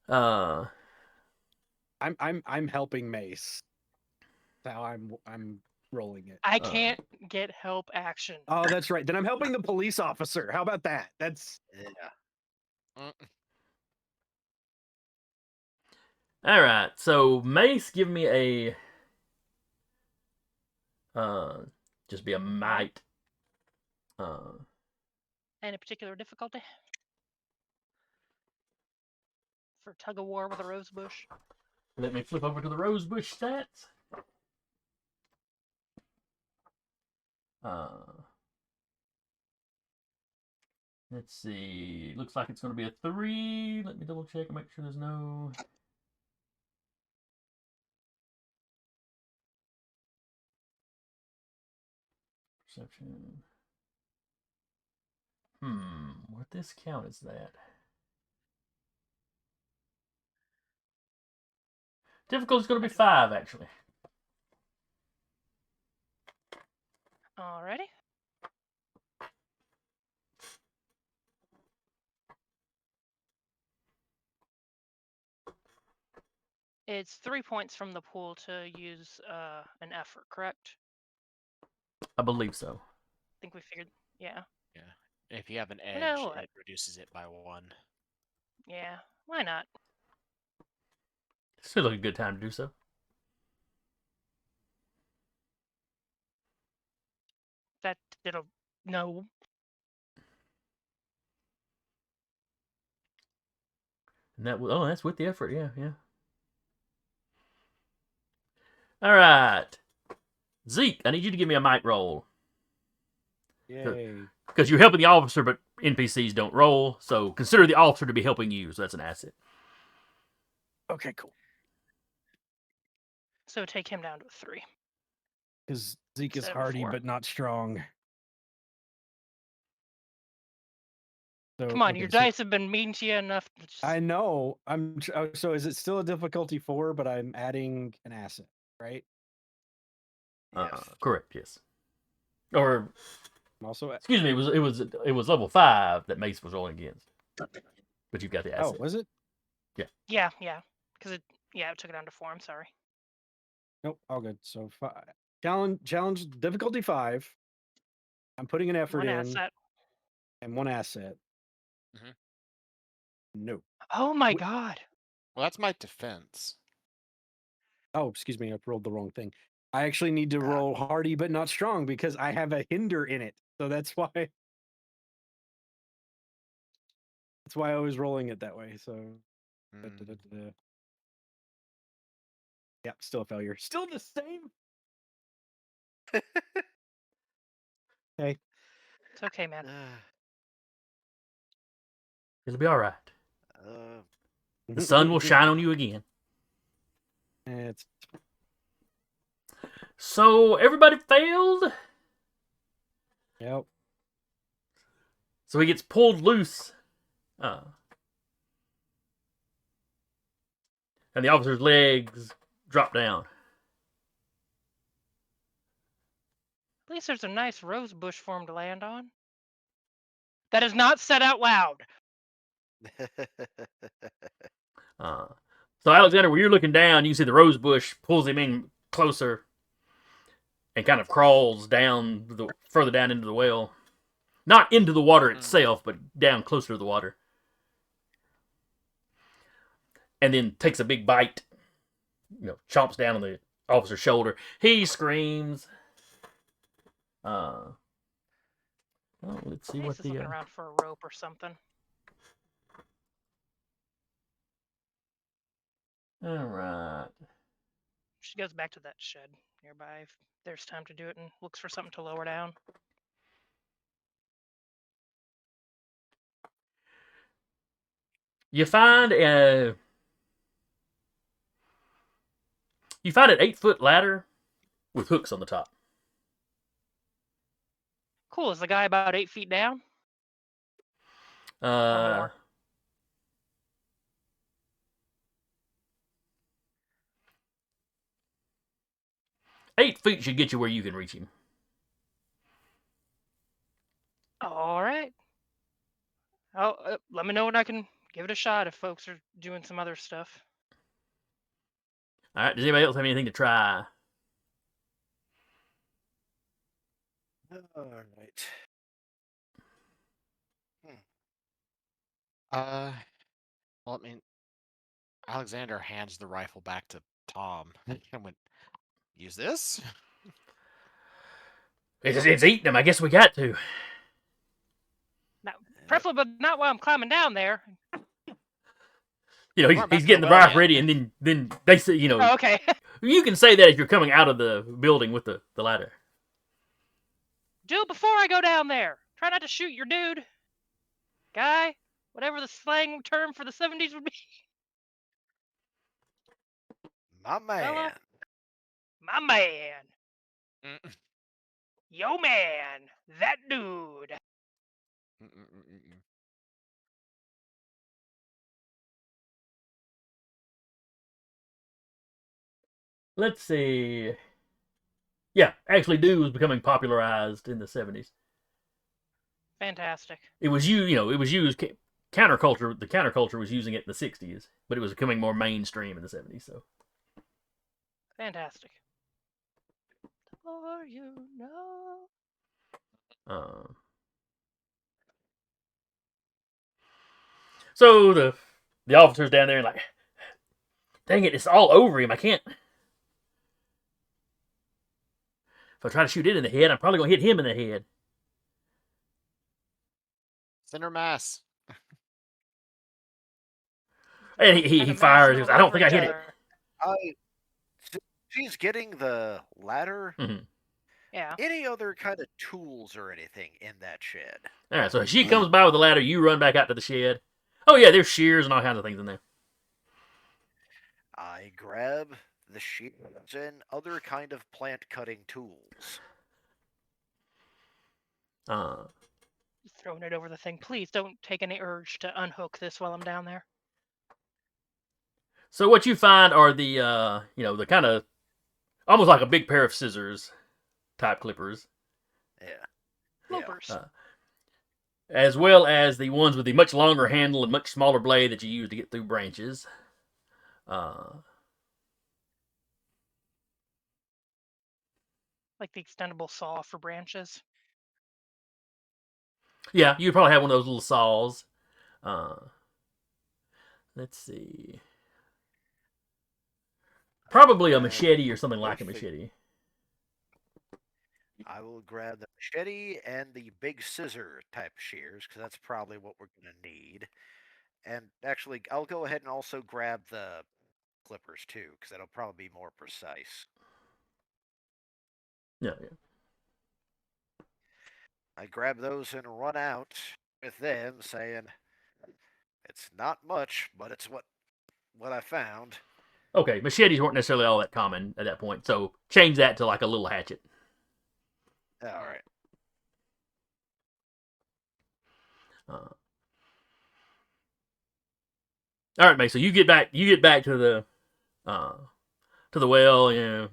I'm helping Mace. That's how I'm rolling it. I can't get help action. Oh, that's right. Then I'm helping the police officer. How about that? That's Yeah. All right, so Mace, give me a just be a might. Any particular difficulty for tug of war with a rose bush? Let me flip over to the rosebush stats. Let's see. Looks like it's going to be a 3. Let me double check and make sure there's no. Perception. What this count is that? Difficulty's going to be 5, actually. Alrighty. It's 3 points from the pool to use an effort, correct? I believe so. I think we figured. Yeah. Yeah. If you have an edge, know it what? reduces it by 1. Yeah. Why not? Still like a good time to do so. It'll no. And that's with the effort, yeah. All right, Zeke, I need you to give me a might roll. yay. Because you're helping the officer, but NPCs don't roll, so consider the officer to be helping you, so that's an asset. Okay, cool. So take him down to a 3. Because Zeke is Instead of a hardy 4. but not strong. So, Come on, okay, your so- dice have been mean to you enough. To just... I know. So is it still a difficulty 4, but I'm adding an asset, right? Yes. Correct, yes. Or I'm also excuse me, it was level 5 that Mace was rolling against. But you've got the asset. Oh, was it? Yeah. Because it took it down to 4. I'm sorry. Nope, all good. So challenge difficulty 5. I'm putting an effort One in asset. and 1 asset. Mhm. No. Oh my Wh- god. Well, that's my defense. Oh, excuse me, I rolled the wrong thing. I actually need to roll hardy but not strong because I have a hinder in it. So that's why I was rolling it that way. So Mm. Yep, still a failure. Still the same. Hey, It's okay, man. It'll be all right. Uh, The sun will shine on you again. It's So everybody failed. yep. So he gets pulled loose. And the officer's legs drop down. At least there's a nice rose bush for him to land on. That is not said out loud. So Alexander, when you're looking down, you can see the rose bush pulls him in closer and kind of crawls down further down into the well. Not into the water itself, but down closer to the water. And then takes a big bite. Chomps down on the officer's shoulder. He screams. Let's see Mace what is looking the. around for a rope or something. All right. She goes back to that shed nearby if there's time to do it and looks for something to lower down. You find an 8-foot ladder with hooks on the top. Cool. Is the guy about 8 feet down? Or more? 8 feet should get you where you can reach him. All right. Oh, let me know when I can give it a shot if folks are doing some other stuff. All right. Does anybody else have anything to try? all right. Well, I mean, Alexander hands the rifle back to Tom and went, "Use this." It's eating him. I guess we got to. Now, preferably, but not while I'm climbing down there. He's getting the rifle ready, and then they say, Oh, okay. You can say that if you're coming out of the building with the ladder. Do it before I go down there. Try not to shoot your dude. Guy, whatever the slang term for the 70s would be. My man. Fella? My man. Yo, man. That dude. Let's see. Yeah, actually, dude was becoming popularized in the 70s. Fantastic. It was it was used counterculture. The counterculture was using it in the 60s, but it was becoming more mainstream in the 70s. So fantastic. The more you know. So the officer's down there and like, dang it, it's all over him. I can't. If I try to shoot it in the head, I'm probably gonna hit him in the head. Center mass. And he fires. He goes, I don't think I hit it. She's getting the ladder. Mm-hmm. Yeah. Any other kind of tools or anything in that shed? All right, so she comes by with the ladder. You run back out to the shed. Oh yeah, there's shears and all kinds of things in there. I grab the shears and other kind of plant cutting tools. Throwing it over the thing. Please don't take any urge to unhook this while I'm down there. So what you find are the the kind of almost like a big pair of scissors type clippers. Yeah. Loopers. As well as the ones with the much longer handle and much smaller blade that you use to get through branches. Like the extendable saw for branches. Yeah, you'd probably have one of those little saws. Let's see. Probably a machete or something like a machete. I will grab the machete and the big scissor type shears because that's probably what we're going to need. And actually, I'll go ahead and also grab the clippers too, because that'll probably be more precise. Yeah. I grab those and run out with them, saying, "It's not much, but it's what I found." Okay, machetes weren't necessarily all that common at that point, so change that to like a little hatchet. All right. All right, mate. So you get back to the well. You know,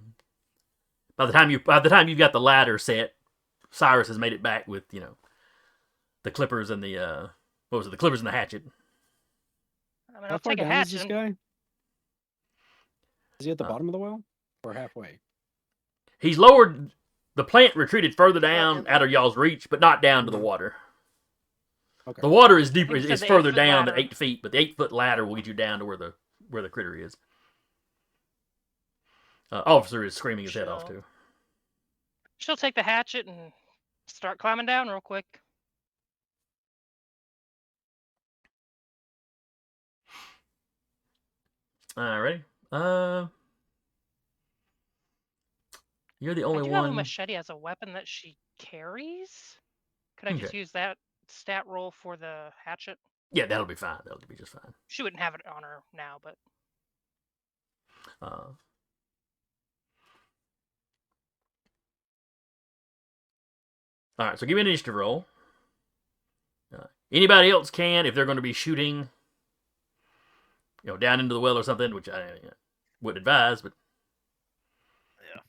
by the time you've got the ladder set, Cyrus has made it back with the clippers and the what was it? The clippers and the hatchet. I mean, How I'll far take a down is hatchet. this and- guy? Is he at the bottom of the well or halfway? He's lowered. The plant retreated further down in out of y'all's reach, but not down to the Mhm. water. Okay. The water is deeper. think you said It's the further 8-foot down than ladder. 8 feet, but the 8-foot ladder will get you down to where the critter is. Officer is screaming his head off Chill. too. She'll take the hatchet and start climbing down real quick. Alrighty. You're the I only do have a one. machete as a weapon that she carries. Could I just Okay. use that stat roll for the hatchet? Yeah, that'll be fine. That'll be just fine. She wouldn't have it on her now, but Uh, all right. So give me an initiative roll. Anybody else can if they're going to be shooting, down into the well or something, which I would advise, but Yeah.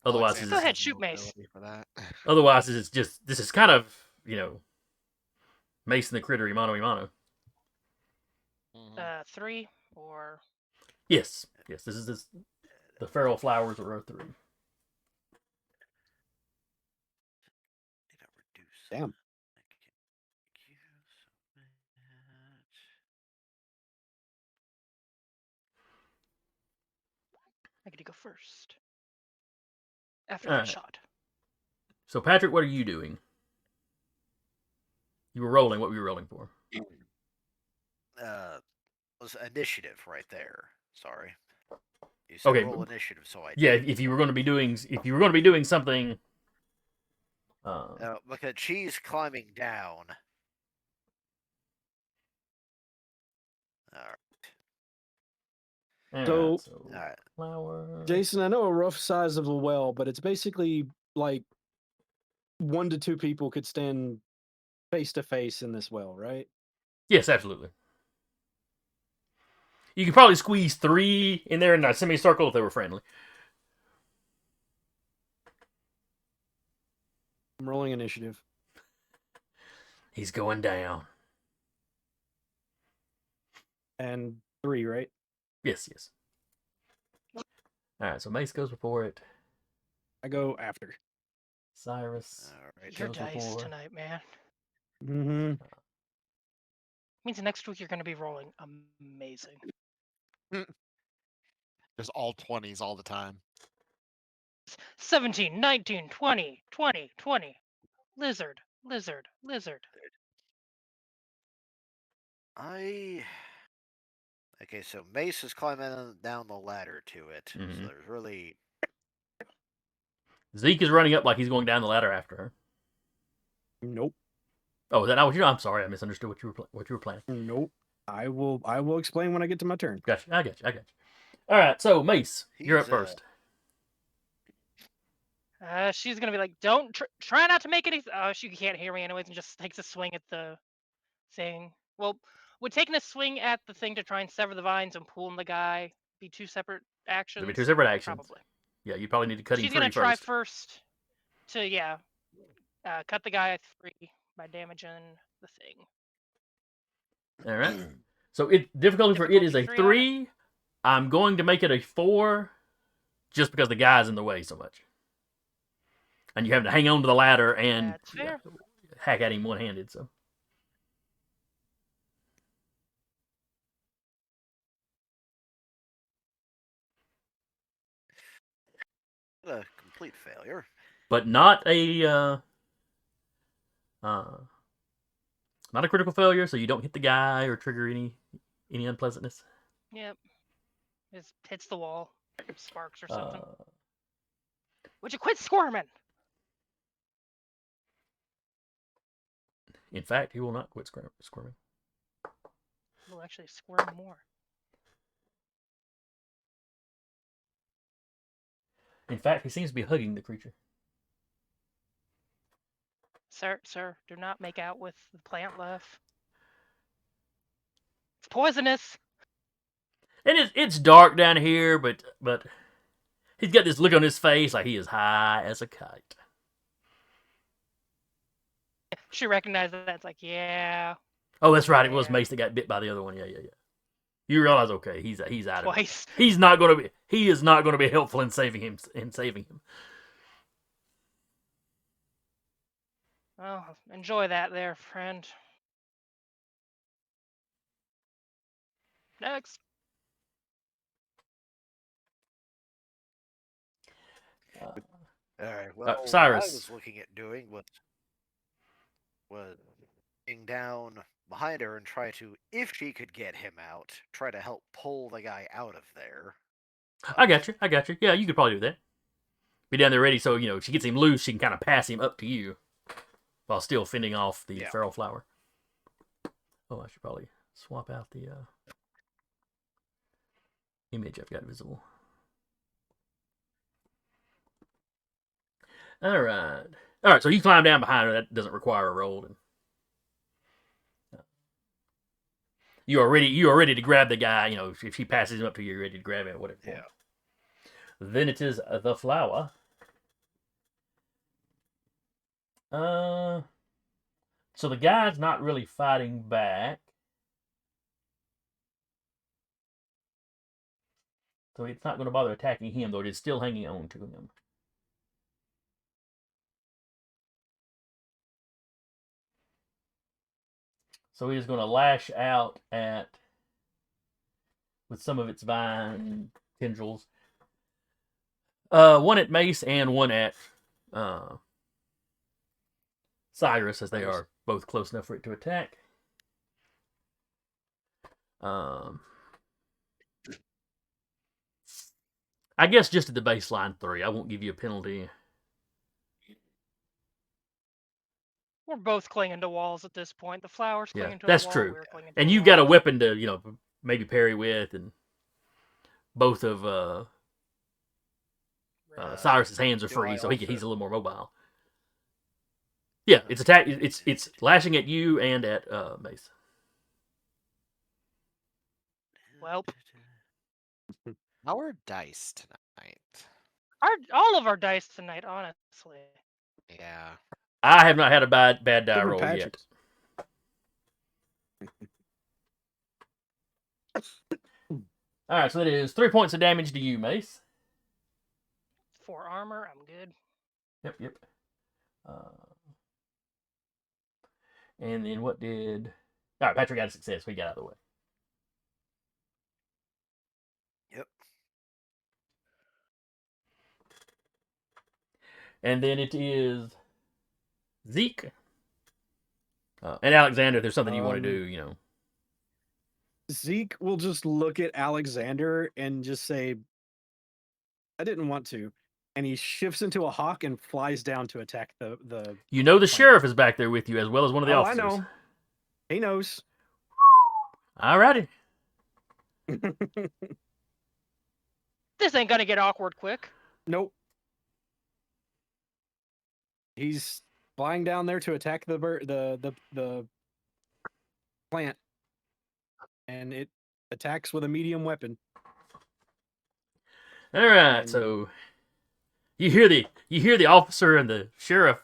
otherwise, Alexander Go ahead, has shoot, no Mace. ability for that. otherwise, this is kind of Mace and the critter imano imano. Mhm. 3 or Yes. This is the feral flowers are a 3. Need to reduce. Damn. Thank you so much. I get to go first. After All that right. shot. So Patrick, what are you doing? You were rolling. What were you rolling for? Was initiative right there. Sorry. You said Okay. roll initiative, so I Yeah. did. If you were going to be doing something. Because she's climbing down. All right. So All right. flower. Jason, I know a rough size of a well, but it's basically like 1 to 2 people could stand face to face in this well, right? Yes, absolutely. You could probably squeeze 3 in there in a semicircle if they were friendly. I'm rolling initiative. He's going down. And 3, right? Yes. All right. So Mace goes before it. I go after. Cyrus. All right. Your goes dice before. tonight, man. Mm-hmm. Means next week you're going to be rolling amazing. Just all 20s all the time. 17, 19, 20, 20, 20. Lizard, lizard, lizard. Okay, so Mace is climbing down the ladder to it. Mhm. So there's really. Zeke is running up like he's going down the ladder after her. Nope. Oh, is that not what you? I'm sorry, I misunderstood what you were planning. Nope. I will explain when I get to my turn. Gotcha. I got you. All right. So Mace, you're up He's, first. She's going to be like, don't try not to make any. Oh, she can't hear me anyways, and just takes a swing at the thing. Well, would taking a swing at the thing to try and sever the vines and pulling the guy be 2 separate actions? There'll be 2 separate actions. Probably. Yeah, you probably need to cut him She's 3 going to try first. to cut the guy at 3 by damaging the thing. All right. So difficulty for it is a 3. I'm going to make it a 4, just because the guy's in the way so much, and you have to hang on to the ladder and That's fair. hack at him one-handed. So. a complete failure. But not a Not a critical failure, so you don't hit the guy or trigger any unpleasantness. Yep. It hits the wall. Sparks or something. Would you quit squirming? In fact, he will not quit squirming. We'll actually squirm more. In fact, he seems to be hugging the creature. Sir, do not make out with the plant life. It's poisonous. And it's dark down here, but he's got this look on his face like he is high as a kite. She recognized that. It's like, yeah. Oh, that's right. It was Yeah. Mace that got bit by the other one. Yeah. You realize, okay, he's out of it. Twice. He is not going to be helpful in saving him. Oh, enjoy that there, friend. Next. All right. Well, what I Cyrus. was looking at doing was getting down behind her and try to, if she could get him out, try to help pull the guy out of there. I got you. Yeah, you could probably do that. Be down there ready, so she gets him loose. She can kind of pass him up to you, while still fending off the feral flower. Oh, I should probably swap out the image I've got visible. All right. So you climb down behind her. That doesn't require a roll. You are ready to grab the guy. If she passes him up to you, you're ready to grab him. Whatever. Yeah. Then it is the flower. So the guy's not really fighting back. So it's not going to bother attacking him, though it is still hanging on to him. So he is going to lash out with some of its vine tendrils. One at Mace and one at Cyrus, as they are both close enough for it to attack. I guess just at the baseline 3. I won't give you a penalty. We're both clinging to walls at this point. The flower's clinging to that's a wall. true. We're clinging to And a you've wall. got a weapon to, maybe parry with, and both of Cyrus's hands are free, so he's a little more mobile. Yeah, it's attack. It's lashing at you and at Mace. Well, Our dice tonight. all of our dice tonight, honestly. Yeah. I have not had a bad die Different roll patches. yet. All right, so that is 3 points of damage to you, Mace. 4 armor, I'm good. Yep. And then what did... All right, Patrick got a success. We got out of the way. Yep. And then it is Zeke. And Alexander, if there's something you want to do, Zeke will just look at Alexander and just say, I didn't want to. And he shifts into a hawk and flies down to attack the the sheriff is back there with you, as well as one of the officers. I know. He knows. Alrighty. This ain't gonna get awkward quick. Nope. He's flying down there to attack the plant, and it attacks with a medium weapon. All right, so you hear the officer and the sheriff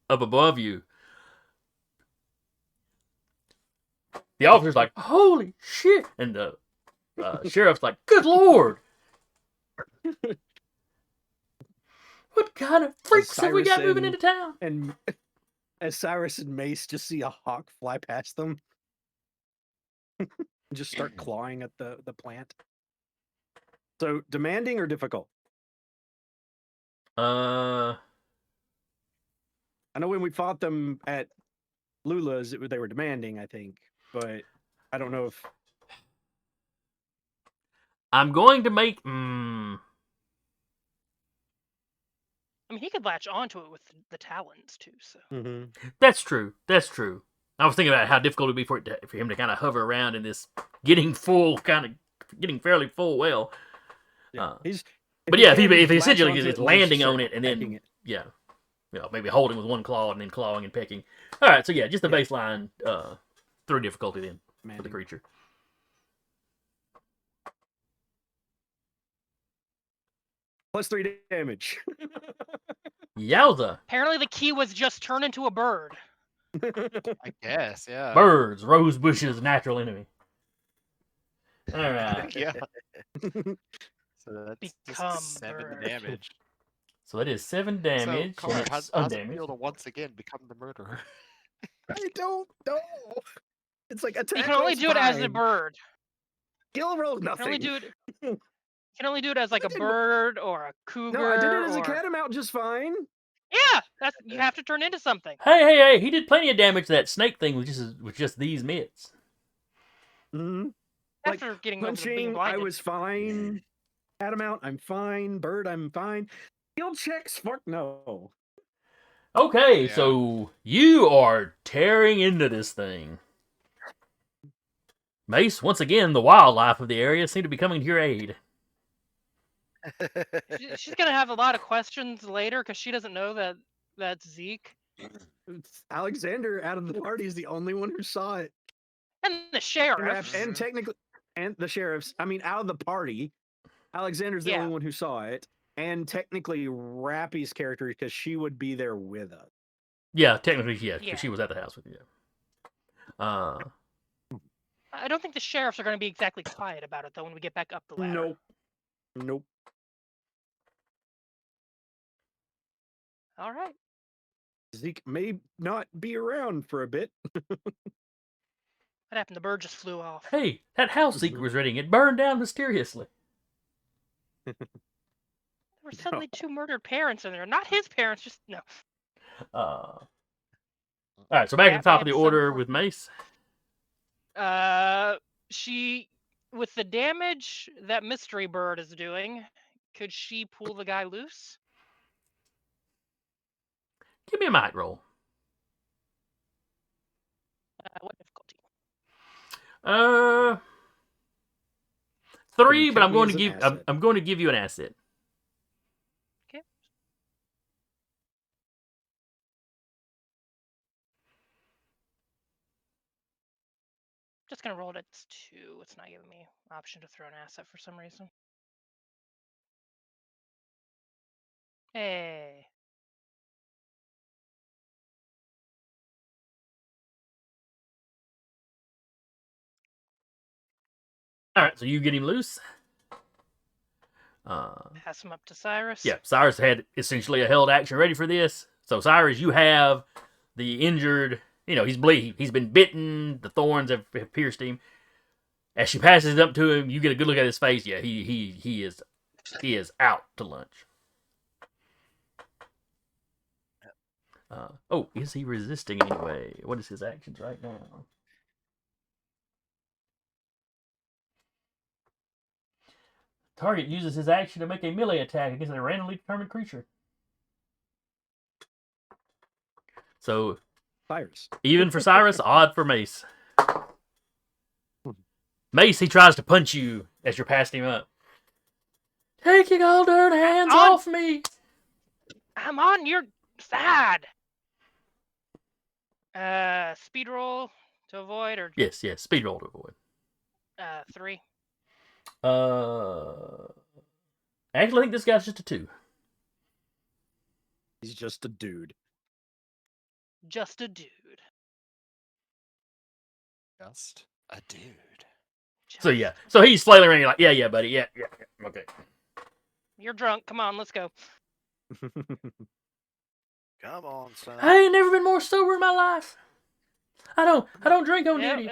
up above you. The officer's like, "Holy shit!" and the sheriff's like, "Good lord! What kind of freaks have we got moving into town?" And as Cyrus and Mace just see a hawk fly past them, and just start clawing at the plant. So, demanding or difficult? I know when we fought them at Lula's, they were demanding, I think, but I don't know if I'm going to make. I mean, he could latch onto it with the talons too. So That's true. That's true. I was thinking about how difficult it'd be for him to kind of hover around in this getting fairly full well. yeah, But yeah, if he latch essentially onto is it and just landing start on it and then pecking it. yeah, maybe holding with one claw and then clawing and pecking. All right, so yeah, just the Yeah. baseline 3 difficulty then for the Commanding. creature. +3 damage. Yowza! apparently, the key was just turn into a bird. I guess, yeah. Birds, rose bushes, natural enemy. All right. Yeah. So that's Become just 7 bird. damage. So that is 7 damage. So, Car, and how's it's it undamaged. feel to once again become the murderer? I don't know. It's like attack. You can only roll's do it as a fine. bird. Skill roll You can only nothing. do it. You can only do it as like I a did- bird or a cougar. No, I did it as a or... catamount just fine. Yeah, that's you have to turn into something. Hey! He did plenty of damage to that snake thing with just these mitts. Mm-hmm. Like, After getting over the being Punching, blinded. I was fine. Catamount, I'm fine. Bird, I'm fine. Skill checks, fuck no. Okay, Yeah. so you are tearing into this thing. Mace, once again, the wildlife of the area seem to be coming to your aid. She's gonna have a lot of questions later because she doesn't know that that's Zeke Alexander out of the party is the only one who saw it. and the sheriff. And technically, and the sheriffs. I mean, out of the party, Alexander's the Yeah. only one who saw it. And technically, Rappy's character, because she would be there with us. Yeah, technically, yeah, because Yeah. she was at the house with you. I don't think the sheriffs are gonna be exactly quiet about it though when we get back up the ladder. Nope. All right. Zeke may not be around for a bit. What happened? The bird just flew off. Hey, that house Zeke was renting, it burned down mysteriously. There were suddenly 2 murdered parents in there. Not his parents, just no. All right, so back at the top of the order with Mace. She with the damage that mystery bird is doing, could she pull the guy loose? Give me a might roll. What difficulty? 3, but count I'm me going as to an give asset. I'm going to give you an asset. Okay. Just gonna roll it at 2. It's not giving me option to throw an asset for some reason. Hey. All right, so you get him loose. Pass him up to Cyrus. Yeah, Cyrus had essentially a held action ready for this. So Cyrus, you have the injured. He's been bitten. The thorns have pierced him. As she passes it up to him, you get a good look at his face. Yeah, he is out to lunch. Is he resisting anyway? What is his actions right now? Target uses his action to make a melee attack against a randomly determined creature. So, Cyrus. even for Cyrus, odd for Mace. Mace, he tries to punch you as you're passing him up. Take your gold dirt hands off me! I'm on your side. Speed roll to avoid or Yes, speed roll to avoid. 3. Actually, I think this guy's just a 2. He's just a dude. Just a dude. Just a dude. So yeah, so he's flailing around. You're like, yeah, buddy, yeah, okay. You're drunk. Come on, let's go. Come on, son. I ain't never been more sober in my life. I don't drink on duty.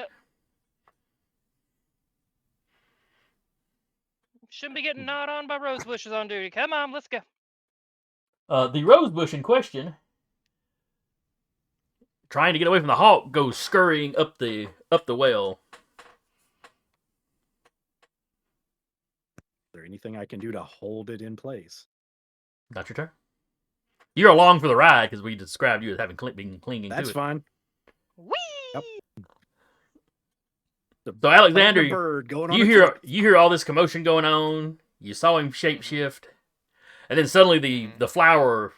Shouldn't be getting gnawed on by rose bushes on duty. Come on, let's go. The rose bush in question trying to get away from the hawk, goes scurrying up the well. Is there anything I can do to hold it in place? Not your turn. You're along for the ride because we described you as having been clinging That's to it. fine. Whee! Yep. So Alexander, Like a bird going on you a hear trip. you hear all this commotion going on. You saw him shapeshift, and then suddenly the flower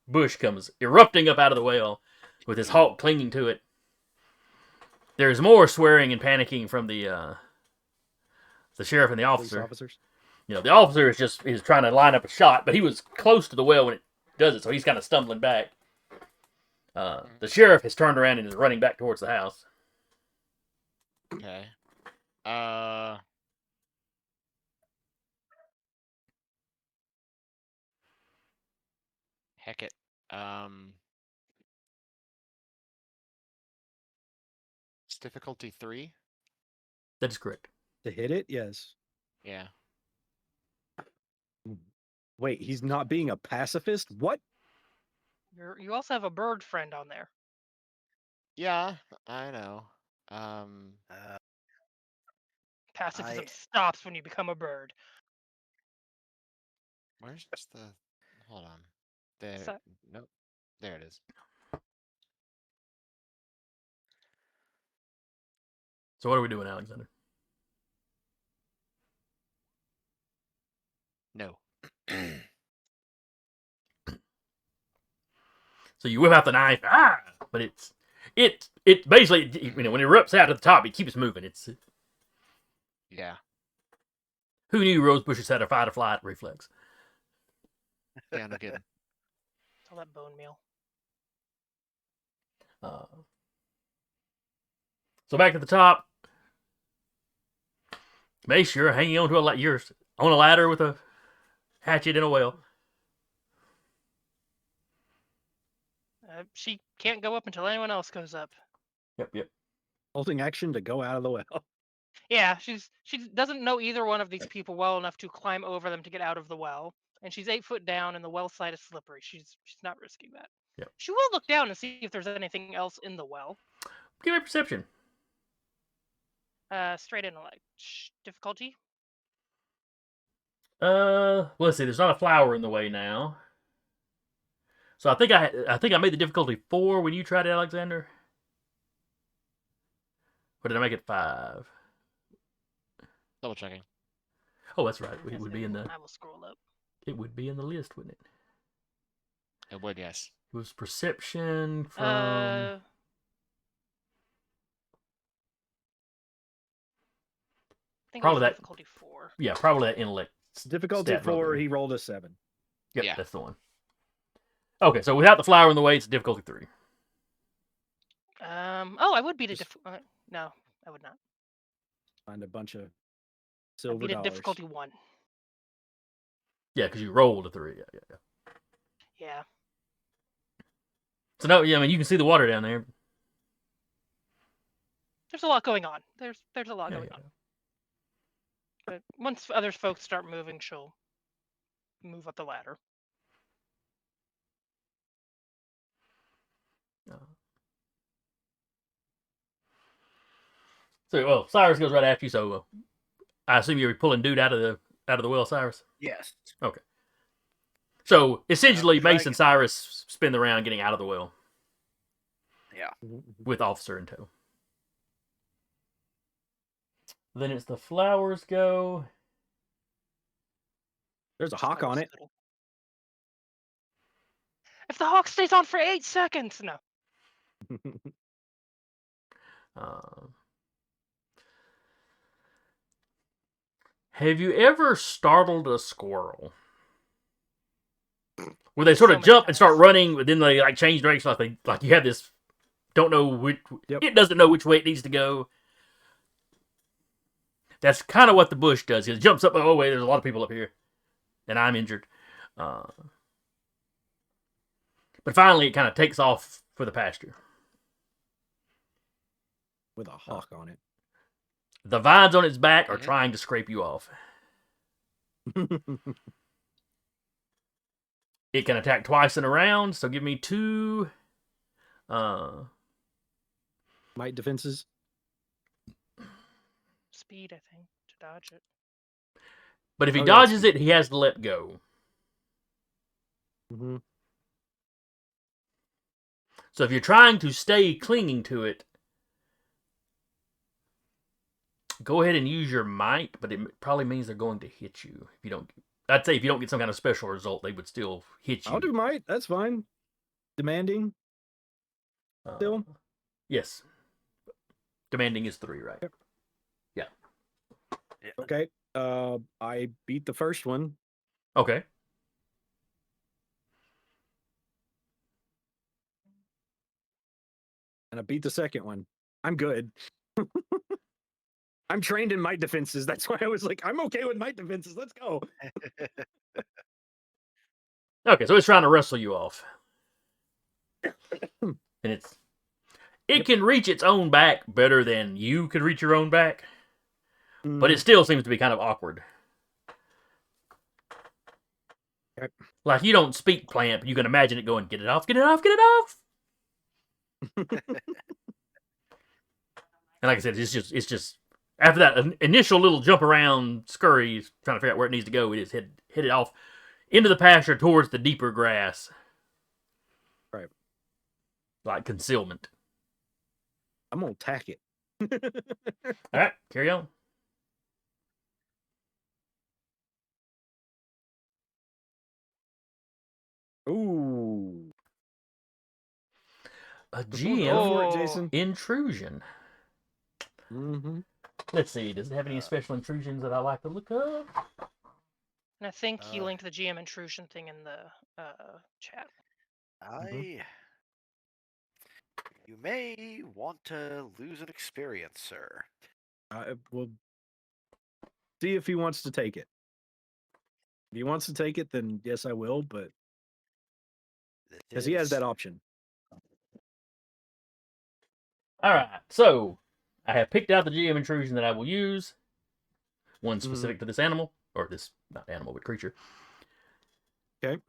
bush comes erupting up out of the well, with his hawk clinging to it. There's more swearing and panicking from the sheriff and the Police officer. officers. You know, the officer is trying to line up a shot, but he was close to the well when it does it, so he's kind of stumbling back. The sheriff has turned around and is running back towards the house. Okay. Heck it. It's difficulty 3. That is correct. To hit it, yes. Yeah. Wait, he's not being a pacifist? What? You also have a bird friend on there. Yeah, I know. Pacifism stops when you become a bird. Where's the? Hold on. There. So- Nope. There it is. So what are we doing, Alexander? No. So you whip out the knife, but it basically, when it erupts out to the top, it keeps moving. Yeah. Who knew rose bushes had a fight or flight reflex? Yeah, no kidding. It's all that bone meal. So back to the top. Mace, you're hanging on to you're on a ladder with a hatchet in a well. She can't go up until anyone else goes up. Yep. Holding action to go out of the well. Yeah, she doesn't know either one of these people well enough to climb over them to get out of the well, and she's 8 foot down, and the well side is slippery. She's not risking that. Yep. She will look down and see if there's anything else in the well. Give me a perception. Straight intellect difficulty. Let's see. There's not a flower in the way now. So I think I made the difficulty 4 when you tried it, Alexander. Or did I make it 5? Double checking. Oh, that's right. It would be in the. I will scroll up. It would be in the list, wouldn't it? It would, yes. It was perception from. I think Probably it was that- difficulty 4. Yeah, probably that intellect. Difficulty stat 4, rather. he rolled a 7. Yep, Yeah. that's the one. Okay, so without the flower in the way, it's difficulty 3. Oh, I would beat a no, I would not. Find a bunch of I silver beat a dollars. difficulty 1. Yeah, because you rolled a 3. Yeah. Yeah. So no, yeah, I mean you can see the water down there. There's a lot going on. There's a lot Yeah, going on. But once other folks start moving, she'll move up the ladder. So well, Cyrus goes right after you. So I assume you're pulling dude out of the well, Cyrus. Yes. Okay. So essentially, trying Mace and Cyrus spin the round getting out of the well Yeah. with Officer in tow. Then it's the flowers go. There's a hawk on it. If the hawk stays on for 8 seconds, no. Have you ever startled a squirrel? Where they sort So of many jump and start times. running, but then they like change direction, like you have this. Don't know which. Yep. It doesn't know which way it needs to go. That's kind of what the bush does. It jumps up. Oh wait, there's a lot of people up here, and I'm injured. But finally, it kind of takes off for the pasture. With a hawk on it. The vines on its back are trying to scrape you off. It can attack twice in a round, so give me 2 Might defenses. Speed, I think, to dodge it. But if he Oh, yeah, dodges speed. it, he has to let go. Mm-hmm. So if you're trying to stay clinging to it, go ahead and use your might, but it probably means they're going to hit you. If you don't, I'd say if you don't get some kind of special result, they would still hit you. I'll do might. That's fine. Demanding. Still. Yes. Demanding is 3, right? Yep. Yeah. Okay. I beat the first one. Okay. And I beat the second one. I'm good. I'm trained in might defenses. That's why I was like, I'm okay with might defenses. Let's go. Okay, so it's trying to wrestle you off. And it can reach its own back better than you could reach your own back. But it still seems to be kind of awkward. Okay. Like you don't speak plant, but you can imagine it going, get it off, get it off, get it off. And like I said, it's just after that initial little jump around scurry, trying to figure out where it needs to go, it just hit it off into the pasture towards the deeper grass. Right. Like concealment. I'm gonna attack it. All right, carry on. Ooh. A Go GM for it, Jason. intrusion. Mm-hmm. Let's see, does it have any special intrusions that I like to look up? And I think he linked the GM intrusion thing in the chat. You may want to lose an experience, sir. I will see if he wants to take it. If he wants to take it, then yes, I will. But because he has that option. All right, so I have picked out the GM intrusion that I will use. One specific to this animal, or this, not animal, but creature. Okay.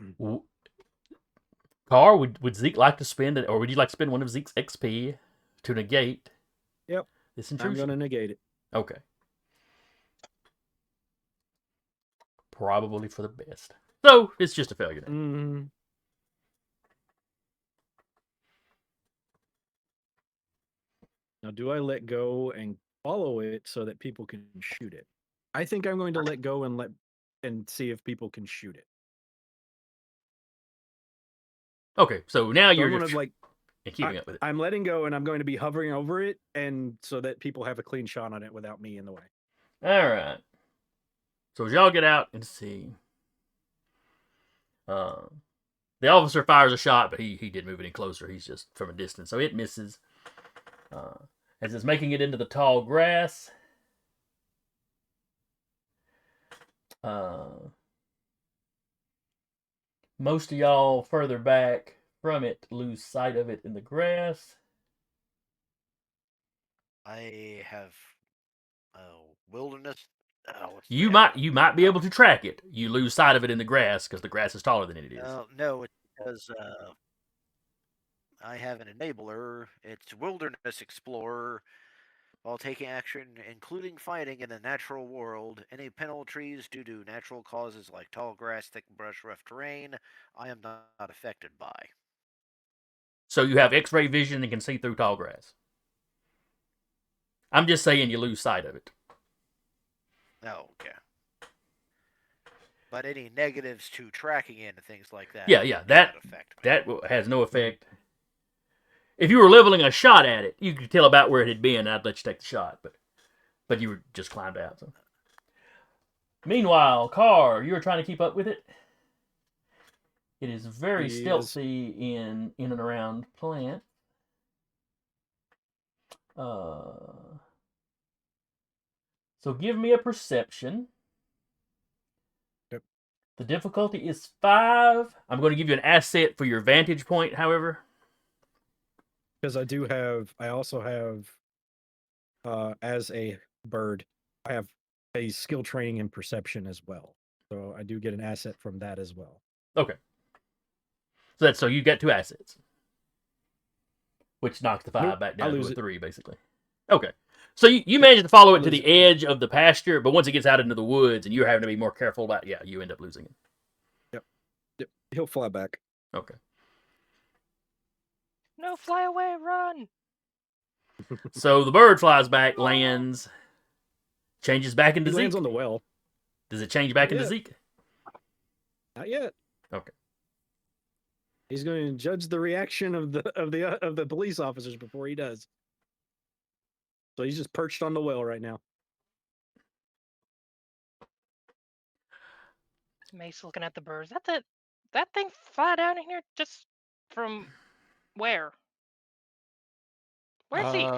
Carr, would Zeke like to spend it, or would you like to spend one of Zeke's XP to negate this intrusion? I'm going to negate it. Okay. Probably for the best. So, it's just a failure. Mm-hmm. Now, do I let go and follow it so that people can shoot it? I think I'm going to let go and see if people can shoot it. Okay, so now you're just like keeping up with it. I'm letting go and I'm going to be hovering over it, and so that people have a clean shot on it without me in the way. All right. So as y'all get out and see, the officer fires a shot, but he didn't move any closer. He's just from a distance, so it misses. As it's making it into the tall grass, most of y'all further back from it lose sight of it in the grass. I have wilderness. You might be able to track it. You lose sight of it in the grass because the grass is taller than it is. No, it's because I have an enabler. It's Wilderness Explorer. While taking action, including fighting in the natural world, any penalties due to natural causes like tall grass, thick brush, rough terrain, I am not affected by. So you have X-ray vision and can see through tall grass. I'm just saying you lose sight of it. Oh, okay. But any negatives to tracking in and things like that. Yeah, that has no effect. If you were leveling a shot at it, you could tell about where it had been, and I'd let you take the shot. But you were just climbed out. So. Meanwhile, Carr, you were trying to keep up with it. It is very stealthy in and around plant. So give me a perception. Yep. The difficulty is 5. I'm going to give you an asset for your vantage point, however. Because I also have, as a bird, I have a skill training in perception as well. So I do get an asset from that as well. Okay. So you got 2 assets. which knocks the 5 Nope, back I down to lose a it. 3, basically. Okay. So you manage to follow it to lose the it. edge of the pasture, but once it gets out into the woods and you're having to be more careful about, you end up losing it. Yep. He'll fly back. Okay. No, fly away, run. So the bird flies back, lands, changes back into He Zeke. lands on the well. Does it change back Not into yet. Zeke? Not yet. Okay. He's going to judge the reaction of the police officers before he does. So he's just perched on the well right now. Mace looking at the birds. That thing fly down in here just from where? Where's he?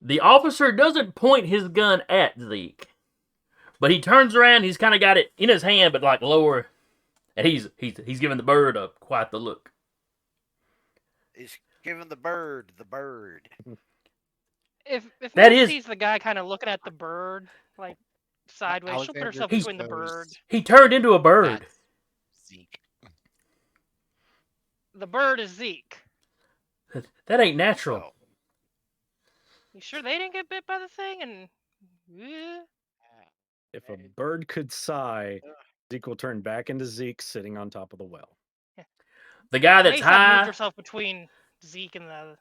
The officer doesn't point his gun at Zeke, but he turns around. He's kind of got it in his hand, but like lower, and he's giving the bird quite the look. He's giving the bird. If That Mace is- sees the guy kind of looking at the bird like sideways, she'll put Alexander herself He's- between the knows bird. He turned into a bird. that's Zeke. The bird is Zeke. That ain't natural. Oh, You sure they didn't get bit by the thing? And If a bird could sigh, Zeke will turn back into Zeke sitting on top of the well. The guy that's Mace had moved high, herself between Zeke and the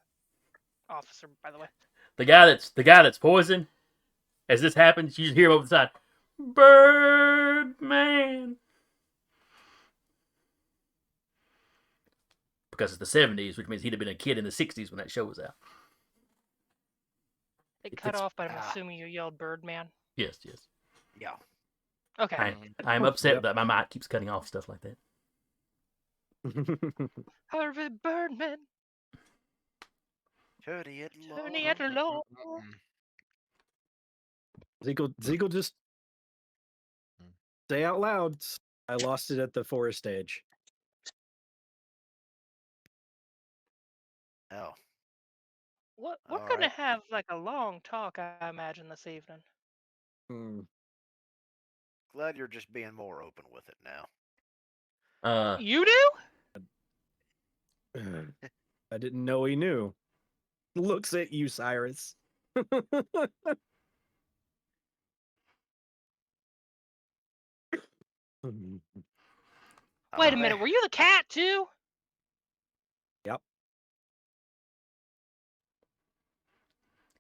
officer. By the way, the guy that's poisoned. As this happens, you just hear him over the side, Birdman. Because it's the 70s, which means he'd have been a kid in the 60s when that show was out. it If cut it's- off, but I'm assuming you yelled "Birdman." Yes. yeah. Okay. I'm upset Yep. that my mic keeps cutting off stuff like that. Harvey Birdman, Turning it turning it low. Zeke will just say out loud, I lost it at the forest edge. Oh, We're All gonna right. have like a long talk, I imagine, this evening. glad you're just being more open with it now. You do? I didn't know he knew. Looks at you, Cyrus. Wait a minute, were you the cat too? Yep.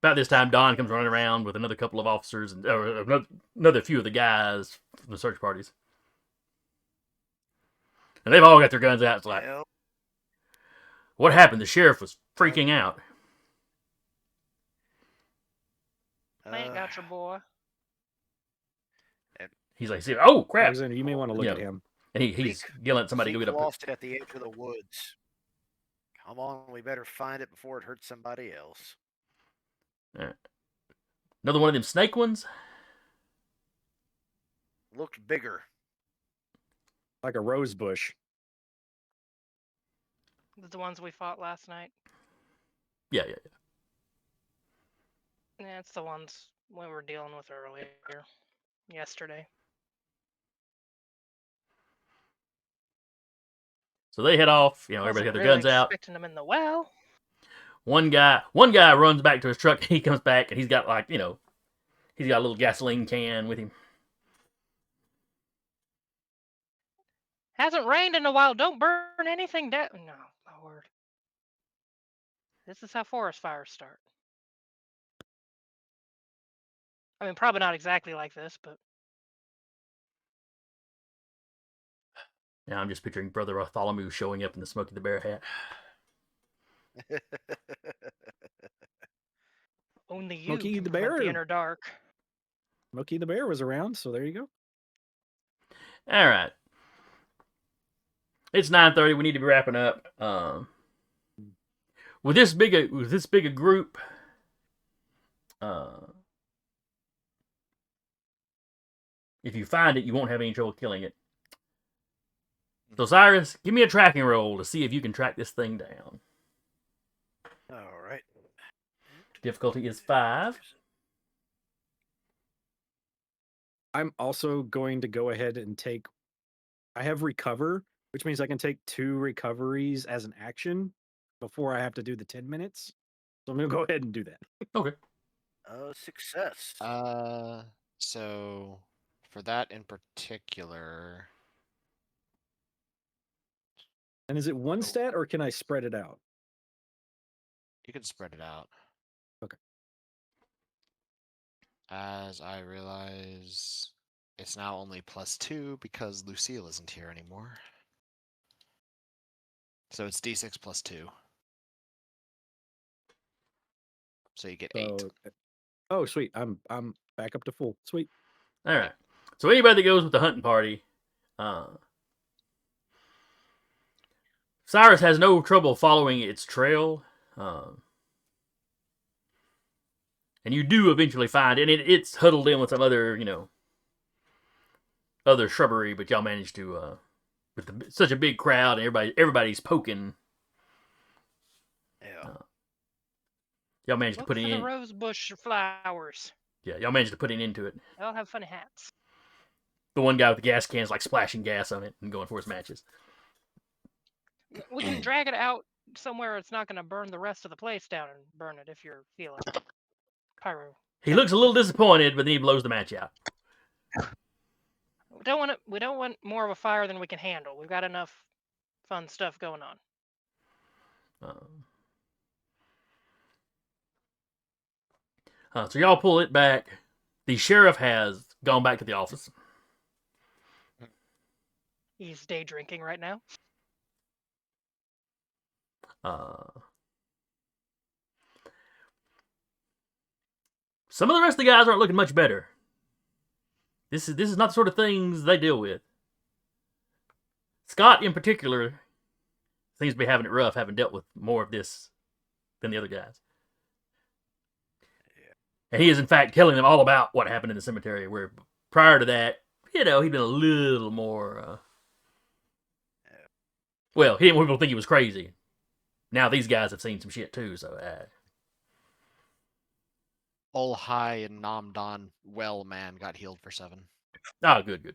About this time, Don comes running around with another couple of officers and another few of the guys from the search parties. And they've all got their guns out. It's like, Well, what happened? The sheriff was freaking out. I ain't got your boy. He's like, oh, crap. Alexander, you may want to look Yeah. at him. And he's yelling at somebody to Zeke go get up. lost it at the edge of the woods. Come on, we better find it before it hurts somebody else. Another one of them snake ones? Looked bigger. Like a rose bush. The ones we fought last night. Yeah. Yeah, it's the ones we were dealing with earlier. Yesterday. So they head off. Everybody Wasn't got their really guns out. expecting them in the well. One guy runs back to his truck. He comes back and he's got he's got a little gasoline can with him. Hasn't rained in a while. Don't burn anything down. No, Lord. This is how forest fires start. I mean, probably not exactly like this, but Now I'm just picturing Brother Bartholomew showing up in the Smokey the Bear hat. only you Smokey can the prevent Bear. the inner dark. Smokey the Bear was around, so there you go. All right. It's 9:30. We need to be wrapping up. With this big a group, if you find it, you won't have any trouble killing it. So Cyrus, give me a tracking roll to see if you can track this thing down. All right. Difficulty is 5. I'm also going to go ahead and take. I have recover, which means I can take 2 recoveries as an action. before I have to do the 10 minutes. So I'm gonna go ahead and do that. Okay. Success. So for that in particular, And is it one Oh. stat or can I spread it out? you can spread it out. Okay. As I realize, it's now only +2 because Lucille isn't here anymore. So it's D6 +2. So you get 8. So, oh, sweet. I'm back up to full. Sweet. All right. So anybody that goes with the hunting party, Cyrus has no trouble following its trail, and you do eventually find it. And it's huddled in with some other, other shrubbery, but y'all manage to, with such a big crowd and everybody's poking. Yeah. Y'all managed to Look put for it the in. rose bush flowers. Yeah, y'all managed to put it into it. They all have funny hats. The one guy with the gas cans like splashing gas on it and going for his matches. We can drag it out somewhere it's not going to burn the rest of the place down and burn it if you're feeling pyro. He looks a little disappointed, but then he blows the match out. We don't want more of a fire than we can handle. We've got enough fun stuff going on. So y'all pull it back. The sheriff has gone back to the office. He's day drinking right now. Some of the rest of the guys aren't looking much better. This is not the sort of things they deal with. Scott, in particular, seems to be having it rough, having dealt with more of this than the other guys. Yeah. And he is, in fact, telling them all about what happened in the cemetery, where prior to that, he'd been a little more... Well, he didn't want people to think he was crazy. Now these guys have seen some shit too, so... Ol High and Nam Don man got healed for 7. Oh, good.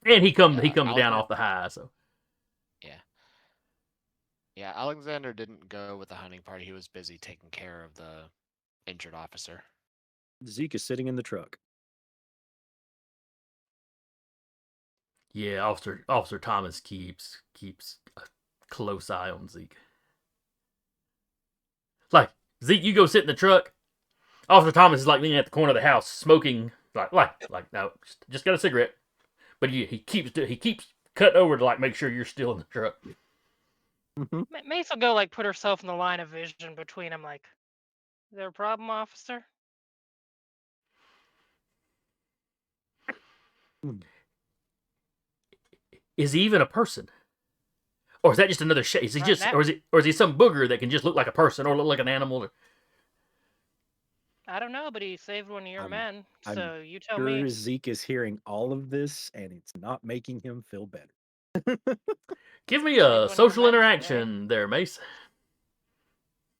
And he comes down Alexander, off the high, so... Yeah, Alexander didn't go with the hunting party. He was busy taking care of the injured officer. Zeke is sitting in the truck. Yeah, Officer Thomas keeps a close eye on Zeke. Like, Zeke, you go sit in the truck. Officer Thomas is like leaning at the corner of the house, smoking like no, just got a cigarette. But he keeps cutting over to like make sure you're still in the truck. Mm-hmm. Mace will go like put herself in the line of vision between them. Like, is there a problem, officer? Is he even a person? Or is that just another shape? Is he or is he some booger that can just look like a person or look like an animal? Or... I don't know, but he saved one of your men. So you tell sure me. Zeke is hearing all of this, and it's not making him feel better. Give me a social interaction there, Mace.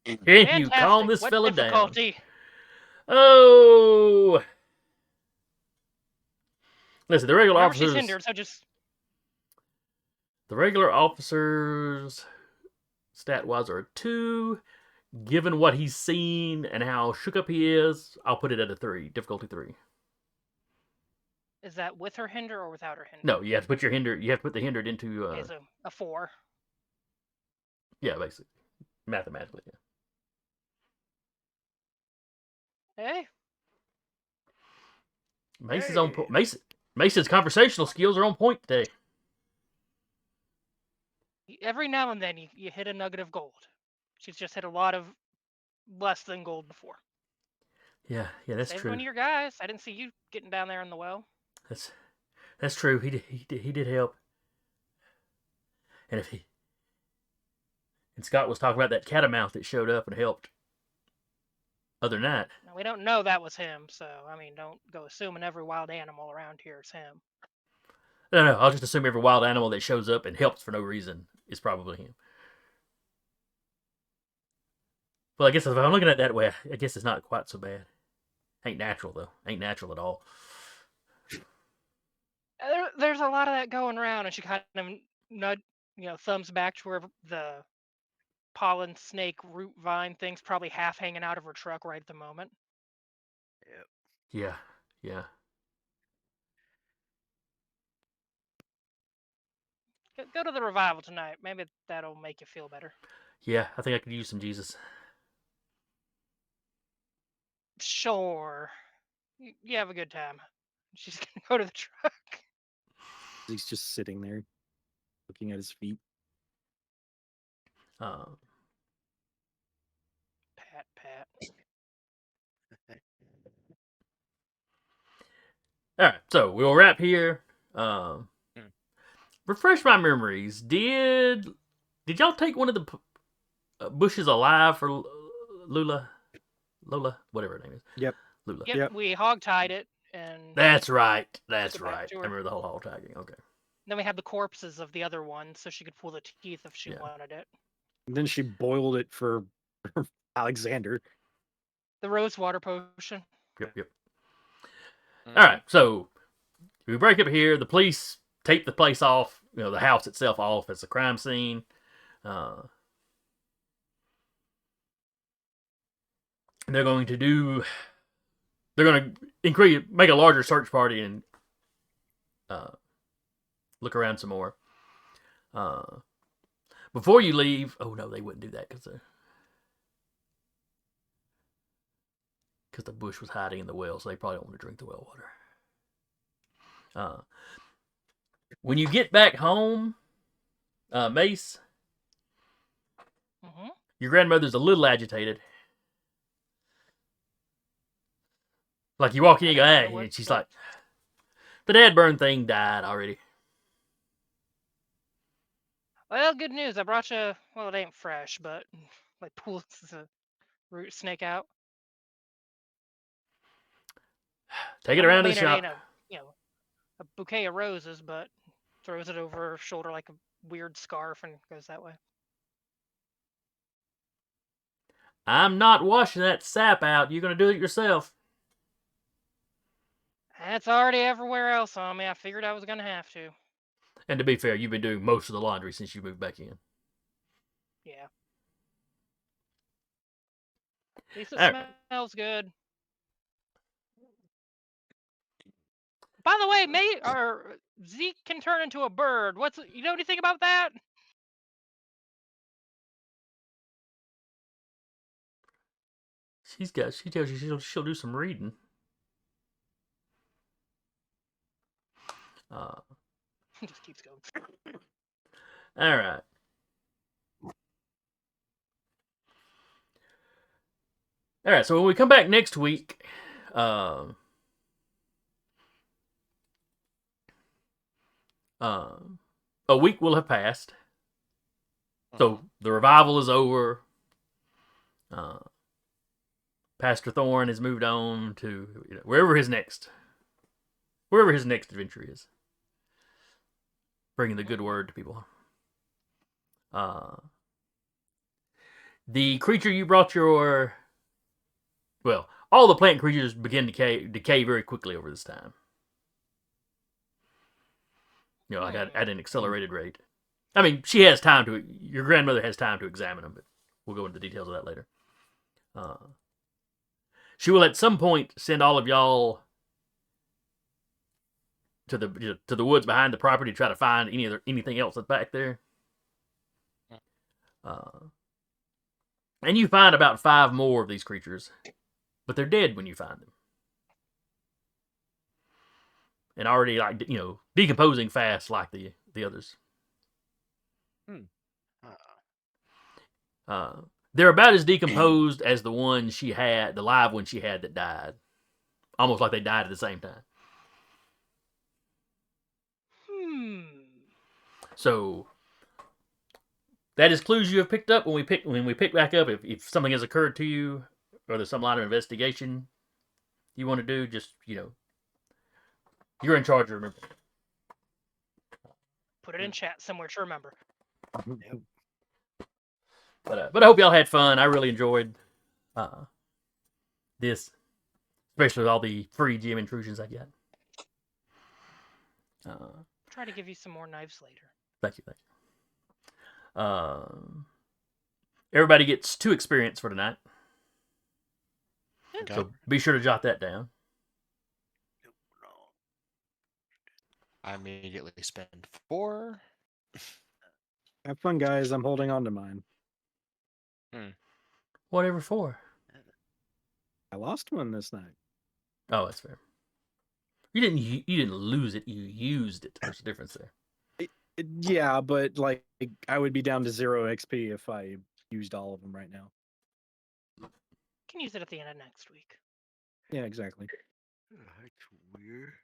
Can you calm this fella down? Oh, listen, the regular officers. She's hindered, so just... The regular officers, stat-wise, are a 2. Given what he's seen and how shook up he is, I'll put it at a 3. Difficulty 3. Is that with her hinder or without her hinder? No, you have to put your hinder. You have to put the hindered into. Okay, so a 4. Yeah, basically, mathematically. Yeah. Hey. Mace's on point. Mace's conversational skills are on point today. Every now and then you hit a nugget of gold. She's just hit a lot of less than gold before. Yeah, that's Saved true. one of your guys. I didn't see you getting down there in the well. That's true. He did help. And Scott was talking about that catamount that showed up and helped. Other than that, now, we don't know that was him, so I mean, don't go assuming every wild animal around here is him. No, I'll just assume every wild animal that shows up and helps for no reason is probably him. Well, I guess if I'm looking at it that way, I guess it's not quite so bad. Ain't natural, though. Ain't natural at all. There's a lot of that going around, and she kind of thumbs back to where the pollen snake root vine thing's probably half hanging out of her truck right at the moment. Yep. Yeah, yeah. Go to the revival tonight. Maybe that'll make you feel better. Yeah, I think I could use some Jesus. Sure. You have a good time. She's gonna go to the truck. He's just sitting there, looking at his feet. Uh, Pat. all right, so we'll wrap here. Refresh my memories. Did y'all take one of the bushes alive for Lola, whatever her name is? Yep. Lula. Yep. We hogtied it, and That's right. That's Took it back right. to I her. remember the whole hog tagging. Okay. then we had the corpses of the other ones, so she could pull the teeth if she Yeah. wanted it. And then she boiled it for Alexander. The rose water potion. Yep. Mhm. All right. So we break up here. The police tape the place off. You know, the house itself off as a crime scene. They're going to make a larger search party and look around some more. Before you leave, oh no, they wouldn't do that because the bush was hiding in the well, so they probably don't want to drink the well water. When you get back home, Mace, Mm-hmm. your grandmother's a little agitated. Like you walk in, you go, hey, and she's like, the dad burn thing died already. Well, good news. I brought you. Well, it ain't fresh, but like pulls the root snake out. Take it around to the It shop. ain't a bouquet of roses, but throws it over her shoulder like a weird scarf and goes that way. I'm not washing that sap out. You're going to do it yourself. That's already everywhere else on me. I figured I was gonna have to. And to be fair, you've been doing most of the laundry since you moved back in. Yeah. At least it All right. smells good. By the way, Zeke can turn into a bird. You know anything about that? She tells you she'll do some reading. Just keeps going. All right. All right. So when we come back next week, a week will have passed. So the revival is over. Pastor Thorn has moved on to wherever his next adventure is, bringing the good word to people. The creature you brought all the plant creatures begin to decay very quickly over this time. Like at an accelerated rate. I mean, your grandmother has time to examine them, but we'll go into the details of that later. She will at some point send all of y'all to the woods behind the property to try to find anything else that's back there. And you find about 5 more of these creatures, but they're dead when you find them, and already decomposing fast like the others. They're about as decomposed as the live one she had that died. Almost like they died at the same time. So that is clues you have picked up when we pick back up. If something has occurred to you, or there's some line of investigation you want to do, just you're in charge. Remember. Put it in chat somewhere to remember. Yep. But I hope y'all had fun. I really enjoyed this, especially with all the free gym intrusions I got. Try to give you some more knives later. Thank you. Everybody gets 2 experience for tonight. Okay. So be sure to jot that down. I immediately spend 4. Have fun, guys. I'm holding on to mine. Whatever for. I lost one this night. Oh, that's fair. You didn't lose it. You used it. There's a difference there. Yeah, but like I would be down to 0 XP if I used all of them right now. Can use it at the end of next week. Yeah, exactly. That's weird.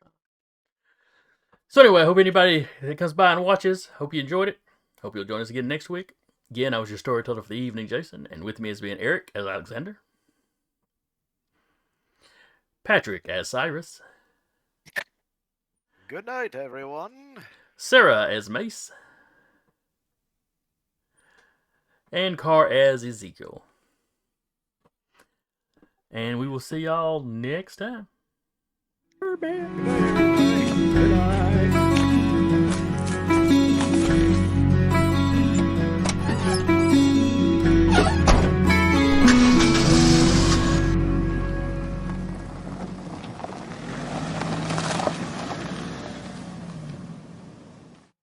So anyway, I hope anybody that comes by and watches, hope you enjoyed it. Hope you'll join us again next week. Again, I was your storyteller for the evening, Jason, and with me has been Eric as Alexander, Patrick as Cyrus, Good night, everyone. Sarah as Mace, and Carr as Ezekiel. And we will see y'all next time. Good night.